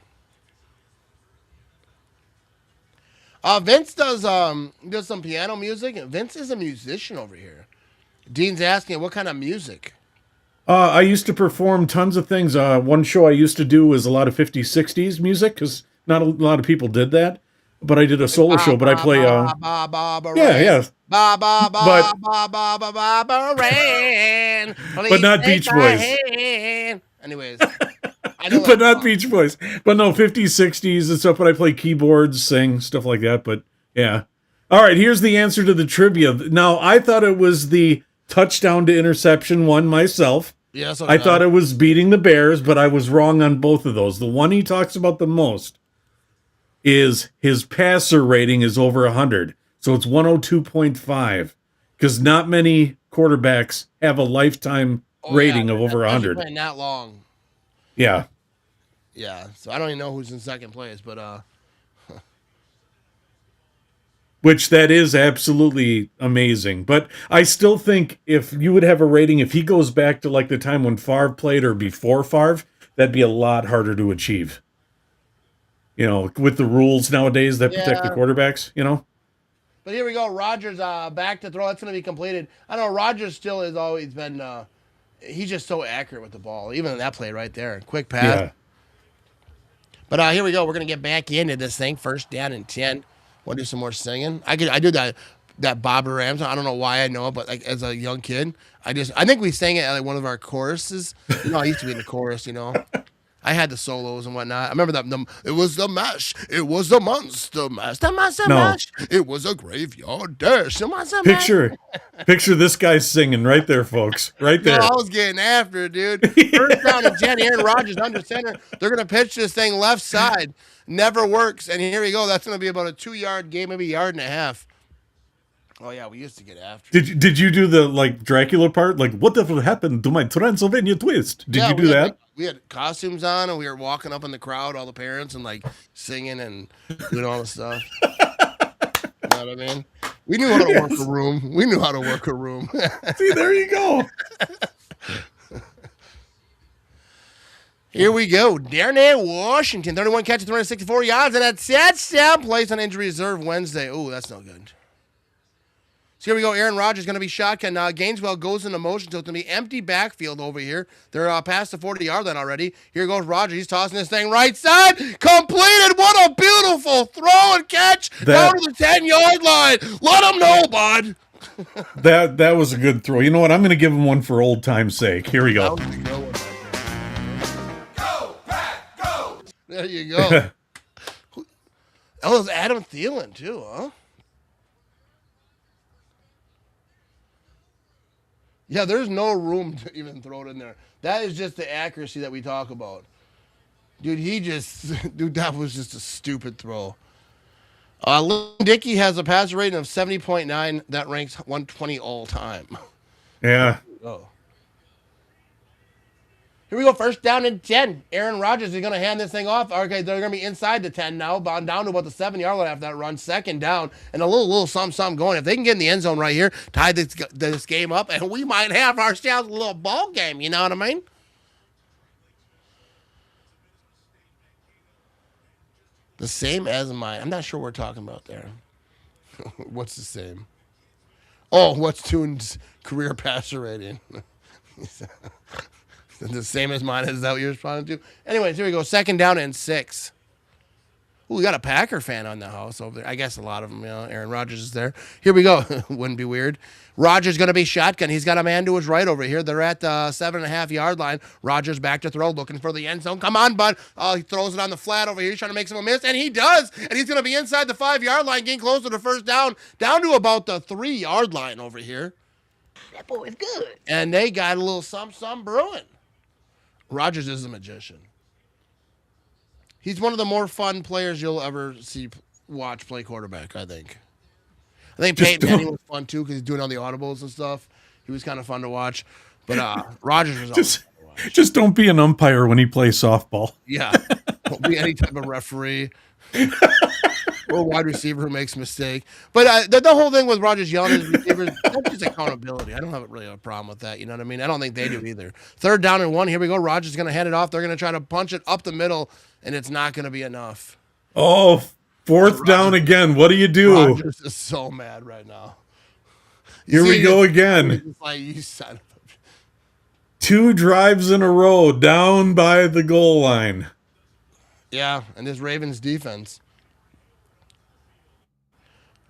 Vince does some piano music. Vince is a musician over here. Dean's asking what kind of music. I used to perform tons of things. One show I used to do was a lot of 50s, 60s music, because not a lot of people did that. But I did a solo show, but I play... yeah. But not Beach Boys. Anyways. But not Beach Boys. But no, 50s, 60s and stuff, but I play keyboards, sing, stuff like that, but yeah. All right, here's the answer to the trivia. Now, I thought it was the touchdown to interception one myself. Yes, I thought it was beating the Bears, but I was wrong on both of those. The one he talks about the most is his passer rating is over 100. So it's 102.5, because not many quarterbacks have a lifetime rating of over 100. Playing that long. Yeah. Yeah, so I don't even know who's in second place, but which that is absolutely amazing. But I still think if you would have a rating, if he goes back to like the time when Favre played or before Favre, that'd be a lot harder to achieve. You know, with the rules nowadays that protect the quarterbacks, you know. But here we go. Rodgers back to throw. That's going to be completed. I know Rodgers still has always been he's just so accurate with the ball. Even in that play right there. Quick pass. Yeah. But here we go. We're going to get back into this thing. First down and 10. Want to do some more singing? I do that Bob Rams. I don't know why I know it, but like as a young kid, I think we sang it at like one of our choruses. You know, I used to be in the chorus, you know. I had the solos and whatnot. I remember that it was the mash. It was the monster mash. The monster mash. It was a graveyard dash. The monster mash. Picture this guy singing right there, folks. Right there. No, I was getting after it, dude. First down and 10. Aaron Rodgers under center. They're going to pitch this thing left side. Never works. And here we go. That's going to be about a 2-yard game, maybe a yard and a half. Oh, yeah, we used to get after it. Did you do the like Dracula part? Like, whatever happened to my Transylvania twist? Did you do that? We had costumes on, and we were walking up in the crowd, all the parents, and like singing and doing all the stuff. You know what I mean? We knew how to work a room. We knew how to work a room. See, there you go. Here we go. Darnell Washington, 31 catches, 364 yards, and a touchdown. Placed on injury reserve Wednesday. Oh, that's no good. So here we go. Aaron Rodgers is going to be shotgun. Now Gainesville goes into motion, so it's going to be empty backfield over here. They're past the 40-yard line already. Here goes Rodgers. He's tossing this thing right side. Completed. What a beautiful throw and catch down to the 10-yard line. Let them know, bud. That was a good throw. You know what? I'm going to give him one for old time's sake. Here we go. Go, Pat, go. There you go. That was Adam Thielen, too, huh? Yeah, there's no room to even throw it in there. That is just the accuracy that we talk about. Dude, that was just a stupid throw. Dickey has a passer rating of 70.9. That ranks 120 all time. Yeah. Oh. Here we go. First down and 10. Aaron Rodgers is going to hand this thing off. Okay, they're going to be inside the 10 now, down to about the 7-yard line after that run. Second down, and a little something going. If they can get in the end zone right here, tie this game up, and we might have ourselves a little ball game. You know what I mean? The same as mine. I'm not sure what we're talking about there. What's the same? Oh, what's Toon's career passer rating? The same as mine. Is that what you're responding to? Anyways, here we go. Second down and 6. Ooh, we got a Packer fan on the house over there. I guess a lot of them, you know. Aaron Rodgers is there. Here we go. Wouldn't be weird. Rodgers going to be shotgun. He's got a man to his right over here. They're at the 7.5-yard line. Rodgers back to throw, looking for the end zone. Come on, bud. He throws it on the flat over here. He's trying to make some miss, and he does. And he's going to be inside the 5-yard line, getting close to the first down to about the 3-yard line over here. That boy is good. And they got a little something brewing. Rodgers is a magician. He's one of the more fun players you'll ever watch play quarterback, I think. I think Peyton Manning was fun, too, because he's doing all the audibles and stuff. He was kind of fun to watch. But Rodgers was always fun to watch. Just don't be an umpire when he plays softball. Yeah. Don't be any type of referee. Or wide receiver who makes a mistake. But the whole thing with Rodgers yelling at his receivers, that's just accountability. I don't have really a problem with that. You know what I mean? I don't think they do either. Third down and 1. Here we go. Rodgers is going to hand it off. They're going to try to punch it up the middle, and it's not going to be enough. Oh, fourth down again. What do you do? Rodgers is so mad right now. Here we go again. It's like, you son of 2 drives in a row down by the goal line. Yeah, and this Ravens defense.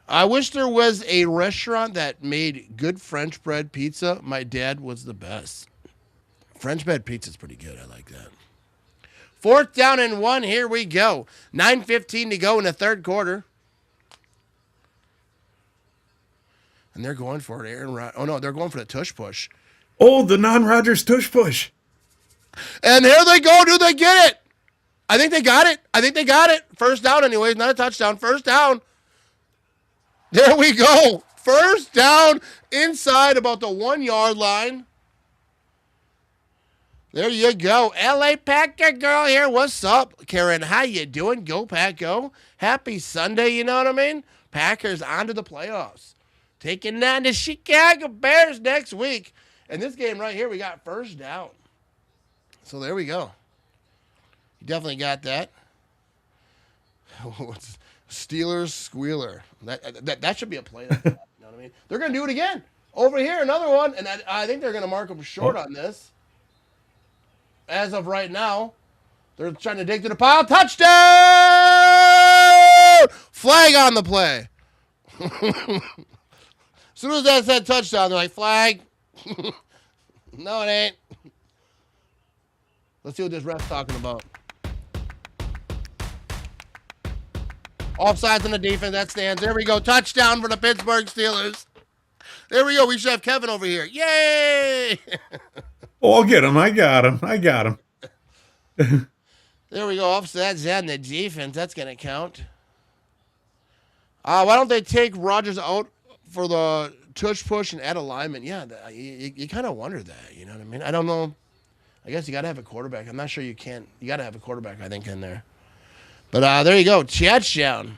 I wish there was a restaurant that made good French bread pizza. My dad was the best. French bread pizza's pretty good. I like that. 4th down and 1. Here we go. 9:15 to go in the third quarter. And they're going for it. Oh, no, they're going for the tush push. Oh, the non-Rodgers tush push. And here they go. Do they get it? I think they got it. First down anyways, not a touchdown. First down. There we go. First down inside about the 1-yard line. There you go. L.A. Packer girl here. What's up, Karen? How you doing? Go, Pack, go. Happy Sunday, you know what I mean? Packers on to the playoffs. Taking down the Chicago Bears next week. And this game right here, we got first down. So there we go. You definitely got that. Steelers squealer. That should be a play. You know what I mean? They're going to do it again. Over here, another one. And I think they're going to mark them short on this. As of right now, they're trying to dig to the pile. Touchdown! Flag on the play. As soon as that said touchdown, they're like, flag. No, it ain't. Let's see what this ref's talking about. Offsides on the defense. That stands. There we go. Touchdown for the Pittsburgh Steelers. There we go. We should have Kevin over here. Yay! Oh, I'll get him. I got him. There we go. Offsides on the defense. That's going to count. Why don't they take Rodgers out for the tush push and add a lineman? Yeah, you kind of wonder that. You know what I mean? I don't know. I guess you got to have a quarterback. I'm not sure you can't. You got to have a quarterback, I think, in there. But there you go. Touchdown.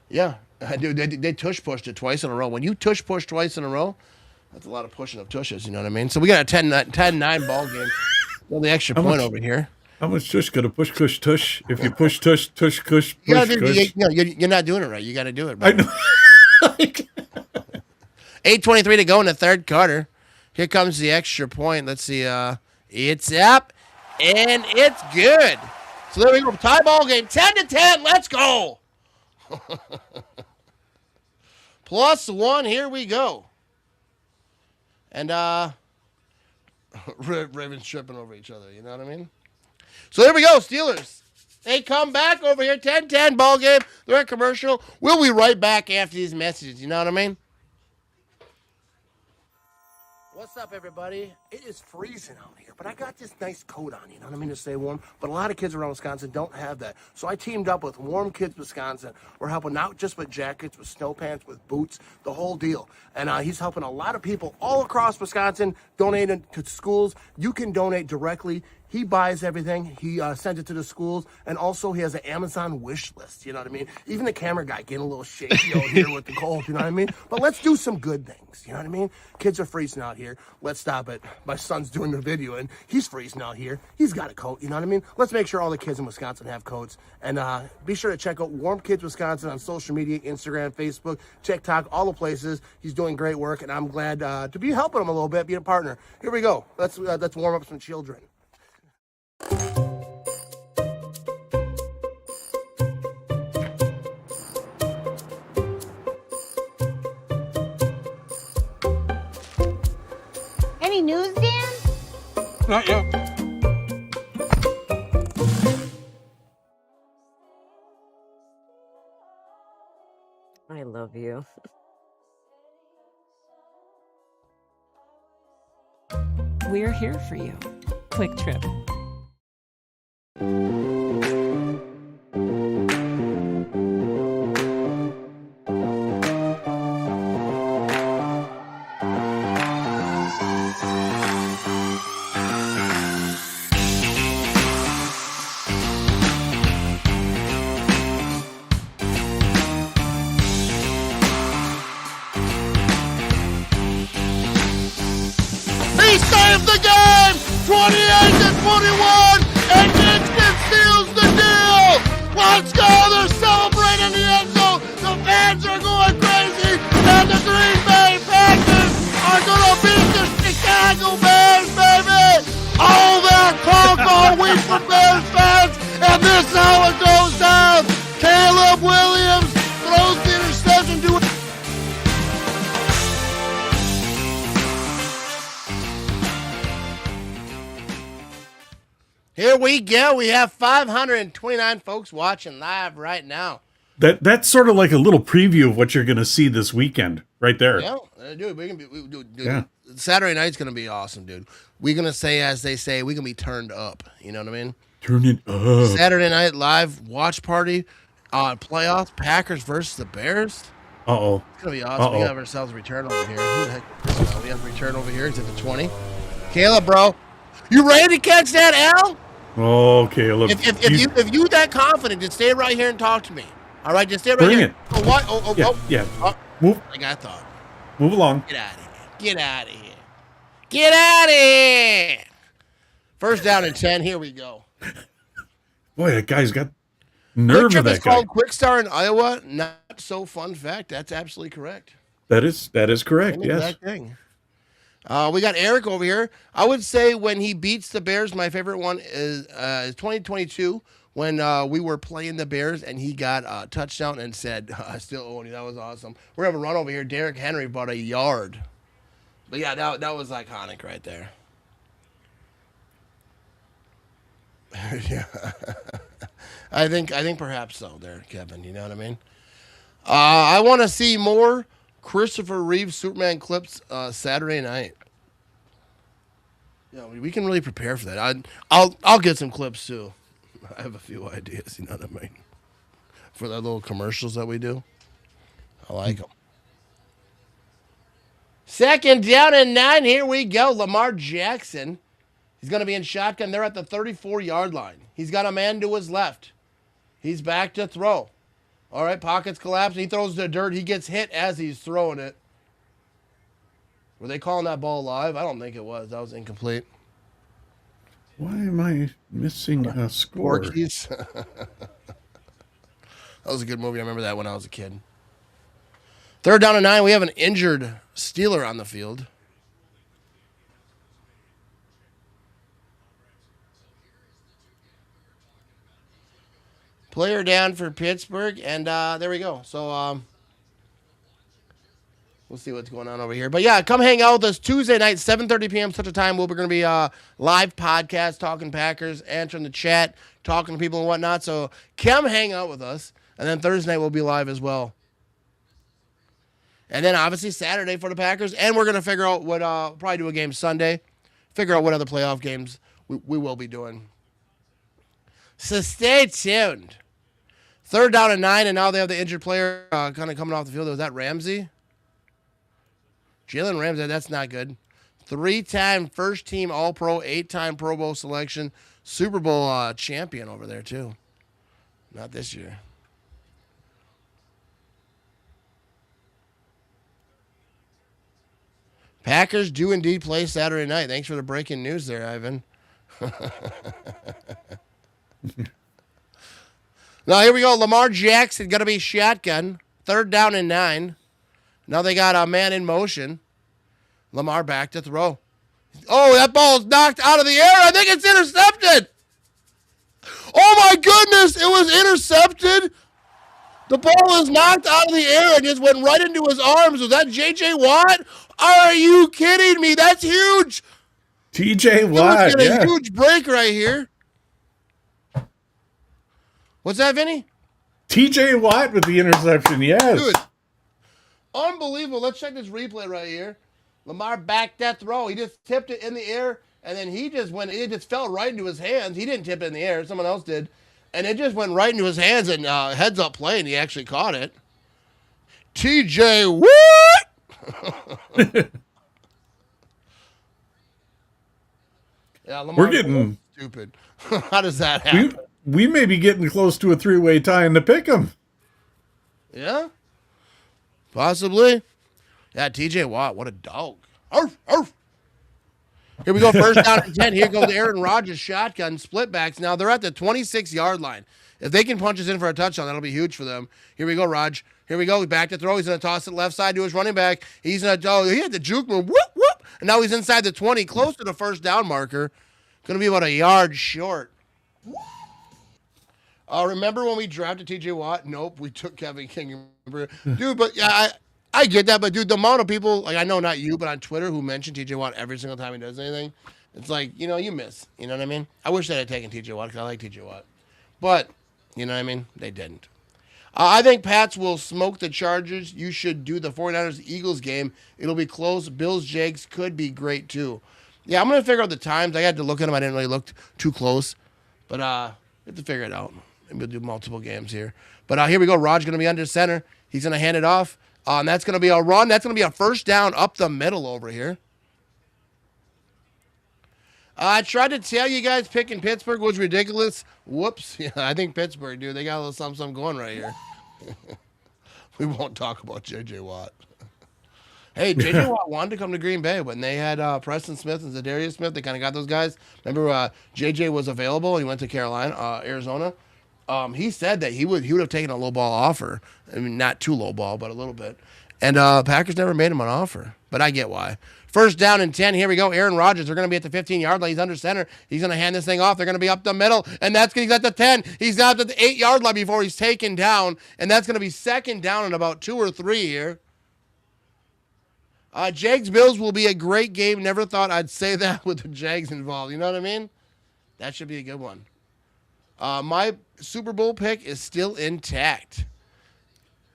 Yeah. Dude, they tush pushed it twice in a row. When you tush push twice in a row, that's a lot of pushing of tushes, you know what I mean? So we got a 10-9 ball game. Well, the extra point over here. How much tush got to push, cush, tush? If you push, tush, tush, cush, push, cush. You're not doing it right. You got to do it, bro. I know. 8:23 to go in the third quarter. Here comes the extra point. Let's see. It's up, and it's good. So there we go. Tie ball game. 10-10. Let's go. +1. Here we go. And Ravens tripping over each other. You know what I mean? So there we go. Steelers. They come back over here. 10-10 ball game. They're at commercial. We'll be right back after these messages. You know what I mean? What's up, everybody? It is freezing out here, but I got this nice coat on, you know what I mean, to stay warm. But a lot of kids around Wisconsin don't have that. So I teamed up with Warm Kids Wisconsin. We're helping not just with jackets, with snow pants, with boots, the whole deal. And he's helping a lot of people all across Wisconsin, donating to schools. You can donate directly. He buys everything. He sends it to the schools. And also he has an Amazon wish list. You know what I mean? Even the camera guy getting a little shaky out here with the cold. You know what I mean? But let's do some good things. You know what I mean? Kids are freezing out here. Let's stop it. My son's doing the video and he's freezing out here. He's got a coat. You know what I mean? Let's make sure all the kids in Wisconsin have coats. And be sure to check out Warm Kids Wisconsin on social media, Instagram, Facebook, TikTok, all the places. He's doing great work. And I'm glad to be helping him a little bit, be a partner. Here we go. Let's warm up some children. Any news, Dan? Not yet. I love you. We're here for you. Quick Trip. He saved the game! 28-21! And Michigan seals the deal! Let's go! They're celebrating the end zone! The fans are going crazy! And the Green Bay Packers are going to beat the Chicago Bears! Here we go. We have 529 folks watching live right now. That's sort of like a little preview of what you're going to see this weekend, right there. Yeah, dude, Saturday night's gonna be awesome, dude. We're gonna say, as they say, we're gonna be turned up. You know what I mean? Turn it up. Saturday night live watch party, playoffs, Packers versus the Bears. Uh-oh. It's gonna be awesome. We have ourselves a return over here. Who the heck is this guy? We have a return over here. He's at the 20. Caleb, bro, you ready to catch that L? Oh, Caleb. If you that confident, just stay right here and talk to me. All right, just stay right Bring here. it. Oh, what? Oh, Yeah. Oh, Move. like I thought. Move along. Get out of here. Get out of here. Get out of here. First down and 10. Here we go. Boy, that guy's got nerve of that is guy. called Quick Star in Iowa. Not so fun fact. That's absolutely correct. That is correct. Same Yes. exact thing. We got Eric over here. I would say when he beats the Bears, my favorite one is 2022 when we were playing the Bears and he got a touchdown and said, "I still own you." That was awesome. We're having a run over here. Derrick Henry bought a yard. But yeah, that was iconic right there. Yeah. I think perhaps so there, Kevin. You know what I mean? I want to see more Christopher Reeve Superman clips Saturday night. Yeah, we can really prepare for that. I'll get some clips too. I have a few ideas, you know what I mean? For the little commercials that we do. I like them. Second down and 9. Here we go. Lamar Jackson. He's going to be in shotgun. They're at the 34-yard line. He's got a man to his left. He's back to throw. All right, pockets collapse. He throws the dirt. He gets hit as he's throwing it. Were they calling that ball live? I don't think it was. That was incomplete. Why am I missing a score? Porkies. That was a good movie. I remember that when I was a kid. Third down and 9. We have an injured Steeler on the field. Player down for Pittsburgh, and there we go. So we'll see what's going on over here. But yeah, come hang out with us Tuesday night, 7:30 p.m. such a time. We're going to be live podcast, talking Packers, answering the chat, talking to people and whatnot. So come hang out with us. And then Thursday night we'll be live as well. And then obviously Saturday for the Packers. And we're going to figure out what, probably do a game Sunday. Figure out what other playoff games we will be doing. So stay tuned. Third down and 9, and now they have the injured player kind of coming off the field. Was that Ramsey? Jalen Ramsey, that's not good. 3-time first-team All-Pro, 8-time Pro Bowl selection, Super Bowl champion over there, too. Not this year. Packers do indeed play Saturday night. Thanks for the breaking news there, Ivan. Now, here we go. Lamar Jackson going to be shotgun. Third down and 9. Now they got a man in motion. Lamar back to throw. Oh, that ball's knocked out of the air. I think it's intercepted. Oh, my goodness. It was intercepted. The ball was knocked out of the air and just went right into his arms. Was that J.J. Watt? Are you kidding me? That's huge. T.J. Watt, a huge break right here. What's that, Vinny? T.J. Watt with the interception, yes. Dude, unbelievable. Let's check this replay right here. Lamar backed that throw. He just tipped it in the air, and then it just fell right into his hands. He didn't tip it in the air. Someone else did. And it just went right into his hands, and heads up play, and he actually caught it. T.J. Watt! Yeah, Lamar, we're getting stupid. How does that happen? We may be getting close to a 3-way tie in the pick'em. Yeah, possibly. Yeah, T.J. Watt, what a dog. Arf, arf. Here we go, first down and 10. Here goes Aaron Rodgers, shotgun, split backs. Now they're at the 26-yard line. If they can punch us in for a touchdown, that'll be huge for them. Here we go, Raj. Here we go. Back to throw. He's going to toss it left side to his running back. He's going to, he had the juke move. Whoop, whoop. And now he's inside the 20, close to the first down marker. Going to be about a yard short. Remember when we drafted T.J. Watt? Nope, we took Kevin King. Dude, but yeah, I get that, but dude, the amount of people, like I know not you, but on Twitter who mention TJ Watt every single time he does anything, it's like, you miss. You know what I mean? I wish they had taken TJ Watt because I like TJ Watt. But, you know what I mean? They didn't. I think Pats will smoke the Chargers. You should do the 49ers-Eagles game. It'll be close. Bills-Jags could be great, too. Yeah, I'm going to figure out the times. I had to look at them. I didn't really look too close. But we have to figure it out. And we'll do multiple games here. But here we go. Rod's going to be under center. He's going to hand it off. And that's going to be a run. That's going to be a first down up the middle over here. I tried to tell you guys picking Pittsburgh was ridiculous. Whoops. Yeah, I think Pittsburgh, dude. They got a little something going right here. We won't talk about J.J. Watt. Hey, J.J. Watt wanted to come to Green Bay when they had Preston Smith and Zadarius Smith. They kind of got those guys. Remember, J.J. was available. He went to Arizona. He said that he would have taken a low ball offer. I mean, not too low ball, but a little bit. And Packers never made him an offer. But I get why. First down and 10. Here we go. Aaron Rodgers. They're going to be at the 15-yard line. He's under center. He's going to hand this thing off. They're going to be up the middle. And he's at the 10. He's down at the 8-yard line before he's taken down. And that's going to be second down and about 2 or 3 here. Jags Bills will be a great game. Never thought I'd say that with the Jags involved. You know what I mean? That should be a good one. My Super Bowl pick is still intact.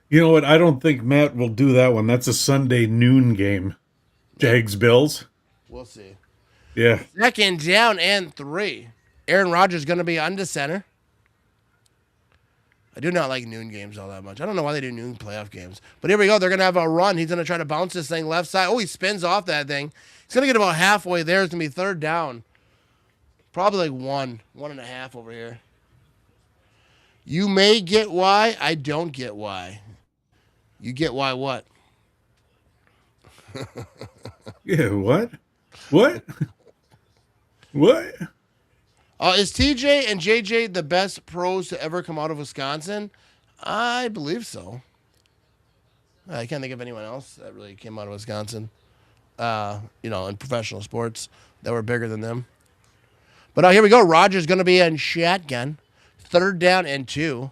You know what? I don't think Matt will do that one. That's a Sunday noon game. Jags Bills. We'll see. Yeah. Second down and 3. Aaron Rodgers going to be under center. I do not like noon games all that much. I don't know why they do noon playoff games. But here we go. They're going to have a run. He's going to try to bounce this thing left side. Oh, he spins off that thing. He's going to get about halfway there. It's going to be third down. Probably like 1.5 over here. You may get why. I don't get why. You get why what? Yeah, what? What? What? Is TJ and JJ the best pros to ever come out of Wisconsin? I believe so. I can't think of anyone else that really came out of Wisconsin, in professional sports that were bigger than them. But here we go. Rodgers going to be in shotgun. Third down and 2.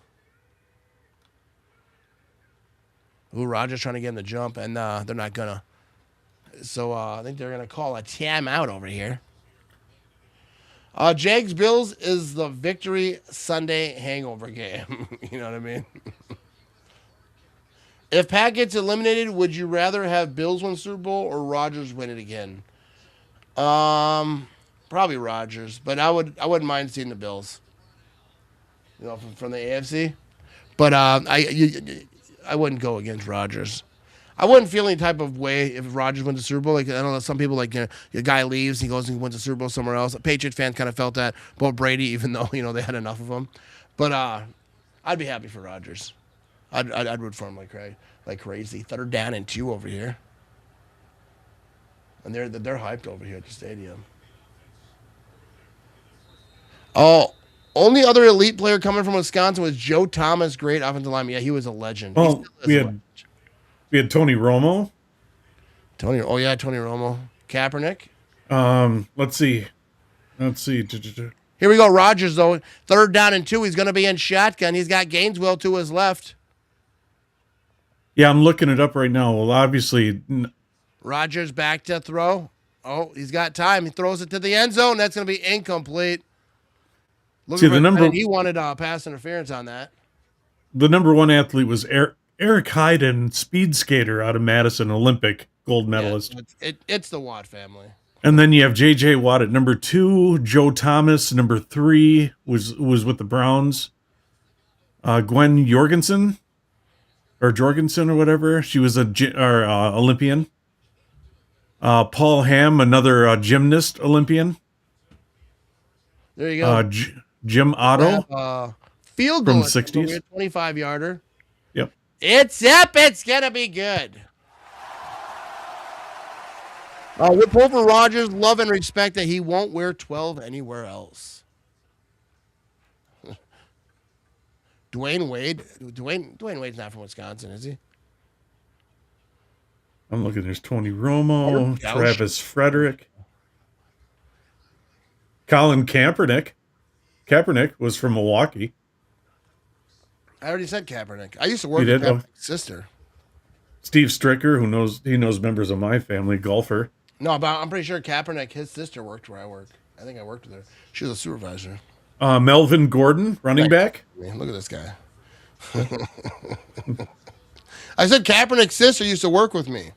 Ooh, Rodgers trying to get in the jump, and they're not going to. So I think they're going to call a timeout over here. Jags Bills is the victory Sunday hangover game. You know what I mean? If Pat gets eliminated, would you rather have Bills win Super Bowl or Rodgers win it again? Probably Rodgers, but I wouldn't mind seeing the Bills. From the AFC. But I wouldn't go against Rodgers. I wouldn't feel any type of way if Rodgers wins the Super Bowl. Like, I don't know, some people, like, the guy leaves, he goes and wins the Super Bowl somewhere else. Patriot fans kind of felt that about Brady, even though, they had enough of him. But I'd be happy for Rodgers. I'd root for him like crazy. Third down and 2 over here. And they're hyped over here at the stadium. Oh, only other elite player coming from Wisconsin was Joe Thomas, great offensive lineman. Yeah, he was a legend. Oh, we had Tony Romo. Tony Romo. Kaepernick. Let's see. Here we go. Rodgers, though. Third down and 2. He's going to be in shotgun. He's got Gainesville to his left. Yeah, I'm looking it up right now. Well, obviously. Rodgers back to throw. Oh, he's got time. He throws it to the end zone. That's going to be incomplete. He wanted pass interference on that. The number 1 athlete was Eric Hyden, speed skater out of Madison, Olympic gold medalist. Yeah, it's the Watt family. And then you have J.J. Watt at number 2. Joe Thomas, number 3, was with the Browns. Gwen Jorgensen or whatever. She was a Olympian. Paul Hamm, another gymnast Olympian. There you go. Jim Otto. Field goal from the 60s. 25-yarder. Yep. It's up. It's going to be good. We pull for Rodgers. Love and respect that he won't wear 12 anywhere else. Dwayne Wade's not from Wisconsin, is he? I'm looking. There's Tony Romo, Travis Frederick, Colin Kaepernick. Kaepernick was from Milwaukee. I already said Kaepernick. I used to work with Kaepernick's sister. Steve Stricker, he knows members of my family, golfer. No, but I'm pretty sure Kaepernick, his sister worked where I work. I think I worked with her. She was a supervisor. Melvin Gordon, running back. Man, look at this guy. I said Kaepernick's sister used to work with me.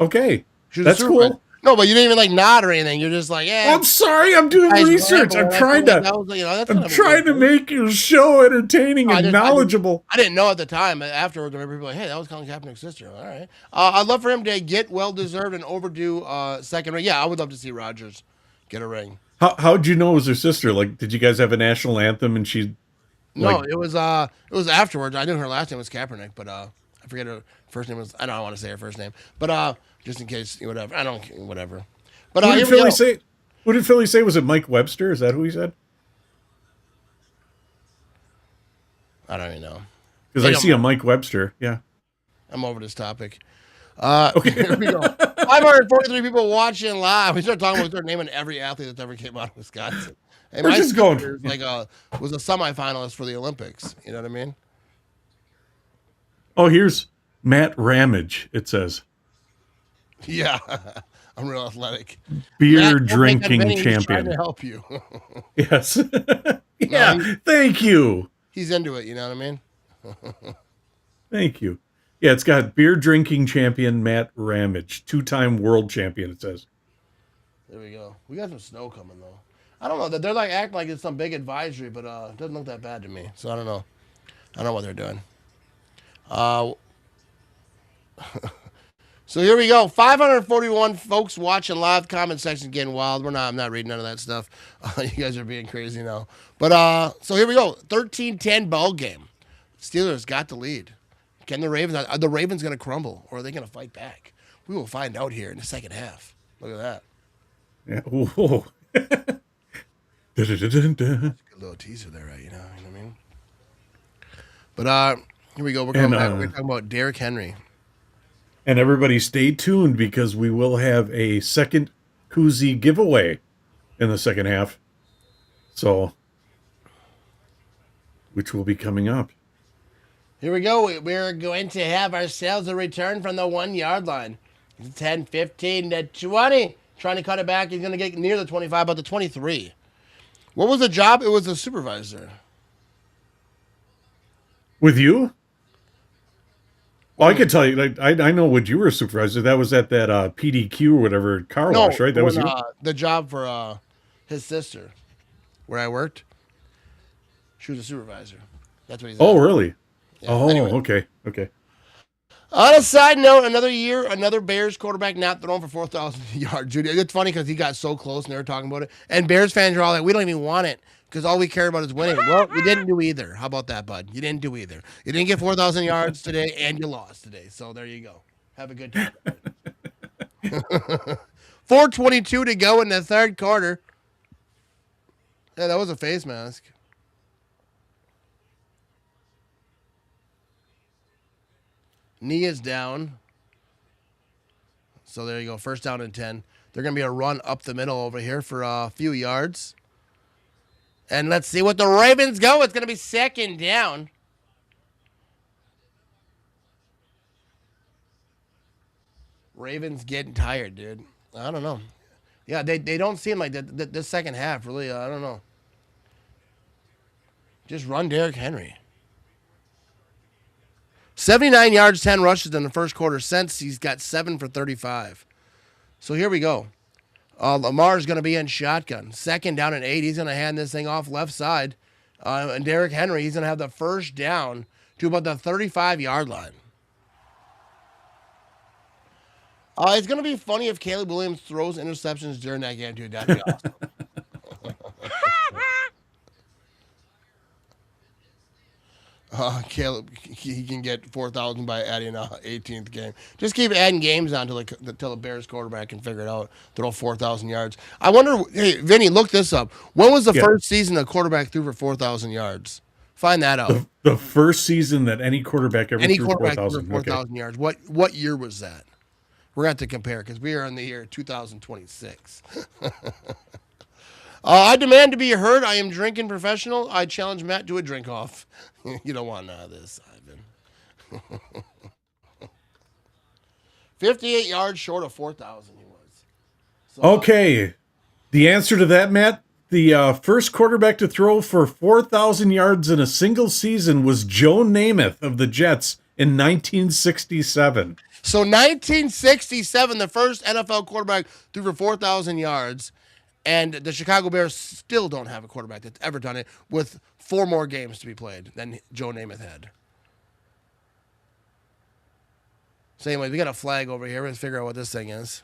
Okay, that's cool. No, but you didn't even like nod or anything. You're just like, yeah. I'm sorry, I'm doing research. I'm trying to make your show entertaining and knowledgeable. I didn't know at the time. Afterwards, I remember people like, hey, that was Colin Kaepernick's sister. All right. I'd love for him to get well-deserved and overdue second ring. Yeah, I would love to see Rodgers get a ring. How'd you know it was her sister? Like, did you guys have a national anthem and she? No, it was afterwards. I knew her last name was Kaepernick, but I forget her first name was. I don't want to say her first name, but just in case, whatever. Whatever. But who did Philly say? Who did Philly say? Was it Mike Webster? Is that who he said? I don't even know. Because I see a Mike Webster. Yeah. I'm over this topic. Okay. Here we go. 543 people watching live. We start talking about start naming every athlete that's ever came out of Wisconsin. Hey, we're just going. Was a semifinalist for the Olympics. You know what I mean? Oh, here's Matt Ramage. It says. Yeah, I'm real athletic. Beer drinking champion. Trying to help you. Yes. Yeah. Thank you. He's into it. You know what I mean? Thank you. Yeah, it's got beer drinking champion Matt Ramage, 2-time world champion. It says. There we go. We got some snow coming though. I don't know. They're like acting like it's some big advisory, but it doesn't look that bad to me. So I don't know. I don't know what they're doing. So here we go. 541 folks watching live. Comment section getting wild. I'm not reading none of that stuff. You guys are being crazy now. But so here we go. 13-10 ball game. Steelers got the lead. Can the Ravens? Are the Ravens going to crumble, or are they going to fight back? We will find out here in the second half. Look at that. Yeah. Whoa. That's a good little teaser there, right? You know what I mean? But here we go. We're coming back. We're talking about Derrick Henry. And everybody stay tuned because we will have a second koozie giveaway in the second half. So, which will be coming up. Here we go. We're going to have ourselves a return from the 1 yard line. 10, 15 to 20. Trying to cut it back. He's going to get near the 25, but the 23. What was the job? It was a supervisor. With you? Well, I could tell you, like, I know what you were a supervisor. That was at that PDQ or whatever car wash, right? That was you? The job for his sister, where I worked. She was a supervisor. That's what he's. Oh, really? Yeah. Oh, anyway. Okay. On a side note, another year, another Bears quarterback not thrown for 4,000 yards. Judy, it's funny because he got so close and they were talking about it. And Bears fans are all like, we don't even want it because all we care about is winning. Well, you didn't do either. How about that, bud? You didn't do either. You didn't get 4,000 yards today and you lost today. So there you go. Have a good time. 4:22 to go in the third quarter. Yeah, that was a face mask. Knee is down. So there you go. First down and 10. They're going to be a run up the middle over here for a few yards. And let's see what the Ravens go. It's going to be second down. Ravens getting tired, dude. I don't know. Yeah, they don't seem like that this second half, really. I don't know. Just run Derrick Henry. 79 yards, 10 rushes in the first quarter since he's got 7 for 35. So here we go. Lamar's going to be in shotgun. Second down and 8. He's going to hand this thing off left side. And Derrick Henry, he's going to have the first down to about the 35-yard line. It's going to be funny if Caleb Williams throws interceptions during that game, too. That'd be awesome. Caleb, he can get 4,000 by adding a 18th game. Just keep adding games on until the Bears quarterback can figure it out. Throw 4,000 yards. I wonder, hey, Vinny, look this up. When was the first season a quarterback threw for 4,000 yards? Find that out. The first season that any quarterback ever threw 4,000 yards. What year was that? We're going to have to compare because we are in the year 2026. I demand to be heard. I am drinking professional. I challenge Matt to a drink off. You don't want none of this, Ivan. 58 yards short of 4,000 he was. So, Okay. The answer to that, Matt, the first quarterback to throw for 4,000 yards in a single season was Joe Namath of the Jets in 1967. So 1967, the first NFL quarterback threw for 4,000 yards, and the Chicago Bears still don't have a quarterback that's ever done it with 4 more games to be played than Joe Namath had. So anyway, we got a flag over here. Let's figure out what this thing is.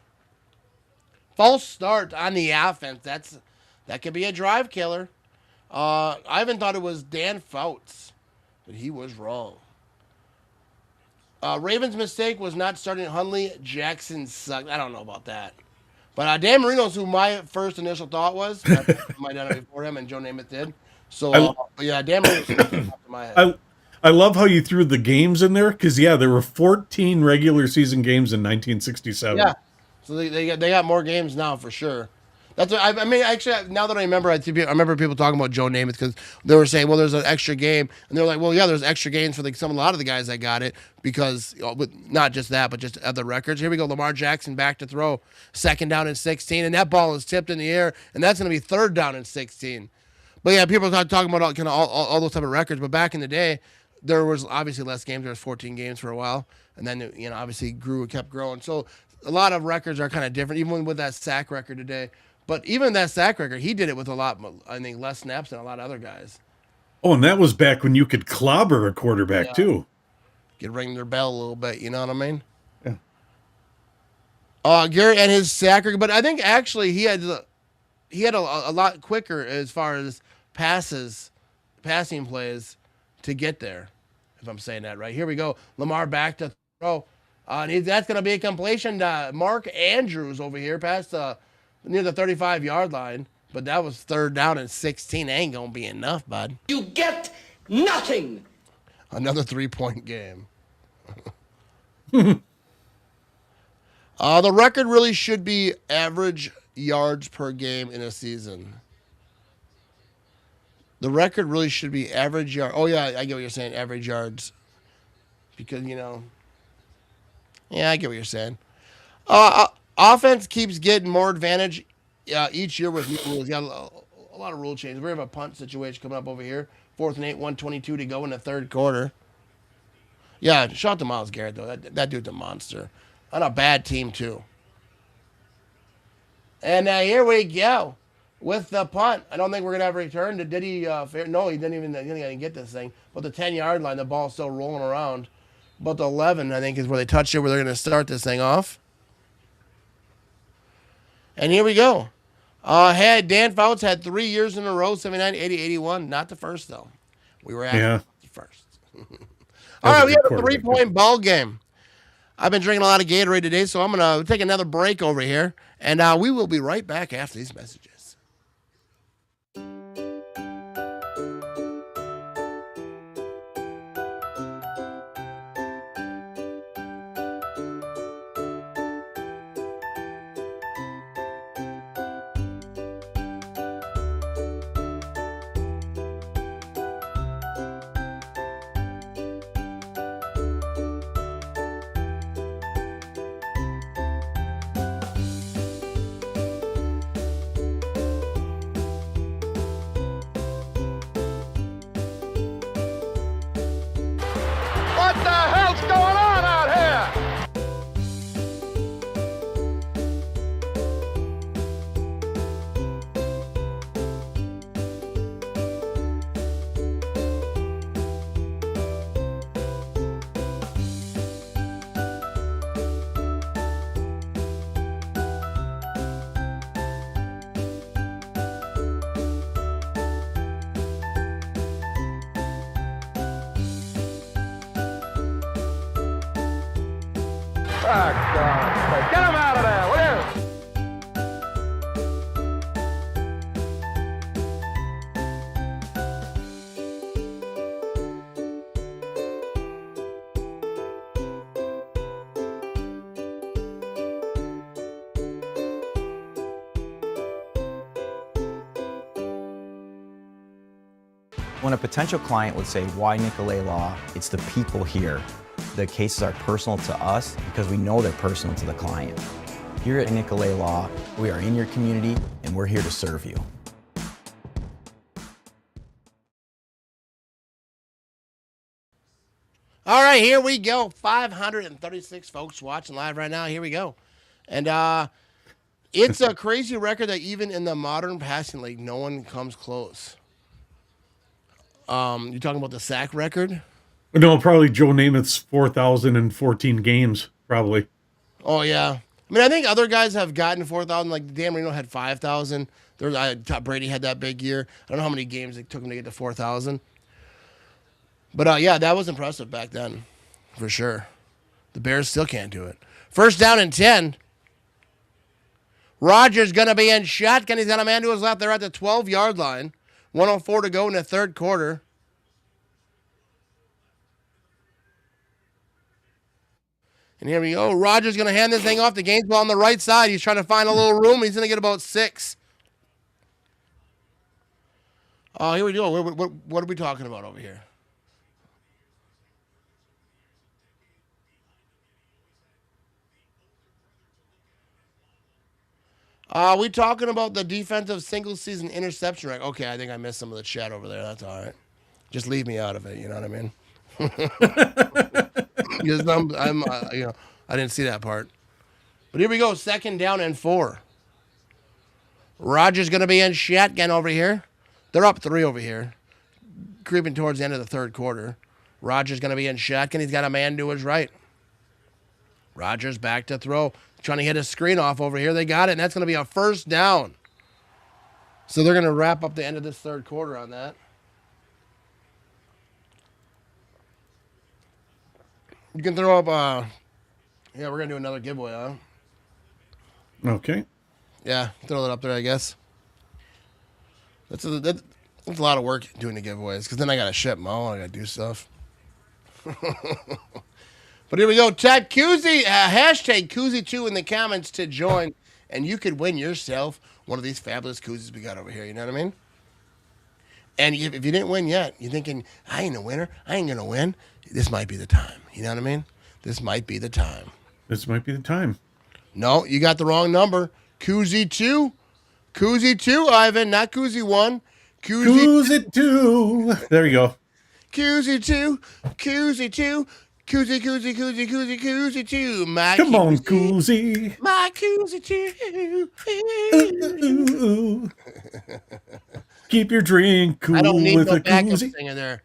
False start on the offense. That could be a drive killer. Ivan thought it was Dan Fouts, but he was wrong. Ravens' mistake was not starting Hundley. Jackson sucked. I don't know about that. But Dan Marino's who my first initial thought was. I might have done it before him, and Joe Namath did. So, yeah, Dan Marino's to my head. I love how you threw the games in there, because, yeah, there were 14 regular season games in 1967. Yeah. So they got more games now for sure. That's what, I mean, actually, now that I remember, I remember people talking about Joe Namath because they were saying, well, there's an extra game, and they're like, well, yeah, there's extra games for a lot of the guys that got it because with not just that, but just other records. Here we go, Lamar Jackson back to throw, 2nd down and 16, and that ball is tipped in the air, and that's going to be 3rd down and 16. But yeah, people are talking about all those type of records. But back in the day, there was obviously less games. There was 14 games for a while, and then obviously kept growing. So a lot of records are kind of different, even with that sack record today. But even that sack record, he did it with a lot, I think, less snaps than a lot of other guys. Oh, and that was back when you could clobber a quarterback, too. Could ring their bell a little bit, you know what I mean? Yeah. Gary and his sack record, but I think actually he had a lot quicker as far as passing plays to get there, if I'm saying that right. Here we go. Lamar back to throw. And that's going to be a completion to Mark Andrews over here past near the 35-yard line. But that was 3rd down and 16. Ain't going to be enough, bud. You get nothing. Another 3-point game. The record really should be average yards per game in a season. The record really should be average yard. Oh, yeah, I get what you're saying, average yards. Because, yeah, I get what you're saying. Offense keeps getting more advantage each year with new rules. You got a lot of rule changes. We have a punt situation coming up over here. 4th and 8, 1:22 to go in the 3rd quarter. Yeah, shout out to Myles Garrett, though. That dude's a monster. On a bad team, too. And here we go with the punt. I don't think we're going to have a return. Did he? No, he didn't even get this thing. But the 10-yard line, the ball's still rolling around. But the 11, I think, is where they touched it, where they're going to start this thing off. And here we go. Dan Fouts had 3 years in a row, 79, 80, 81. Not the first, though. We were after the first. All right, we have a 3-point ball game. I've been drinking a lot of Gatorade today, so I'm going to take another break over here. And we will be right back after these messages. What the hell's going on out here? Get him out of there, will you? When a potential client would say, why Nicolet Law? It's the people here, The cases are personal to us because we know they're personal to the client. Here at Nicolet Law, we are in your community and we're here to serve you. All right, here we go. 536 folks watching live right now. Here we go. And it's a crazy record that even in the modern passing league, no one comes close. You talking about the sack record? No, probably Joe Namath's 4,014 games, probably. Oh, yeah. I mean, I think other guys have gotten 4,000. Like Dan Marino had 5,000. Brady had that big year. I don't know how many games it took him to get to 4,000. But, yeah, that was impressive back then, for sure. The Bears still can't do it. First down and 10. Rodgers going to be in shotgun. He's got a man to his left. They're at the 12-yard line. 1:04 to go in the third quarter. And here we go. Rodgers going to hand this thing off to Gainesville on the right side. He's trying to find a little room. He's going to get about 6. Oh, here we go. What are we talking about over here? We talking about the defensive single-season interception record. Okay, I think I missed some of the chat over there. That's all right. Just leave me out of it. You know what I mean? Because I didn't see that part. But here we go. Second down and 4. Rodgers going to be in shotgun over here. They're up 3 over here. Creeping towards the end of the third quarter. Rodgers going to be in shotgun. He's got a man to his right. Rodgers back to throw. Trying to hit a screen off over here. They got it, and that's going to be a first down. So they're going to wrap up the end of this third quarter on that. You can throw up, yeah, we're going to do another giveaway, huh? Okay. Yeah, throw that up there, I guess. That's a lot of work doing the giveaways, because then I got to ship them all. I got to do stuff. But here we go. Type Koozie, hashtag Koozie2 in the comments to join, and you could win yourself one of these fabulous koozies we got over here. You know what I mean? And if you didn't win yet, you're thinking, I ain't a winner. I ain't going to win. This might be the time. You know what I mean? This might be the time. This might be the time. No, you got the wrong number. Koozie2. Koozie2, Ivan, not Koozie1. Koozie2. There you go. Koozie2. Koozie2. Koozie, Koozie, Koozie, Koozie, Koozie 2. My Come on, Koozie. Koozie. My Koozie 2. Keep your drink cool I don't need with no a backup koozie. singer there.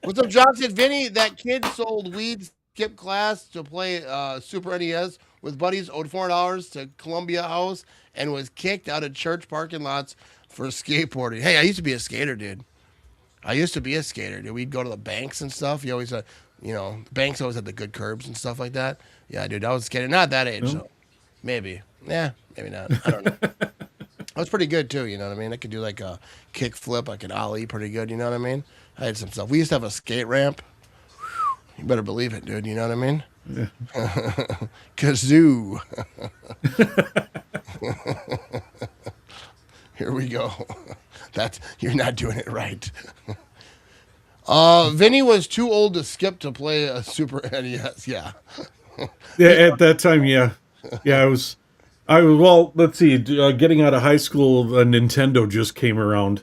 What's up, John? Said Vinny, that kid sold weed, skipped class to play Super NES with buddies, owed $400 to Columbia House, and was kicked out of church parking lots for skateboarding. Hey, I used to be a skater, dude. We'd go to the banks and stuff. You always, banks always had the good curbs and stuff like that. Yeah, dude, I was skating. Not that age, though. Maybe. Yeah, maybe not. I don't know. I was pretty good, too, you know what I mean? I could do like a kick flip. I could ollie pretty good, you know what I mean? I had some stuff. We used to have a skate ramp. You better believe it, dude. You know what I mean? Yeah. Kazoo. Here we go. You're not doing it right. Vinny was too old to skip to play a Super NES. Yeah. Yeah, at that time, yeah. Yeah, I was well, let's see, getting out of high school, a Nintendo just came around.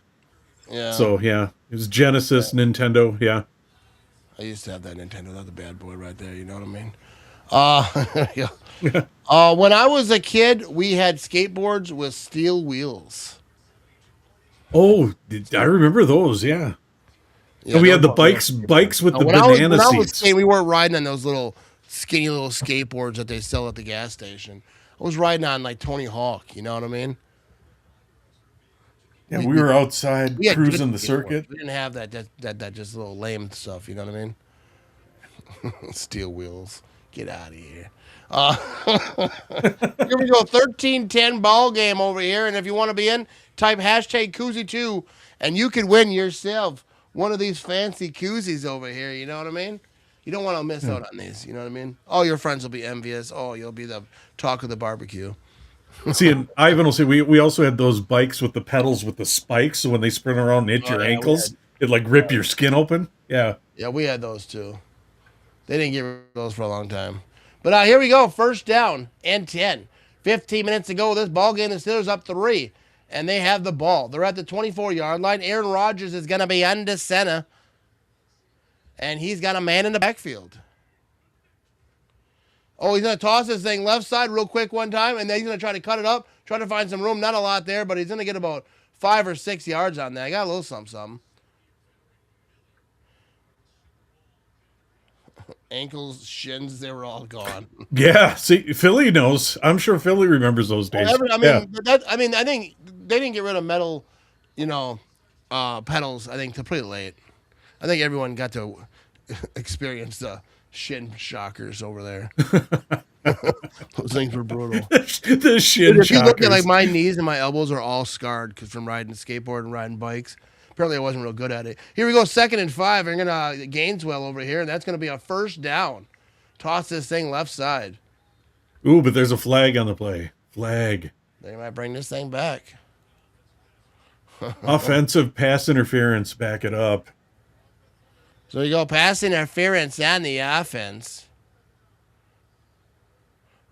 Yeah. So, yeah, it was Genesis, Nintendo, yeah. I used to have that Nintendo. That's a bad boy right there, you know what I mean? Yeah. When I was a kid, we had skateboards with steel wheels. Oh, I remember those, yeah. And we had the bikes with the banana seats. We weren't riding on those skinny little skateboards that they sell at the gas station. I was riding on like Tony Hawk, you know what I mean? Yeah, we were outside cruising the circuit. We didn't have that just little lame stuff, you know what I mean? Steel wheels. Get out of here. Here we go, 13-10 ball game over here, and if you want to be in, type hashtag Koozie2, and you could win yourself one of these fancy koozies over here, you know what I mean? You don't want to miss out on these, you know what I mean? All your friends will be envious. Oh, you'll be the talk of the barbecue. See, and Ivan will say we also had those bikes with the pedals with the spikes, so when they sprint around and hit your ankles, it like rip your skin open. Yeah. Yeah, we had those too. They didn't get rid of those for a long time. But here we go. First down and 10. 15 minutes to go. This ball game, the Steelers up 3. And they have the ball. They're at the 24-yard line. Aaron Rodgers is going to be under center. And he's got a man in the backfield. Oh, he's going to toss this thing left side real quick one time. And then he's going to try to cut it up. Try to find some room. Not a lot there, but he's going to get about 5 or 6 yards on that. I got a little something. Ankles, shins, they were all gone. Yeah, see, Philly knows. I'm sure Philly remembers those days. I mean, I think they didn't get rid of metal, pedals, I think, till pretty late. I think everyone got to experience the shin shockers over there. Those things were brutal. The shin If you look shockers. at, like, my knees and my elbows are all scarred from riding skateboard and riding bikes. Apparently, I wasn't real good at it. Here we go, 2nd and 5. We're going to Gainesville over here, and that's going to be a first down. Toss this thing left side. Ooh, but there's a flag on the play. Flag. They might bring this thing back. Offensive pass interference. Back it up. So you go pass interference on the offense.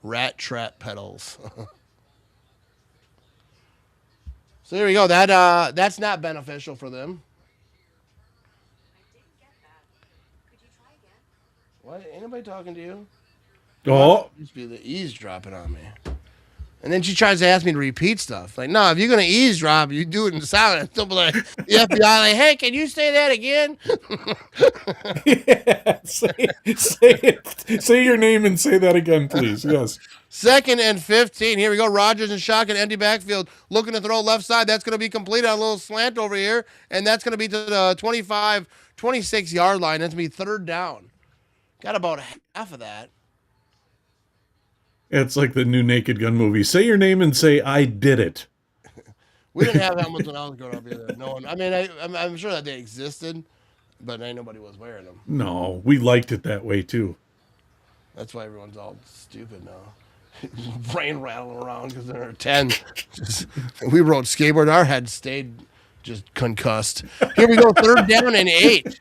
Rat trap pedals. So here we go. That's not beneficial for them. What? Ain't nobody talking to you? Oh. Just be the eavesdropping on me. And then she tries to ask me to repeat stuff. Like, no, if you're gonna eavesdrop, you do it in silence. Don't be like the FBI. Like, hey, can you say that again? Yeah, say your name and say that again, please. Yes. 2nd and 15. Here we go. Rodgers and shotgun, empty backfield, looking to throw left side. That's going to be complete on a little slant over here, and that's going to be to the 25, 26-yard line. That's going to be 3rd down. Got about half of that. It's like the new Naked Gun movie. Say your name and say, I did it. We didn't have helmets when I was growing up either. No one. I mean, I'm sure that they existed, but ain't nobody was wearing them. No, we liked it that way, too. That's why everyone's all stupid now. Brain rattling around because they're 10. We rode skateboard. Our heads stayed just concussed. Here we go. 3rd down and 8.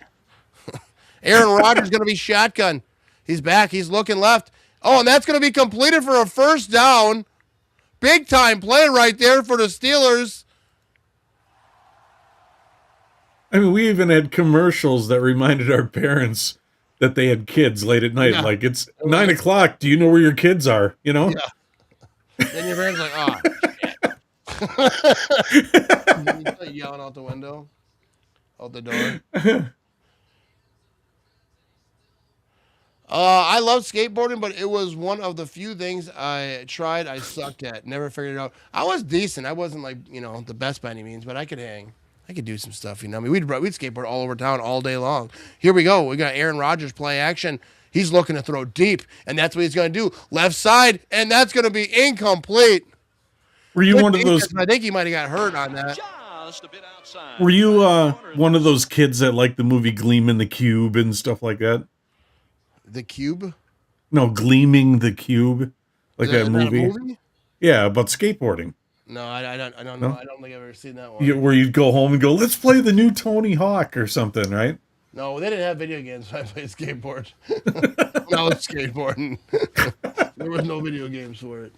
Aaron Rodgers going to be shotgun. He's back. He's looking left. Oh, and that's going to be completed for a first down. Big time play right there for the Steelers. I mean, we even had commercials that reminded our parents that they had kids late at night. Yeah. Like, it's 9 o'clock. Do you know where your kids are? You know? Yeah. Then your parents like, oh, shit. You start yelling out the window, out the door. I love skateboarding, but it was one of the few things I tried I sucked at. Never figured it out. I was decent. I wasn't like, the best by any means, but I could hang. I could do some stuff, I mean, we'd skateboard all over town all day long. Here we go. We got Aaron Rodgers play action. He's looking to throw deep, and that's what he's going to do. Left side, and that's going to be incomplete. Were you one of those? I think he might have got hurt on that. Were you one of those kids that liked the movie Gleaming the Cube and stuff like that? The Cube? No, Gleaming the Cube, like that movie. A movie? Yeah, about skateboarding. No, I don't know. No? I don't think I've ever seen that one. Where you'd go home and go, let's play the new Tony Hawk or something, right? No, they didn't have video games when I played skateboard. I was skateboarding. There was no video games for it.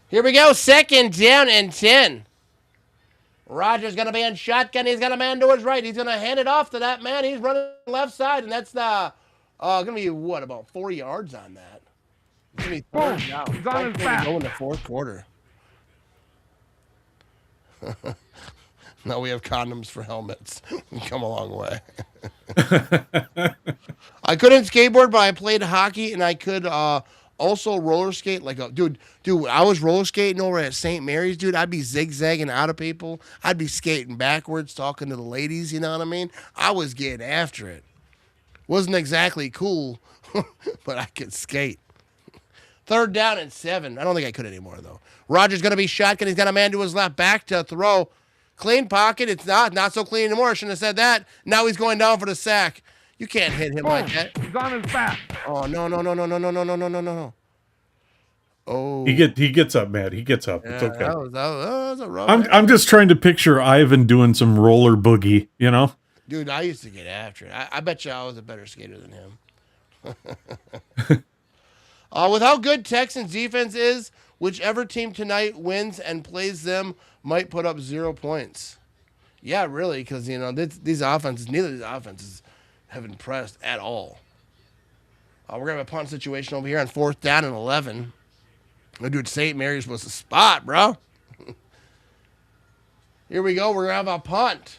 Here we go. 2nd down and 10. Rodgers going to be in shotgun. He's got a man to his right. He's going to hand it off to that man. He's running left side, and that's going to be, about 4 yards on that. It's going to be 3rd down. He's on his back. Go in the 4th quarter. Now we have condoms for helmets. We've come a long way. I couldn't skateboard, but I played hockey, and I could also roller skate. Dude, I was roller skating over at St. Mary's, dude. I'd be zigzagging out of people. I'd be skating backwards, talking to the ladies, you know what I mean? I was getting after it. Wasn't exactly cool, but I could skate. 3rd down and 7. I don't think I could anymore, though. Rodgers going to be shotgun. He's got a man to his left, back to throw. Clean pocket. It's not so clean anymore. I shouldn't have said that. Now he's going down for the sack. You can't hit him like that. He's on his back. Oh, no. Oh. He gets up, Matt. He gets up. It's okay. That was a rough I'm just trying to picture Ivan doing some roller boogie, you know? Dude, I used to get after it. I bet you I was a better skater than him. With how good Texans defense is, whichever team tonight wins and plays them might put up 0 points. Yeah, really, because, you know, these offenses, neither of these offenses have impressed at all. We're going to have a punt situation over here on 4th down and 11. Dude, St. Mary's was the spot, bro. Here we go. We're going to have a punt.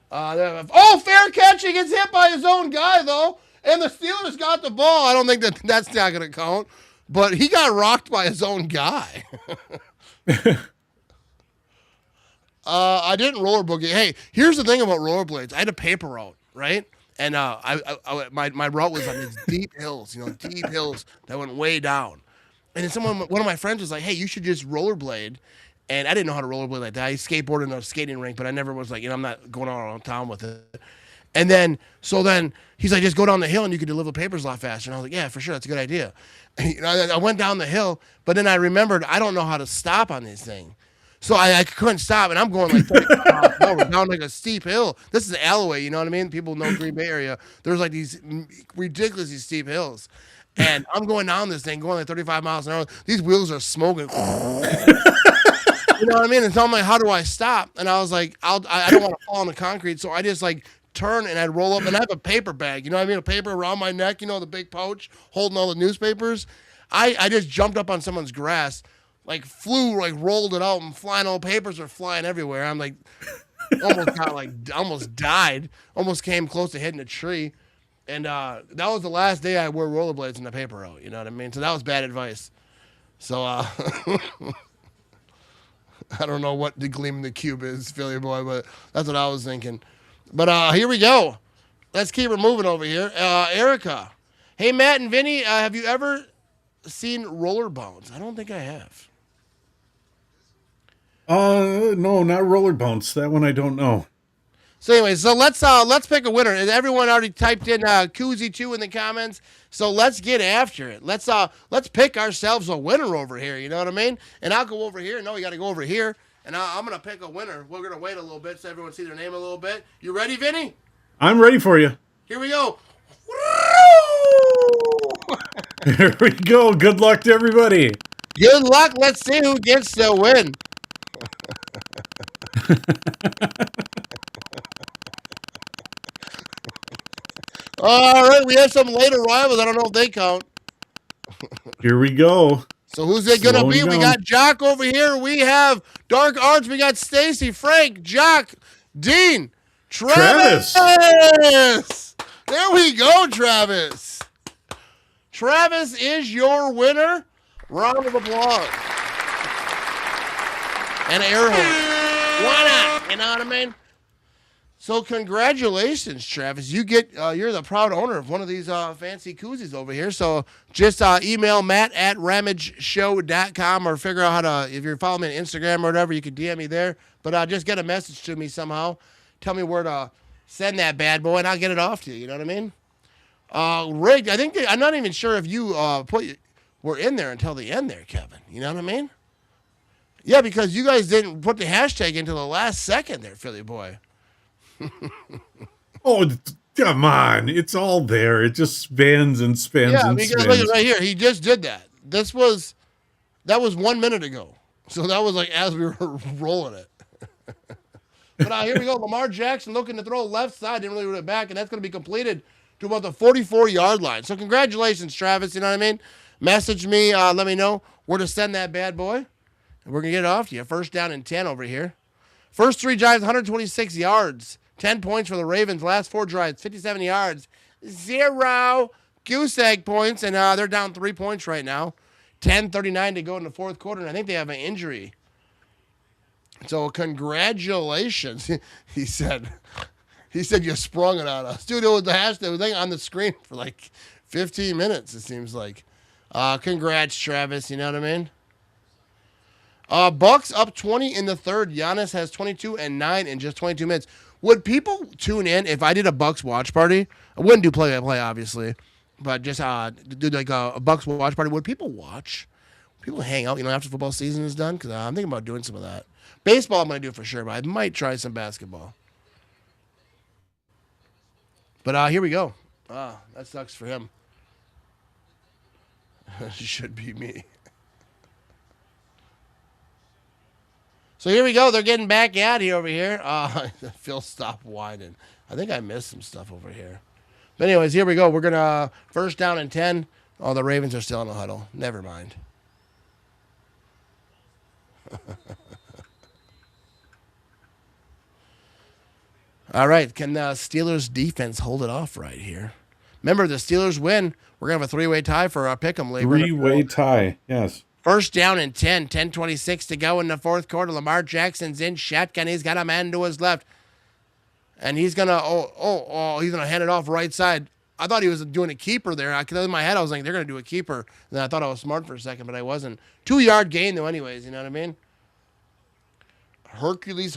Fair catch. He gets hit by his own guy, though. And the Steelers got the ball. I don't think that's not going to count. But he got rocked by his own guy. I didn't roller boogie. Hey, here's the thing about rollerblades. I had a paper route, right? And my route was on these deep hills, deep hills that went way down. And then one of my friends was like, hey, you should just rollerblade. And I didn't know how to rollerblade like that. I skateboarded in a skating rink, but I never was like, I'm not going all around town with it. And then he's like, just go down the hill and you can deliver papers a lot faster. And I was like, yeah, for sure. That's a good idea. And, I went down the hill, but then I remembered I don't know how to stop on this thing. So I couldn't stop, and I'm going like 35 miles an hour down like a steep hill. This is an alleyway, you know what I mean? People know Green Bay area. There's like these ridiculously steep hills. And I'm going down this thing, going like 35 miles an hour. These wheels are smoking. You know what I mean? And so I'm like, how do I stop? And I was like, I don't want to fall on the concrete. So I just like turn and I'd roll up, and I have a paper bag. You know what I mean? A paper around my neck, the big pouch holding all the newspapers. I just jumped up on someone's grass, like flew, like rolled it out, and flying all papers are flying everywhere. I'm like, almost died, almost came close to hitting a tree. And that was the last day I wore rollerblades in the paper route. You know what I mean? So that was bad advice. So I don't know what the gleam in the cube is, Philly boy, but that's what I was thinking. But here we go. Let's keep it moving over here. Erica. Hey, Matt and Vinny, have you ever seen roller bounce? I don't think I have. No, not roller bounce. That one I don't know. So anyway, let's pick a winner. Everyone already typed in Koozie 2 in the comments. So let's get after it. Let's pick ourselves a winner over here. You know what I mean? And I'll go over here. No, you got to go over here. And I'm gonna pick a winner. We're gonna wait a little bit so everyone see their name a little bit. You ready, Vinny? I'm ready for you. Here we go. Here we go. Good luck to everybody. Good luck. Let's see who gets the win. All right, we have some late arrivals. I don't know if they count. Here we go. So who's it going to be? We got Jock over here. We have Dark Arts. We got Stacy, Frank, Jock, Dean, Travis. There we go, Travis. Travis is your winner. Round of applause. And an air horn. Why not? You know what I mean? So congratulations, Travis. You're the proud owner of one of these fancy koozies over here. So just email matt@ramageshow.com or figure out how to, if you're following me on Instagram or whatever, you can DM me there. But just get a message to me somehow. Tell me where to send that bad boy, and I'll get it off to you. You know what I mean? Rick, I think I'm not even sure if you were in there until the end there, Kevin. You know what I mean? Yeah, because you guys didn't put the hashtag until the last second there, Philly boy. Oh, come on. It's all there. It just spins and spins and spins. Look at right here. He just did that. That was 1 minute ago. So that was like as we were rolling it. But here we go. Lamar Jackson looking to throw left side. Didn't really root it back. And that's going to be completed to about the 44-yard line. So congratulations, Travis. You know what I mean? Message me. Let me know where to send that bad boy. And we're going to get it off to you. First down and 10 over here. First 3 drives, 126 yards. 10 points for the Ravens. Last 4 drives, 57 yards. 0 goose egg points. And they're down 3 points right now. 10:39 to go in the fourth quarter. And I think they have an injury. So congratulations. He said you sprung it on us. Dude, it was the hashtag thing on the screen for like 15 minutes, it seems like. Congrats, Travis. You know what I mean? Bucks up 20 in the third. Giannis has 22 and 9 in just 22 minutes. Would people tune in if I did a Bucks watch party? I wouldn't do play-by-play, obviously, but just do like a Bucks watch party. Would people watch? People hang out, after football season is done? Because I'm thinking about doing some of that. Baseball I'm going to do for sure, but I might try some basketball. But here we go. That sucks for him. Should be me. So here we go. They're getting back at you over here. Phil, stop whining. I think I missed some stuff over here. But anyways, here we go. We're going to first down and 10. Oh, the Ravens are still in the huddle. Never mind. All right. Can the Steelers defense hold it off right here? Remember, the Steelers win. We're going to have a three-way tie for our pick'em league. Three-way tie, yes. First down and 10, 10:26 to go in the fourth quarter. Lamar Jackson's in shotgun. He's got a man to his left. And he's going to, he's going to hand it off right side. I thought he was doing a keeper there. In my head, I was like, they're going to do a keeper. And then I thought I was smart for a second, but I wasn't. 2-yard gain, though, anyways. You know what I mean? Hercules.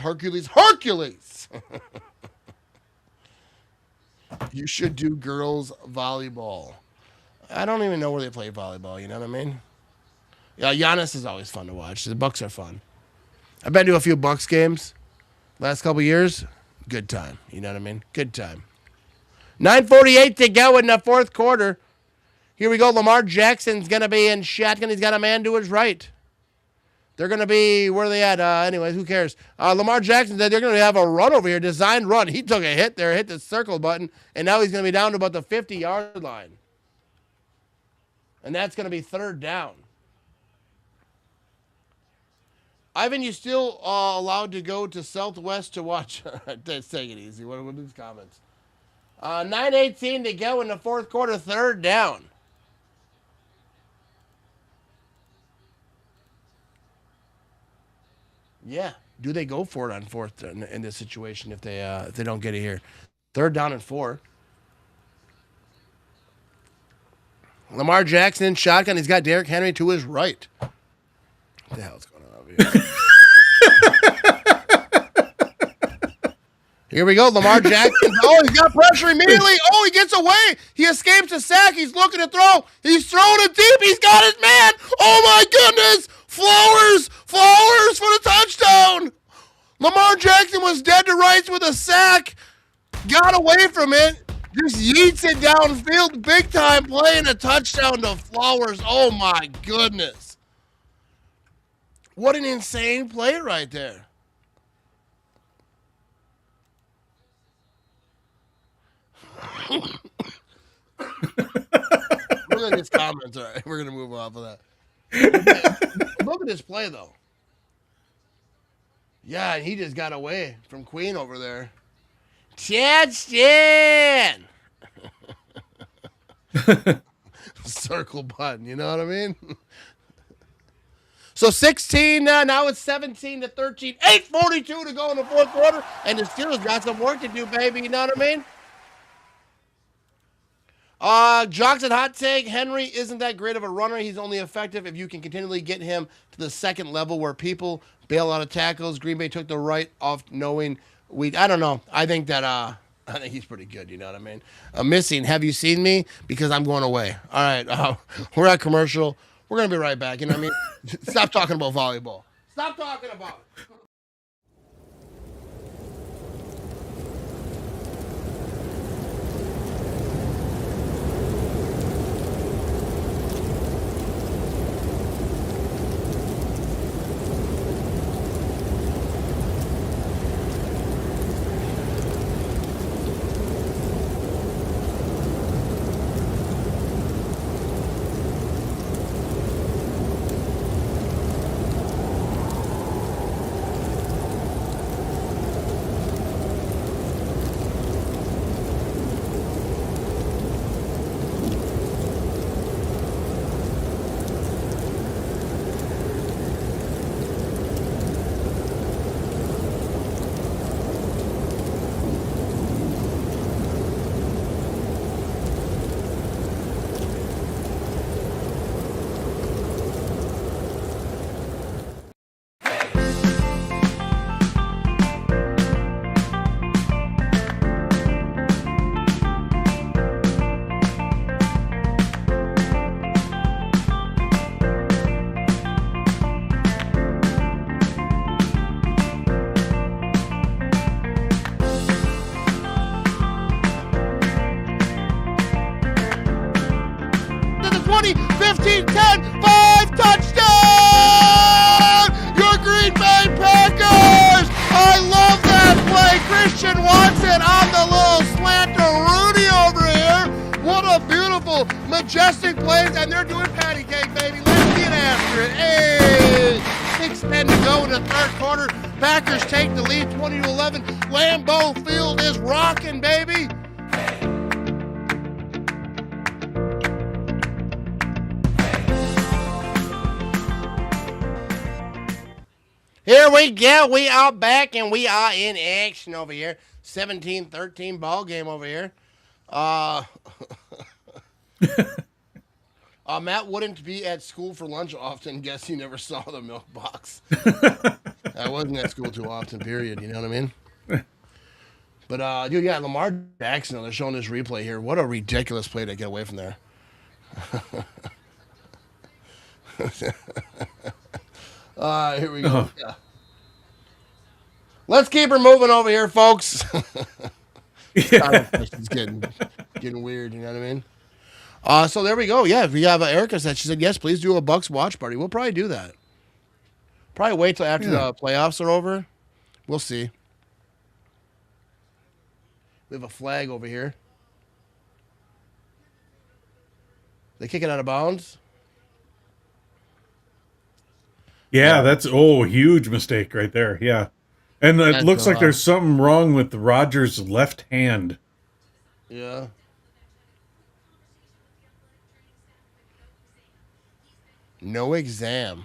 You should do girls volleyball. I don't even know where they play volleyball. You know what I mean? Yeah, Giannis is always fun to watch. The Bucks are fun. I've been to a few Bucks games last couple years. Good time. You know what I mean? Good time. 9:48 to go in the fourth quarter. Here we go. Lamar Jackson's going to be in shotgun. He's got a man to his right. They're going to be, where are they at? Anyways, who cares? Lamar Jackson, they're going to have a run over here, designed run. He took a hit there, hit the circle button, and now he's going to be down to about the 50-yard line. And that's going to be third down. Ivan, you still allowed to go to Southwest to watch? Let's take it easy. What are these comments? 9:18 to go in the fourth quarter, third down. Yeah. Do they go for it on fourth in this situation if they don't get it here? Third down and 4. Lamar Jackson in shotgun. He's got Derrick Henry to his right. What the hell's going on over here? Here we go. Lamar Jackson. Oh, he's got pressure immediately. Oh, he gets away. He escapes a sack. He's looking to throw. He's throwing it deep. He's got his man. Oh, my goodness. Flowers for the touchdown. Lamar Jackson was dead to rights with a sack. Got away from it. Just yeets it downfield. Big time play and a touchdown to Flowers. Oh, my goodness. What an insane play right there. Look at his comments. All right, we're going to move off of that. Look at this play, though. Yeah, and he just got away from Queen over there. Touchdown! Circle button, you know what I mean? So 16, now it's 17 to 13. 8:42 to go in the fourth quarter, and the Steelers got some work to do, baby, you know what I mean? Johnson hot take. Henry isn't that great of a runner. He's only effective if you can continually get him to the second level where people bail out of tackles. Green Bay took the right off knowing I don't know. I think that I think he's pretty good. You know what I mean? Missing. Have you seen me? Because I'm going away. All right. We're at commercial. We're gonna be right back. You know what I mean? Stop talking about volleyball. Stop talking about it. go in the third quarter. Packers take the lead 20-11. Lambeau Field is rocking, baby. Here we go. We are back and we are in action over here. 17-13 ball game over here. Matt wouldn't be at school for lunch often. Guess he never saw the milk box. I wasn't at school too often, period. You know what I mean? But, dude, yeah, Lamar Jackson, they're showing this replay here. What a ridiculous play to get away from there. Here we go. Yeah. Let's keep her moving over here, folks. It's getting weird, you know what I mean? So there we go. Yeah, we have Erica said, she said, yes, please do a Bucks watch party. We'll probably do that. Probably wait till after the playoffs are over. We'll see. We have a flag over here. They kick it out of bounds. Yeah, that's huge mistake right there. Yeah. And it looks like there's something wrong with Rodgers' left hand. Yeah. No exam.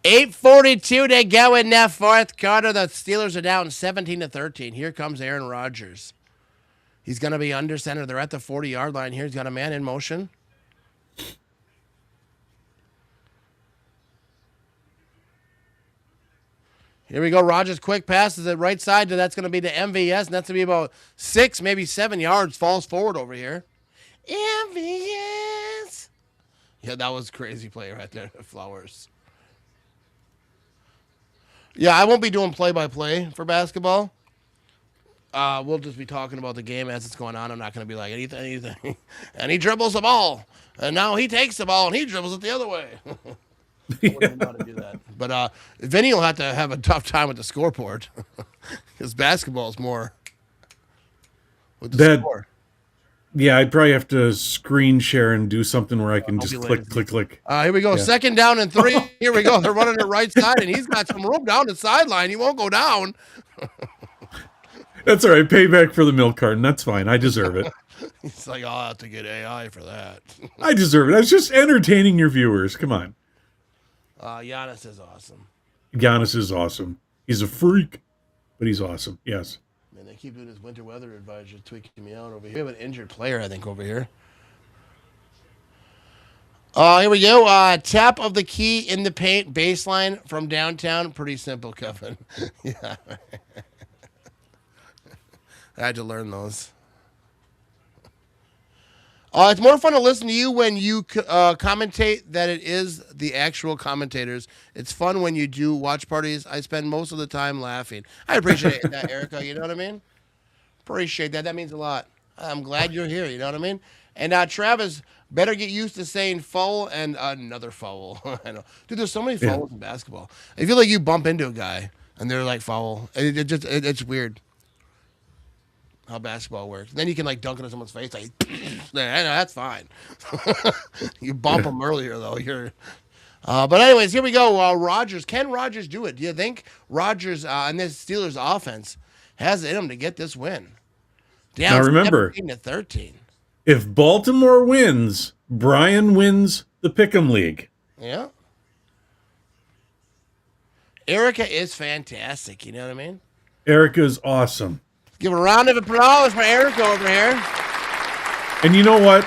8:42 to go in that fourth quarter. The Steelers are down 17-13. Here comes Aaron Rodgers. He's going to be under center. They're at the 40-yard line here. He's got a man in motion. Here we go. Rodgers quick passes it right side. That's going to be to MVS, and that's going to be about 6, maybe 7 yards. Falls forward over here. MVS. Yeah, that was a crazy play right there. Flowers. Yeah, I won't be doing play-by-play for basketball. We'll just be talking about the game as it's going on. I'm not going to be like anything. And he dribbles the ball. And now he takes the ball and he dribbles it the other way. I wouldn't know how to do that. But Vinny will have to have a tough time with the scoreboard. Because basketball is more with the score. Yeah, I'd probably have to screen share and do something where I can just click. Here we go. Yeah. 2nd down and 3. Here we go. They're running the right side, and he's got some room down the sideline. He won't go down. That's all right. Payback for the milk carton. That's fine. I deserve it. He's like, I'll have to get AI for that. I deserve it. I was just entertaining your viewers. Come on. Giannis is awesome. Giannis is awesome. He's a freak, but he's awesome. Yes. Man, they keep doing this winter weather advisory tweaking me out over here. We have an injured player, I think, over here. Here we go. Tap of the key in the paint, baseline from downtown. Pretty simple, Kevin. Yeah. I had to learn those. It's more fun to listen to you when you commentate than it is the actual commentators. It's fun when you do watch parties. I spend most of the time laughing. I appreciate that, Erica. You know what I mean? Appreciate that. That means a lot. I'm glad you're here. You know what I mean? And Travis, better get used to saying foul and another foul. I know. Dude, there's so many fouls in basketball. I feel like you bump into a guy and they're like foul. It's weird how basketball works. Then you can like dunk it in someone's face. Like, that's fine. You bump them earlier though. But anyways, here we go. Rodgers. Can Rodgers do it? Do you think Rodgers and this Steelers offense has it in him to get this win? Down now remember, 17-13. If Baltimore wins, Brian wins the Pick'em League. Yeah. Erica is fantastic. You know what I mean? Erica's awesome. Give a round of applause for Erica over here. And you know what?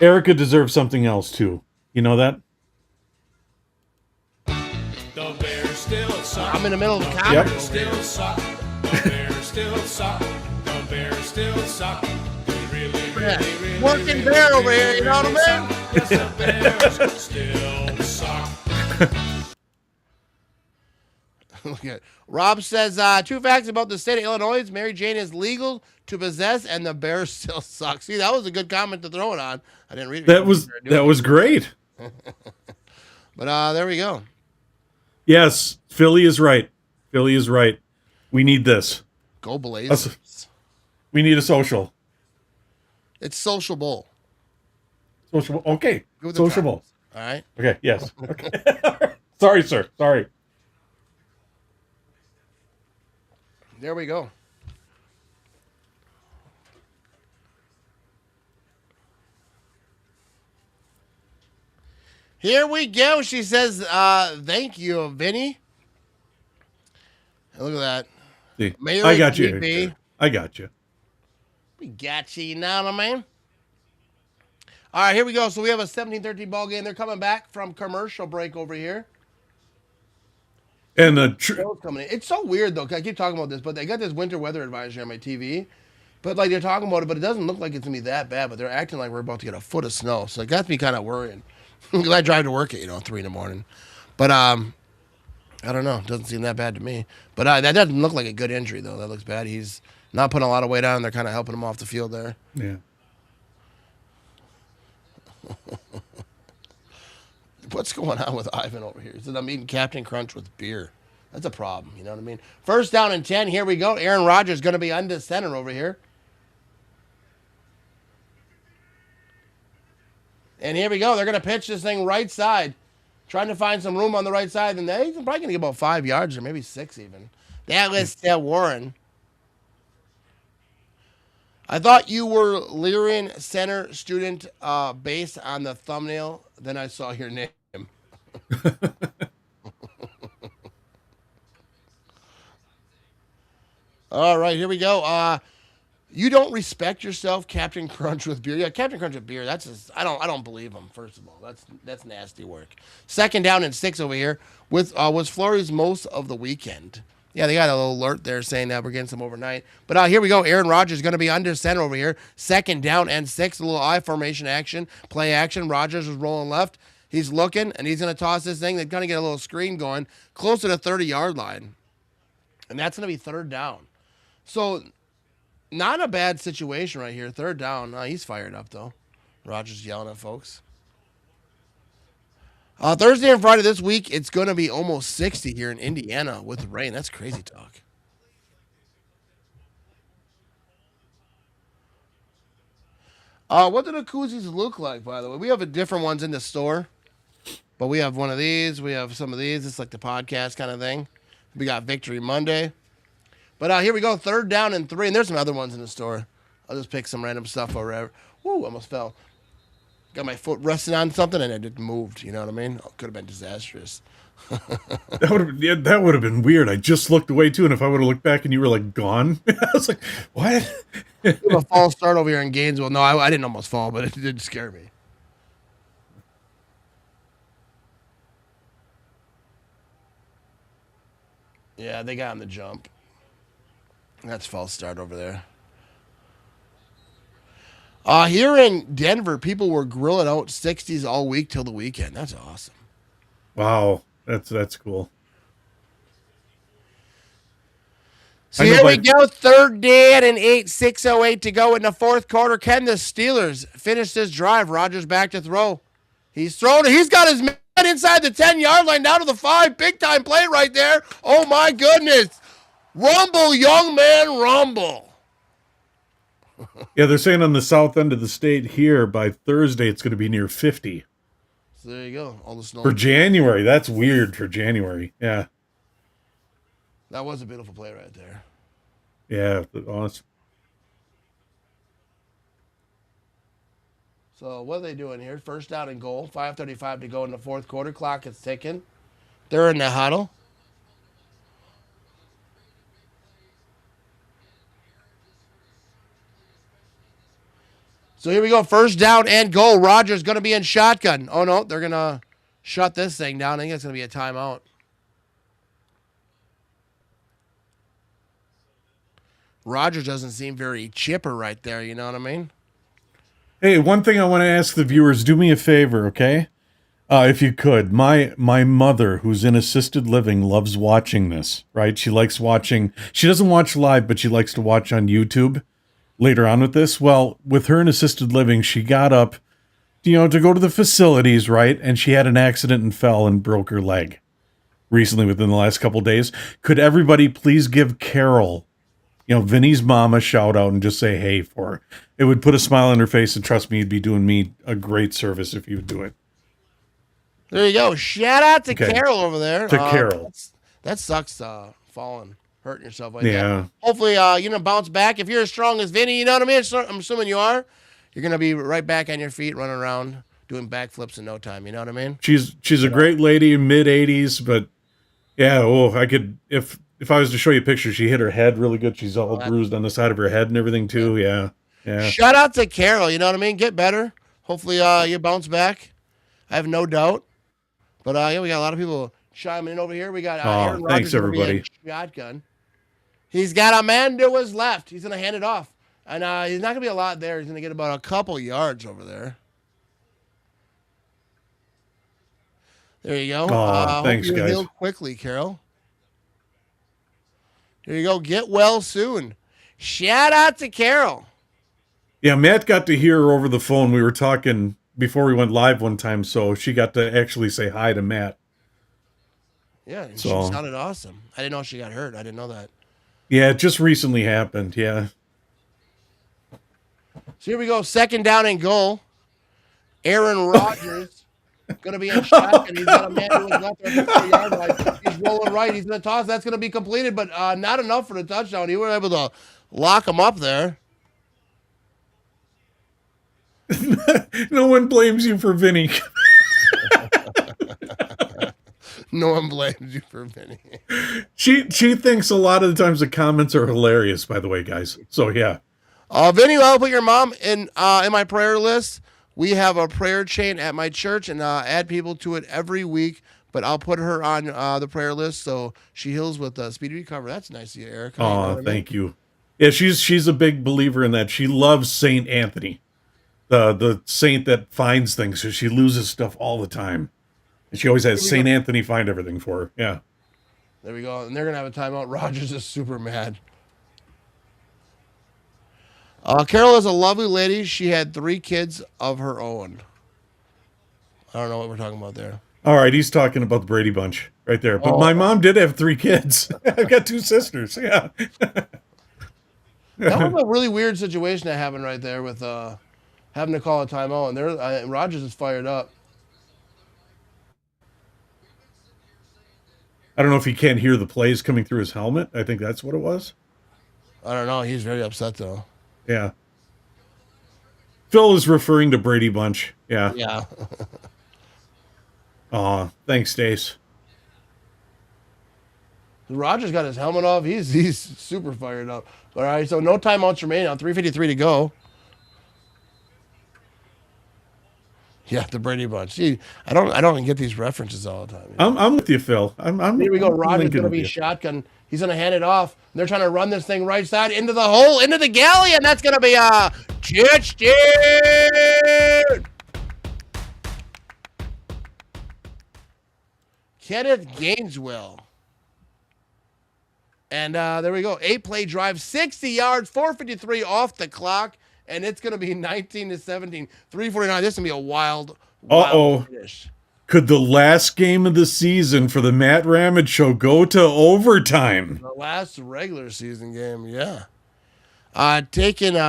Erica deserves something else too. You know that? The Bears still suck. I'm in the middle of the comment. Yep. Still suck. The Bears still suck. The Bears still suck. Really, working bear over here, you know what I mean? Yes, the Bears still suck. Look at Rob says 2 facts about the state of Illinois. Mary Jane is legal to possess, and the Bears still suck. See, that was a good comment to throw it on. I didn't read it. That was great. But there we go. Yes, Philly is right. Philly is right. We need this. Go Blazers. We need a social. It's sociable. Sociable. Okay. Go with the Sociable. times, all right. Okay. Yes. Okay. Sorry, sir. Sorry. There we go. Here we go. She says, thank you, Vinny. Look at that. See, Mayor I got GB. you. I got you. We got you, you know what I mean? All right, here we go. So we have a 17-13 ball game. They're coming back from commercial break over here. And coming in. It's so weird, though, 'cause I keep talking about this, but they got this winter weather advisory on my TV. But, like, they're talking about it, but it doesn't look like it's going to be that bad, but they're acting like we're about to get a foot of snow. So it got me kind of worrying. Because I drive to work at, 3 in the morning. But, I don't know. It doesn't seem that bad to me. But that doesn't look like a good injury, though. That looks bad. He's not putting a lot of weight on. They're kind of helping him off the field there. Yeah. What's going on with Ivan over here? He says, I'm eating Captain Crunch with beer. That's a problem. You know what I mean? First down and 10. Here we go. Aaron Rodgers going to be under center over here. And here we go. They're going to pitch this thing right side. Trying to find some room on the right side. And he's probably going to get about 5 yards or maybe 6 even. That was Warren. I thought you were Lyrian Center student based on the thumbnail. Then I saw your name. All right, here we go. You don't respect yourself, Captain Crunch with beer. Yeah, Captain Crunch with beer. That's just, I don't believe him. First of all, that's nasty work. Second down and 6 over here with was Flurry's most of the weekend. Yeah, they got a little alert there saying that we're getting some overnight. But here we go. Aaron Rodgers is going to be under center over here. Second down and 6. A little I formation action, play action. Rodgers is rolling left. He's looking, and he's going to toss this thing. They're going to get a little screen going close to the 30-yard line. And that's going to be third down. So, not a bad situation right here. Third down. He's fired up, though. Rodgers yelling at folks. Thursday and Friday this week, it's going to be almost 60 here in Indiana with rain. That's crazy talk. What do the koozies look like, by the way? We have different ones in the store. But we have one of these. We have some of these. It's like the podcast kind of thing. We got Victory Monday. But here we go. Third down and 3. And there's some other ones in the store. I'll just pick some random stuff or whatever. Woo, almost fell. Got my foot resting on something and it moved. You know what I mean? Could have been disastrous. That would have been weird. I just looked away too, and if I would have looked back and you were like gone, I was like, "What?" A false start over here in Gainesville. No, I didn't almost fall, but it did scare me. Yeah, they got on the jump. That's false start over there. Here in Denver, people were grilling out 60s all week till the weekend. That's awesome. Wow, that's cool. So here we go, third down and 8, 6:08 to go in the fourth quarter. Can the Steelers finish this drive? Rodgers back to throw. He's thrown it. He's got his man inside the 10-yard line, down to the 5. Big-time play right there. Oh, my goodness. Rumble, young man, rumble. Yeah, they're saying on the south end of the state here, by Thursday, it's going to be near 50. So there you go. All the snow. For January. That's weird for January. Yeah. That was a beautiful play right there. Yeah, awesome. So what are they doing here? First down and goal. 5:35 to go in the fourth quarter. Clock is ticking. They're in the huddle. So here we go. First down and goal. Rodgers going to be in shotgun. Oh, no. They're going to shut this thing down. I think it's going to be a timeout. Rodgers doesn't seem very chipper right there. You know what I mean? Hey, one thing I want to ask the viewers, do me a favor, okay? If you could. My mother, who's in assisted living, loves watching this, right? She likes watching. She doesn't watch live, but she likes to watch on YouTube later on with this. Well, with her in assisted living, she got up, to go to the facilities, right? And she had an accident and fell and broke her leg recently within the last couple days. Could everybody please give Carol Vinny's mama shout out and just say hey for her. It would put a smile on her face, and trust me, you'd be doing me a great service if you would do it. There you go. Shout out to Carol over there. To Carol. That sucks, falling, hurting yourself like Yeah. that. Hopefully, bounce back. If you're as strong as Vinny, you know what I mean? I'm assuming you are. You're going to be right back on your feet, running around, doing backflips in no time. You know what I mean? She's a great lady, mid-80s, but yeah, I could, if I was to show you a picture, she hit her head really good. She's all bruised on the side of her head and everything too. Yeah. Shout out to Carol. You know what I mean? Get better. Hopefully, you bounce back. I have no doubt. But we got a lot of people chiming in over here. We got Aaron Rodgers. Thanks everybody. Shotgun. He's got a man to his left. He's gonna hand it off, and he's not gonna be a lot there. He's gonna get about a couple yards over there. There you go. Thanks, hope you guys. heal quickly, Carol. There you go. Get well soon. Shout out to Carol. Yeah, Matt got to hear her over the phone. We were talking before we went live one time, so she got to actually say hi to Matt. Yeah, and she sounded awesome. I didn't know she got hurt. I didn't know that. Yeah, it just recently happened. Yeah. So here we go. 2nd down and goal. Aaron Rodgers going to be in shotgun. He's got a man who is left at the 4-yard line. He's rolling right. He's going to toss. That's going to be completed, but not enough for the touchdown. He was able to lock him up there. No one blames you for Vinny. No one blames you for Vinny. She thinks a lot of the times the comments are hilarious, by the way, guys. So, yeah. Vinny, I'll put your mom in my prayer list. We have a prayer chain at my church, and add people to it every week. But I'll put her on the prayer list so she heals with speedy recovery. That's nice of you, Eric. Oh, thank you. Yeah, she's a big believer in that. She loves Saint Anthony, the saint that finds things. So she loses stuff all the time. And she always has Saint Anthony find everything for her. Yeah. There we go. And they're going to have a timeout. Rogers is super mad. Carol is a lovely lady. She had 3 kids of her own. I don't know what we're talking about there. All right, he's talking about the Brady Bunch right there. But my mom did have 3 kids. I've got 2 sisters. Yeah. That was a really weird situation that happened right there with having to call a timeout. And Rogers is fired up. I don't know if he can't hear the plays coming through his helmet. I think that's what it was. I don't know. He's very upset, though. Yeah. Phil is referring to Brady Bunch. Yeah. Yeah. Aw, thanks, Stace. Rogers got his helmet off. He's super fired up. All right, so no timeouts remaining on 3:53 to go. Yeah, the Brady Bunch. See, I don't get these references all the time. You know? I'm with you, Phil. Here we go. Rogers going to be shotgun. He's going to hand it off. And they're trying to run this thing right side into the hole, into the galley, and that's going to be a touchdown. Kenneth Gainesville. And there we go. 8-play drive, 60 yards, 4:53 off the clock. And it's going to be 19-17, 3:49. This is going to be a wild finish. Could the last game of the season for the Matt Ramage show go to overtime? The last regular season game, yeah. Taking big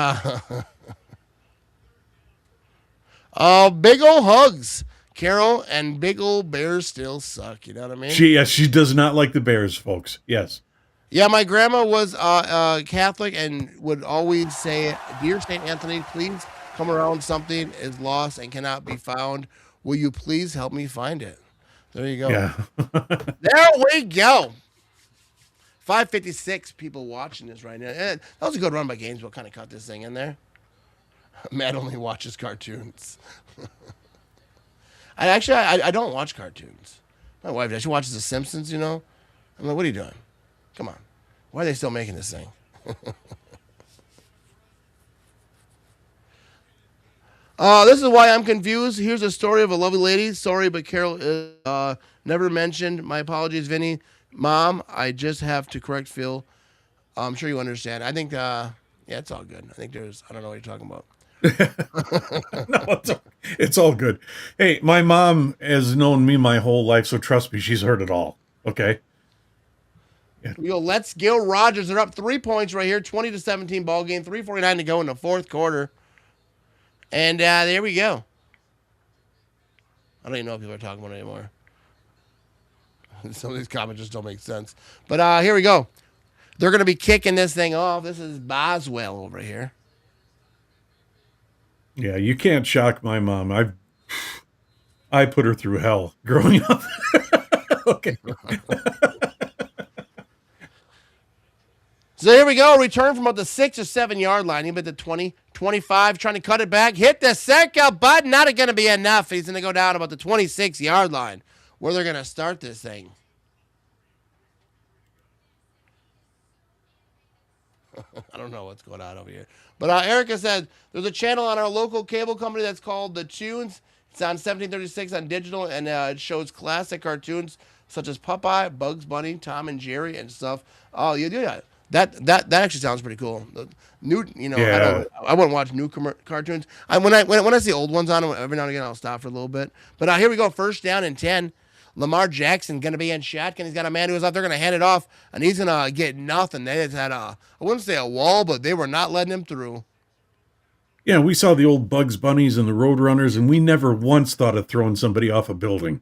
ol' hugs. Carol and big old Bears still suck. You know what I mean? She does not like the Bears, folks. Yes. Yeah, my grandma was Catholic and would always say, "Dear St. Anthony, please come around. Something is lost and cannot be found. Will you please help me find it?" There you go. Yeah. There we go. 5:56 people watching this right now. And that was a good run by Gainesville. Kind of cut this thing in there. Matt only watches cartoons. I don't watch cartoons. My wife does. She watches The Simpsons, you know. I'm like, what are you doing? Come on. Why are they still making this thing? This is why I'm confused. Here's a story of a lovely lady. Sorry, but Carol never mentioned. My apologies, Vinny. Mom, I just have to correct Phil. I'm sure you understand. I think, yeah, it's all good. I don't know what you're talking about. No, it's all good. Hey, my mom has known me my whole life, so trust me, she's heard it all. Okay. We go, let's go Rogers. They're up 3 points right here, 20-17 ball game, 3:49 to go in the fourth quarter. And there we go. I don't even know what people are talking about anymore. Some of these comments just don't make sense. But here we go. They're going to be kicking this thing off. This is Boswell over here. Yeah, you can't shock my mom. I put her through hell growing up. Okay. So here we go. Return from about the 6 or 7 yard line. He hit the 20, 25, trying to cut it back. Hit the second button. Not going to be enough. He's going to go down about the 26 yard line where they're going to start this thing. I don't know what's going on over here. But Erica said there's a channel on our local cable company that's called The Tunes. It's on 1736 on digital, and it shows classic cartoons such as Popeye, Bugs Bunny, Tom and Jerry, and stuff. Oh, yeah. That actually sounds pretty cool. The new, Yeah. I wouldn't watch new cartoons. When I see old ones on them, every now and again I'll stop for a little bit. But here we go, 1st down and 10. Lamar Jackson going to be in shotgun. He's got a man who was out there going to hand it off, and he's going to get nothing. They just had I wouldn't say a wall, but they were not letting him through. Yeah, we saw the old Bugs Bunnies and the Roadrunners, and we never once thought of throwing somebody off a building.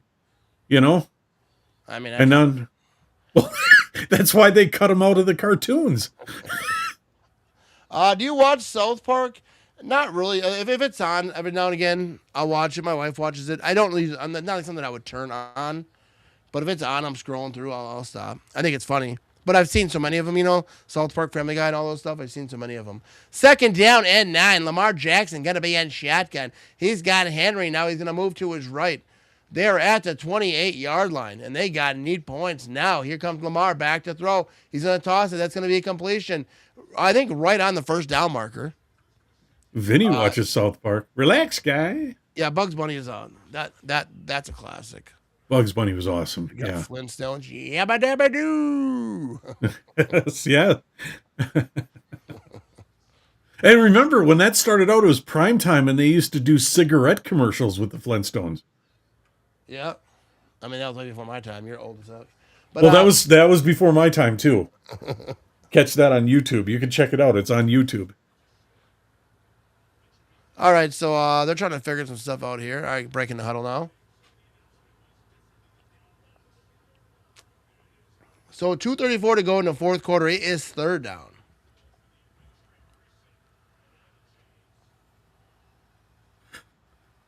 You know? I mean, and none. Well, that's why they cut them out of the cartoons. Do you watch South Park? Not really. If it's on every now and again, I'll watch it. My wife watches it. I'm not like something I would turn on, but if it's on, I'm scrolling through. I'll stop. I think it's funny. But I've seen so many of them, South Park, Family Guy, and all those stuff. I've seen so many of them. 2nd down and 9. Lamar Jackson going to be in shotgun. He's got Henry. Now he's going to move to his right. They're at the 28-yard line, and they got neat points. Now, here comes Lamar back to throw. He's going to toss it. That's going to be a completion. I think right on the 1st down marker. Vinny watches South Park. Relax, guy. Yeah, Bugs Bunny is on. That's a classic. Bugs Bunny was awesome. You got Yeah. Flintstones. Yabba dabba doo. Yes, yeah. And remember, when that started out, it was prime time, and they used to do cigarette commercials with the Flintstones. Yeah. I mean, that was way before my time. You're old as that. But, well, that was before my time, too. Catch that on YouTube. You can check it out. It's on YouTube. All right, so they're trying to figure some stuff out here. All right, breaking the huddle now. So 2:34 to go in the fourth quarter. It is 3rd down.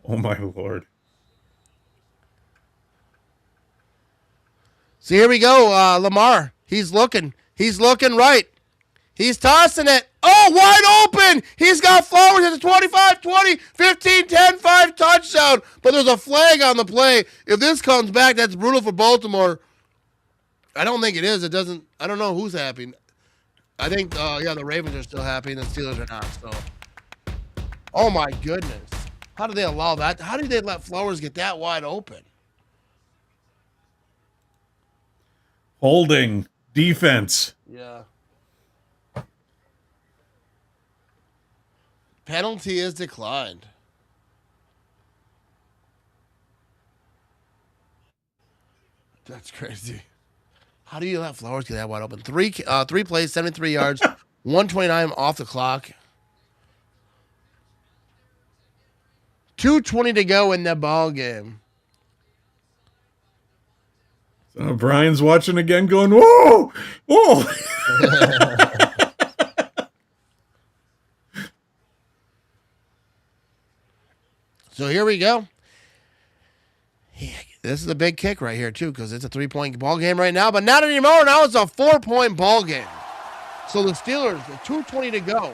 Oh, my Lord. So here we go. Lamar, he's looking right. He's tossing it. Oh, wide open. He's got Flowers at the 25, 20, 15, 10, 5 touchdown. But there's a flag on the play. If this comes back, that's brutal for Baltimore. I don't think it is. It doesn't. I don't know who's happy. I think, the Ravens are still happy and the Steelers are not. So, oh, my goodness. How did they allow that? How did they let Flowers get that wide open? Holding. Defense. Yeah. Penalty is declined. That's crazy. How do you let Flowers get that wide open? Three plays, 73 yards, 129 off the clock. 2:20 to go in the ball game. So Brian's watching again going, whoa! Whoa! So here we go. This is a big kick right here, too, because it's a 3-point ball game right now, but not anymore. Now it's a 4-point ball game. So the Steelers, 2:20 to go,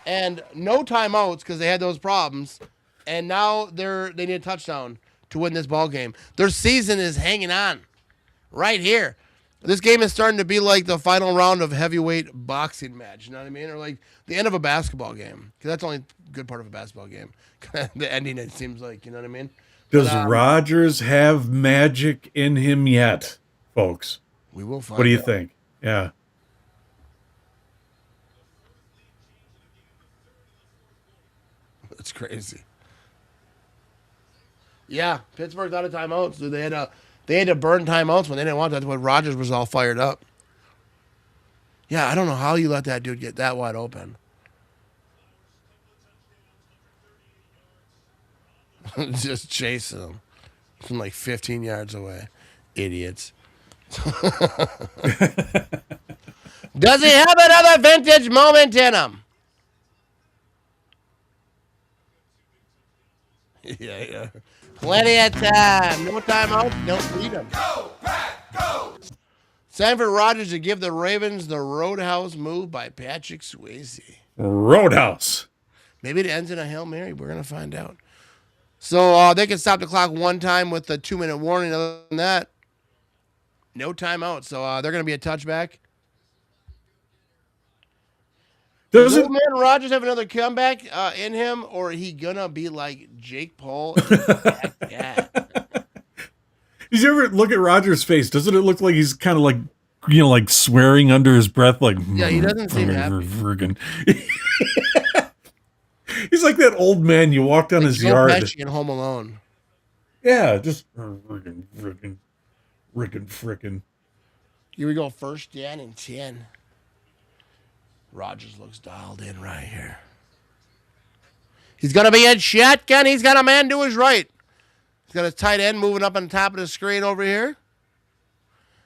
and no timeouts because they had those problems, and now they need a touchdown to win this ball game. Their season is hanging on right here. This game is starting to be like the final round of heavyweight boxing match, you know what I mean? Or like the end of a basketball game, because that's the only good part of a basketball game. The ending, it seems like, you know what I mean? Does Rodgers have magic in him yet, folks? We will find out. What do you think? Yeah. It's crazy. Yeah, Pittsburgh's out of timeouts. So they had to burn timeouts when they didn't want that. When Rodgers was all fired up. Yeah, I don't know how you let that dude get that wide open. Just chasing him from like 15 yards away. Idiots. Does he have another vintage moment in him? Yeah. Plenty of time. No timeout. No freedom. Go, Pat, go! Sanford Rogers to give the Ravens the Roadhouse move by Patrick Swayze. Roadhouse. Maybe it ends in a Hail Mary. We're going to find out. So they can stop the clock one time with the 2-minute warning. Other than that, no timeout. So they're going to be a touchback. Does man Rogers have another comeback in him, or he gonna be like Jake Paul? Yeah. Did you ever look at Rogers' face? Doesn't it look like he's kind of like, like swearing under his breath? Like, yeah, he doesn't seem happy. He's like that old man you walk down his yard. Pesci in Home Alone. Yeah, just frickin'. Here we go. First down and 10. Rogers looks dialed in right here. He's going to be in shotgun. He's got a man to his right. He's got a tight end moving up on the top of the screen over here.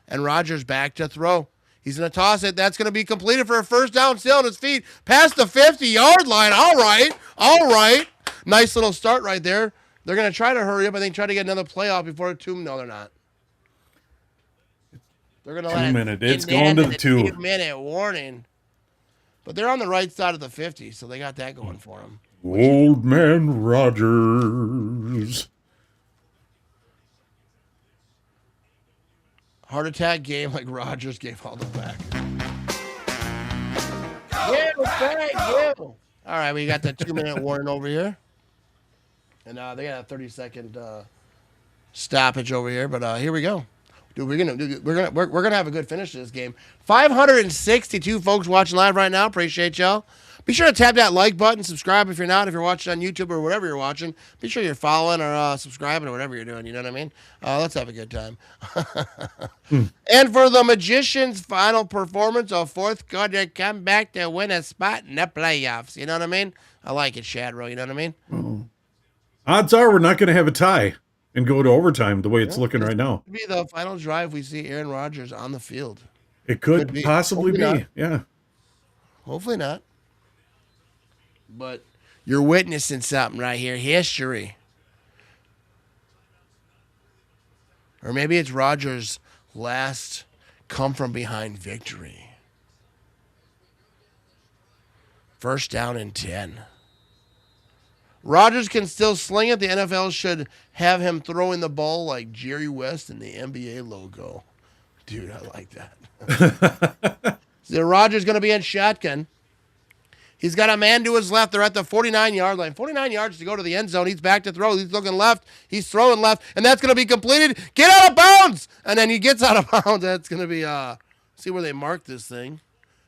And Rogers back to throw. He's going to toss it. That's going to be completed for a first down, still on his feet. Past the 50-yard line. All right. Nice little start right there. They're going to try to hurry up. I think try to get another play off before 2. No, they're not. They're going to let 2 minute. It's going to the 2. 2-minute warning. But they're on the right side of the 50, so they got that going for them. Old man Rogers. Heart attack game like Rogers gave all the back. Yeah. All right, we got the 2-minute warning over here. And they got a 30-second stoppage over here, but here we go. Dude, we're gonna have a good finish to this game. 562 folks watching live right now. Appreciate y'all. Be sure to tap that like button, subscribe if you're not. If you're watching on YouTube or whatever you're watching, be sure you're following or subscribing or whatever you're doing. You know what I mean? Let's have a good time. And for the Magicians' final performance of fourth quarter, come back to win a spot in the playoffs. You know what I mean? I like it, Shadro. You know what I mean? Oh. Odds are we're not going to have a tie and go to overtime the way it's looking right now. Could be the final drive we see Aaron Rodgers on the field. It could possibly be. Yeah. Hopefully not. But you're witnessing something right here. History. Or maybe it's Rodgers' last come-from-behind victory. First down and 10. Rodgers can still sling it. The NFL should have him throwing the ball like Jerry West in the NBA logo. Dude, I like that. So Rodgers going to be in shotgun. He's got a man to his left. They're at the 49-yard line. 49 yards to go to the end zone. He's back to throw. He's looking left. He's throwing left. And that's going to be completed. Get out of bounds! And then he gets out of bounds. That's going to be, see where they mark this thing.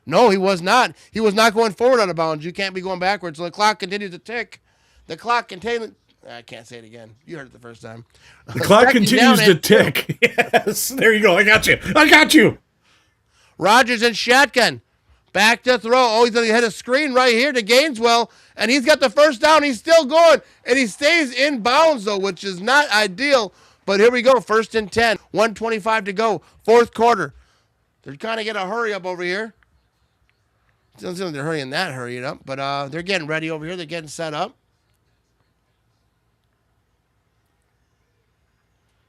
No, he was not. He was not going forward out of bounds. You can't be going backwards. So the clock continues to tick. The clock continues. I can't say it again. You heard it the first time. The clock continues to tick. Yes. There you go. I got you. Rodgers in shotgun. Back to throw. Oh, he's going to hit a screen right here to Gaineswell. And he's got the first down. He's still going. And he stays in bounds, though, which is not ideal. But here we go. First and 10. 1:25 to go. Fourth quarter. They're kind of getting a hurry up over here. It doesn't seem like they're hurrying that hurry up. But they're getting ready over here. They're getting set up.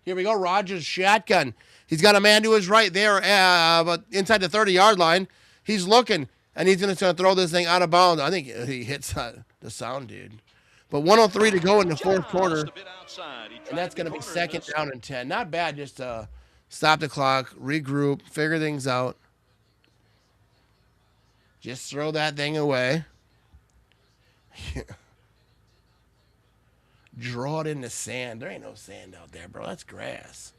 Here we go. Rodgers shotgun. He's got a man to his right there, but inside the 30-yard line. He's looking, and he's going to throw this thing out of bounds. I think he hits the sound dude. But 1:03 to go in the fourth quarter, and that's going to be second down and 10. Not bad, just stop the clock, regroup, figure things out. Just throw that thing away. Draw it in the sand. There ain't no sand out there, bro. That's grass.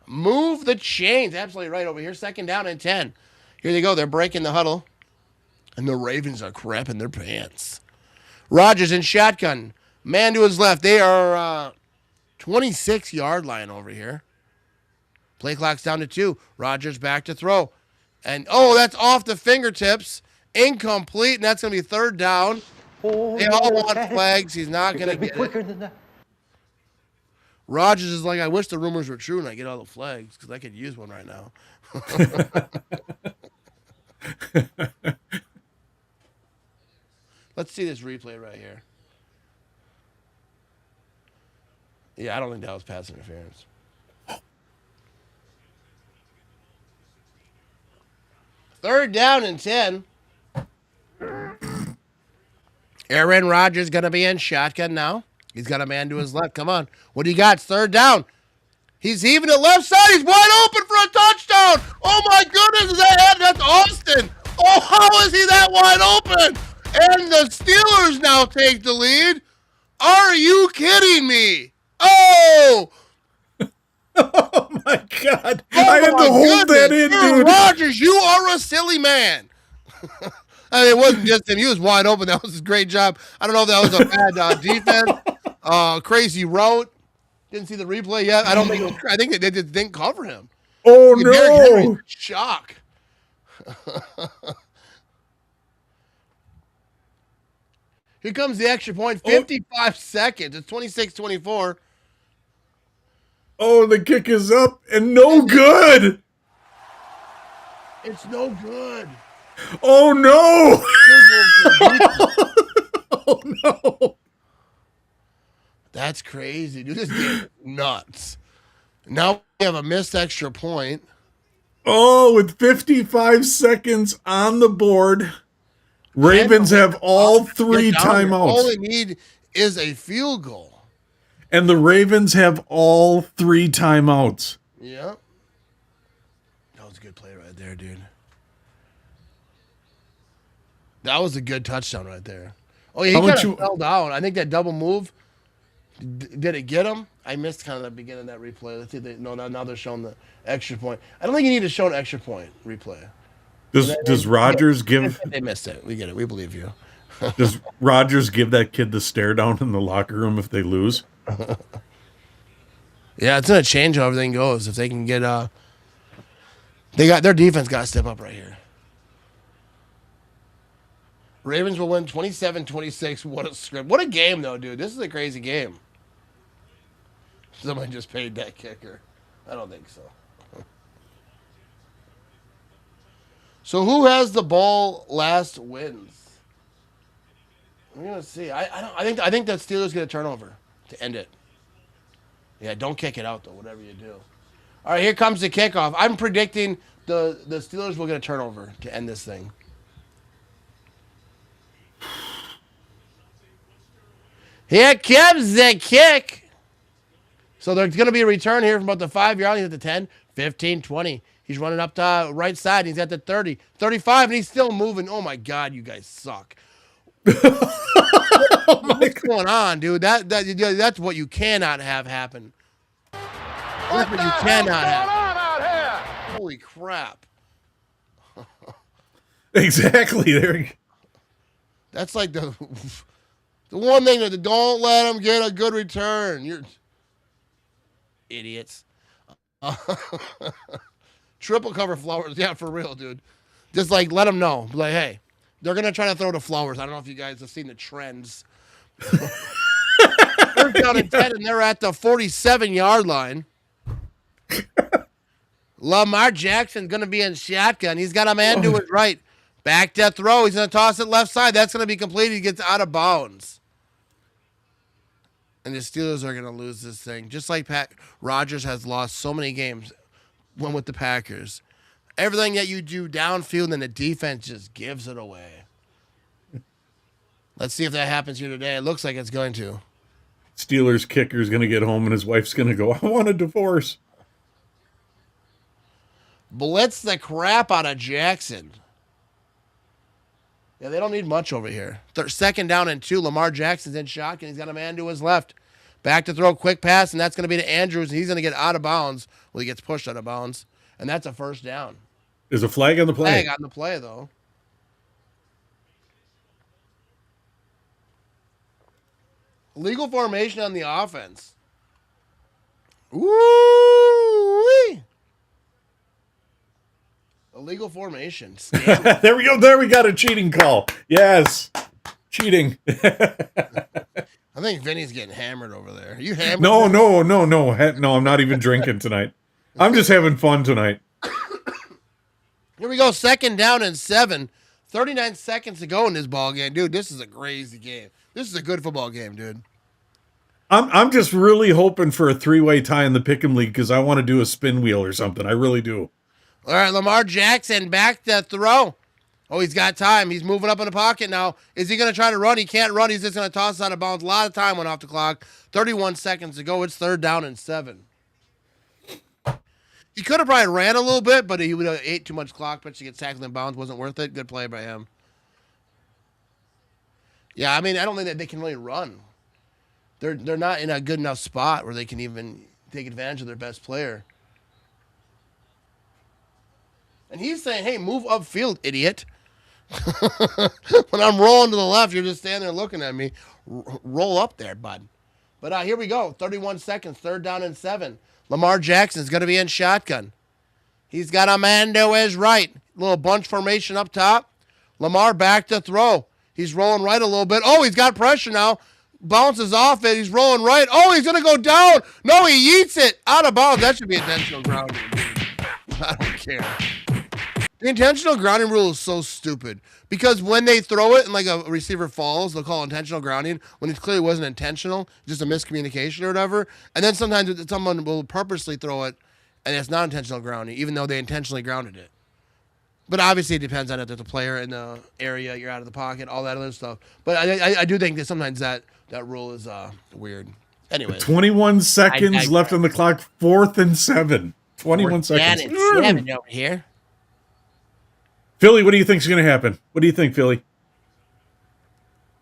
Move the chains. Absolutely right over here. Second down and 10. Here they go. They're breaking the huddle. And the Ravens are crapping their pants. Rodgers in shotgun. Man to his left. They are 26-yard line over here. Play clock's down to 2. Rodgers back to throw. And, oh, that's off the fingertips. Incomplete, and that's going to be third down. They all want flags. He's not going to get quicker it. than that. Rogers is like, I wish the rumors were true and I get all the flags because I could use one right now. Let's see this replay right here. Yeah, I don't think that was pass interference. Third down and 10. Aaron Rodgers going to be in shotgun now. He's got a man to his left. Come on. What do you got? It's third down. He's heaving it left side. He's wide open for a touchdown. Oh, my goodness. Is that it? That's Austin. Oh, how is he that wide open? And the Steelers now take the lead. Are you kidding me? Oh! Oh, my God. I had to hold that in, dude. Rodgers, you are a silly man. I mean, it wasn't just him. He was wide open. That was a great job. I don't know if that was a bad defense. Crazy route. Didn't see the replay yet. I don't think it was, I think they didn't cover him. Oh, Derrick Henry's no. in shock. Here comes the extra point. 55 seconds. It's 26-24. Oh, the kick is up and no good. It's no good. Oh, no. Oh, no. That's crazy, dude. This game is nuts. Now we have a missed extra point. Oh, with 55 seconds on the board, Ravens have all three timeouts. All they need is a field goal. And the Ravens have all three timeouts. Yep. That was a good play right there, dude. That was a good touchdown right there. Oh, yeah, he kind of fell down. I think that double move, did it get him? I missed kind of the beginning of that replay. Let's see if they, no, now they're showing the extra point. I don't think you need to show an extra point replay. Does Rodgers give... They missed it. We get it. We believe you. Does Rodgers give that kid the stare down in the locker room if they lose? Yeah, it's going to change how everything goes. If they can get... they got their defense got to step up right here. Ravens will win 27-26. What a script. What a game, though, dude. This is a crazy game. Somebody just paid that kicker. I don't think so. So who has the ball last wins? I'm gonna see. I think that Steelers get a turnover to end it. Yeah, don't kick it out though. Whatever you do. All right, here comes the kickoff. I'm predicting the Steelers will get a turnover to end this thing. Here comes the kick. So there's going to be a return here from about the 5-yard line. He's at the 10, 15, 20. He's running up the right side. He's at the 30, 35, and he's still moving. Oh, my God, you guys suck. What's going on, dude? That's what you cannot have happen. That's what you cannot have. Holy crap. Exactly. There. That's like the one thing that don't let them get a good return. You're idiots. Triple cover Flowers. Yeah, for real, dude. Just like let them know. Like, hey, they're going to try to throw to Flowers. I don't know if you guys have seen the trends. They're down at 10 and they're at the 47-yard line. Lamar Jackson's going to be in shotgun. He's got a man to his right. Back to throw. He's going to toss it left side. That's going to be completed. He gets out of bounds. And the Steelers are going to lose this thing. Just like Rodgers has lost so many games when with the Packers. Everything that you do downfield and the defense just gives it away. Let's see if that happens here today. It looks like it's going to. Steelers kicker's going to get home and his wife's going to go, I want a divorce. Blitz the crap out of Jackson. Yeah, they don't need much over here. Second down and 2. Lamar Jackson's in shotgun. He's got a man to his left. Back to throw, quick pass, and that's going to be to Andrews, and he's going to get out of bounds. Well, he gets pushed out of bounds, and that's a first down. There's a flag on the play. Flag on the play, though. Legal formation on the offense. Ooh-wee. Illegal formation. There we go. There we got a cheating call. Yes. Cheating. I think Vinny's getting hammered over there. Are you hammered? No. No, I'm not even drinking tonight. I'm just having fun tonight. Here we go. 2nd down and 7. 39 seconds to go in this ball game. Dude, this is a crazy game. This is a good football game, dude. I'm just really hoping for a 3-way tie in the Pick'em League because I want to do a spin wheel or something. I really do. All right, Lamar Jackson back to throw. Oh, he's got time. He's moving up in the pocket now. Is he going to try to run? He can't run. He's just going to toss out of bounds. A lot of time went off the clock. 31 seconds to go. It's 3rd down and 7. He could have probably ran a little bit, but he would have ate too much clock, but to get tackled in bounds wasn't worth it. Good play by him. Yeah, I mean, I don't think that they can really run. They're not in a good enough spot where they can even take advantage of their best player. And he's saying, hey, move upfield, idiot. When I'm rolling to the left, you're just standing there looking at me. Roll up there, bud. But here we go. 31 seconds, 3rd down and 7. Lamar Jackson's going to be in shotgun. He's got a man to his right. Little bunch formation up top. Lamar back to throw. He's rolling right a little bit. Oh, he's got pressure now. Bounces off it. He's rolling right. Oh, he's going to go down. No, he eats it. Out of bounds. That should be intentional grounding. I don't care. The intentional grounding rule is so stupid because when they throw it and like a receiver falls, they'll call intentional grounding when it clearly wasn't intentional, just a miscommunication or whatever. And then sometimes someone will purposely throw it and it's not intentional grounding, even though they intentionally grounded it. But obviously it depends on if there's a player in the area, you're out of the pocket, all that other stuff. But I do think that sometimes that rule is weird. Anyway, 21 seconds left on the clock, 4th and 7. 21 seconds. Over here. Philly, what do you think is going to happen? What do you think, Philly?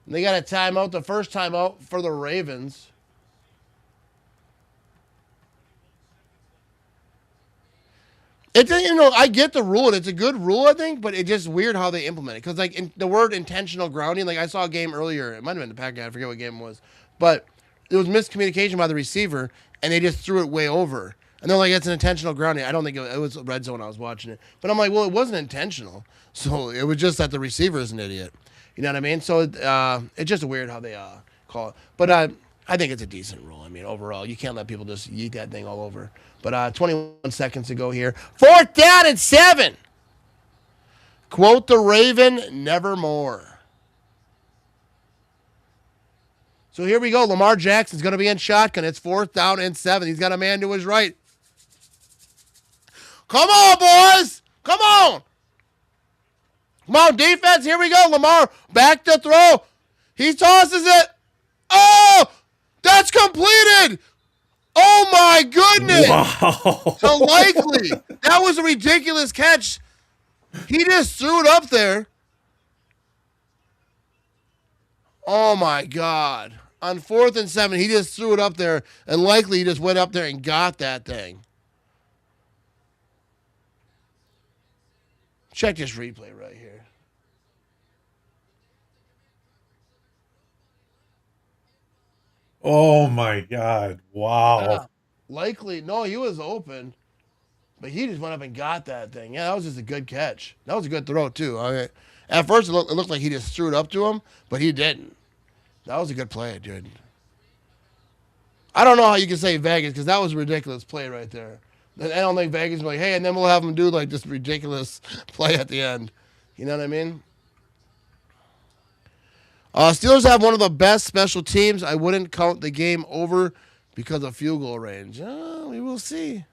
They got a timeout, the first timeout for the Ravens. It's I get the rule, and it's a good rule, I think, but it's just weird how they implement it. Because, like, the word intentional grounding, like, I saw a game earlier. It might have been the Pack guy. I forget what game it was. But it was miscommunication by the receiver, and they just threw it way over. And they're like, it's an intentional grounding. I don't think it was red zone. I was watching it. But I'm like, well, it wasn't intentional. So it was just that the receiver is an idiot. You know what I mean? So it's just weird how they call it. But I think it's a decent rule. I mean, overall, you can't let people just yeet that thing all over. But 21 seconds to go here. 4th down and 7. Quote the Raven, nevermore. So here we go. Lamar Jackson's going to be in shotgun. It's 4th down and 7. He's got a man to his right. Come on, boys. Come on. Come on, defense. Here we go. Lamar back to throw. He tosses it. Oh, that's completed. Oh, my goodness. Wow. So likely. That was a ridiculous catch. He just threw it up there. Oh, my God. On 4th and 7, he just threw it up there, and likely he just went up there and got that thing. Check this replay right here. Oh, my God. Wow. Yeah, likely. No, he was open, but he just went up and got that thing. Yeah, that was just a good catch. That was a good throw, too. I mean, at first, it looked like he just threw it up to him, but he didn't. That was a good play, dude. I don't know how you can say Vegas because that was a ridiculous play right there. I don't think Vegas was like, hey, and then we'll have them do like this ridiculous play at the end. You know what I mean? Steelers have one of the best special teams. I wouldn't count the game over because of field goal range. We will see.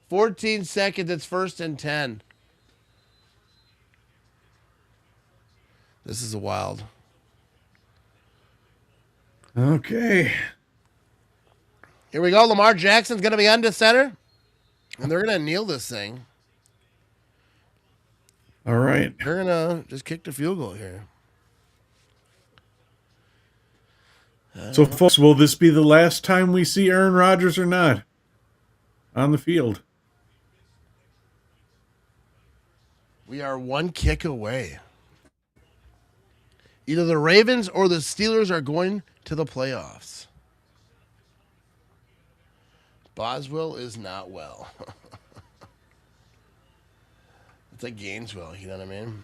14 seconds. It's 1st and 10. This is a wild. Okay. Here we go. Lamar Jackson's going to be under center. And they're going to kneel this thing. All right. They're going to just kick the field goal here. So, folks, will this be the last time we see Aaron Rodgers or not on the field? We are one kick away. Either the Ravens or the Steelers are going to the playoffs. Boswell is not well. It's like Gainesville, you know what I mean?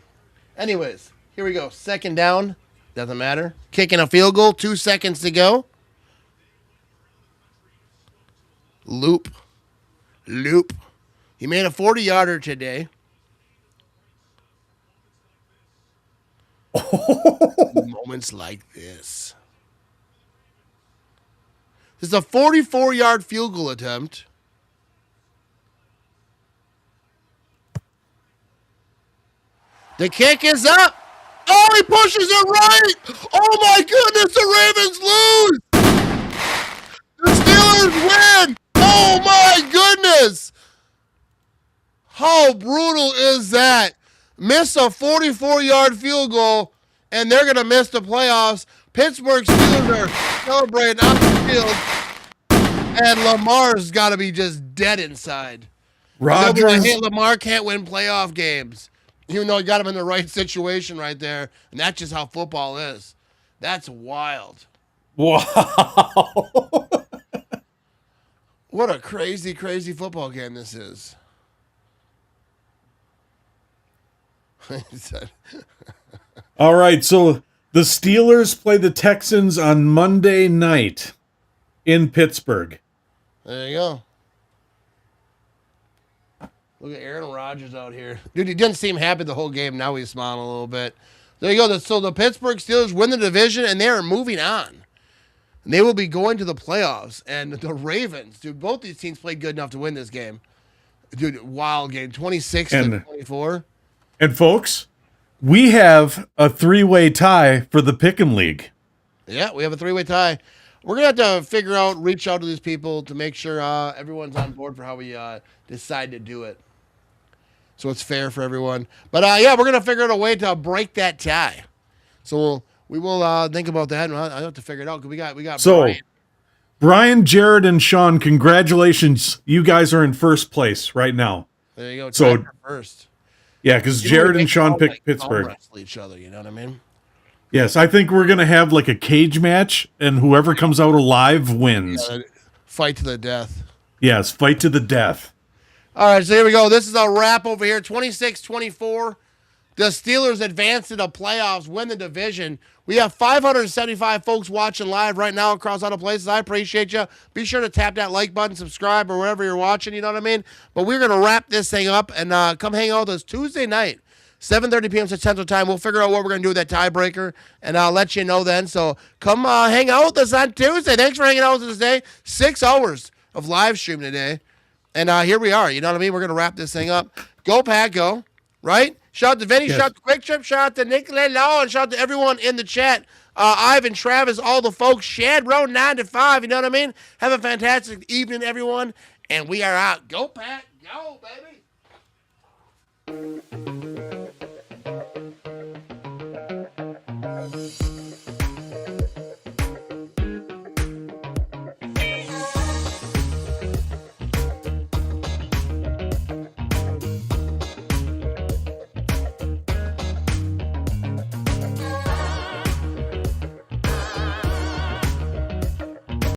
Anyways, here we go. Second down. Doesn't matter. Kicking a field goal. 2 seconds to go. Loop. He made a 40-yarder today. Moments like this. This is a 44-yard field goal attempt. The kick is up. Oh, he pushes it right. Oh, my goodness, the Ravens lose. The Steelers win. Oh, my goodness. How brutal is that? Miss a 44-yard field goal, and they're going to miss the playoffs. Pittsburgh Steelers are celebrating on the field, and Lamar's got to be just dead inside. Rodgers. Like, hey, Lamar can't win playoff games. Even though he got him in the right situation right there. And that's just how football is. That's wild. Wow. What a crazy, crazy football game this is. All right, so the Steelers play the Texans on Monday night in Pittsburgh. There you go. Look at Aaron Rodgers out here. Dude, he didn't seem happy the whole game. Now he's smiling a little bit. There you go. So the Pittsburgh Steelers win the division, and they are moving on. And they will be going to the playoffs. And the Ravens, dude, both these teams played good enough to win this game. Dude, wild game. 26-24. And folks, we have a 3-way tie for the Pick'em League. Yeah, we have a 3-way tie. We're going to have to reach out to these people to make sure everyone's on board for how we decide to do it. So it's fair for everyone. But, yeah, we're going to figure out a way to break that tie. So we will think about that. And I have to figure it out because we got so, Brian, Jared, and Sean, congratulations. You guys are in first place right now. There you go. So first. Yeah, because Jared and Sean picked Pittsburgh. Wrestle each other, you know what I mean? Yes, I think we're going to have like a cage match, and whoever comes out alive wins. Fight to the death. Yes, fight to the death. All right, so here we go. This is a wrap over here. 26-24. The Steelers advance to the playoffs, win the division. We have 575 folks watching live right now across all the places. I appreciate you. Be sure to tap that like button, subscribe, or wherever you're watching, you know what I mean? But we're going to wrap this thing up and come hang out with us Tuesday night, 7:30 p.m. Central Time. We'll figure out what we're going to do with that tiebreaker, and I'll let you know then. So come hang out with us on Tuesday. Thanks for hanging out with us today. 6 hours of live stream today. And here we are. You know what I mean? We're going to wrap this thing up. Go, Pack, go. Right? Shout out to Vinny. Yes. Shout out to Quick Trip. Shout out to Nicolet, and shout out to everyone in the chat. Ivan, Travis, all the folks. Shad Road 9 to 5. You know what I mean? Have a fantastic evening, everyone. And we are out. Go, Pack. Go, baby.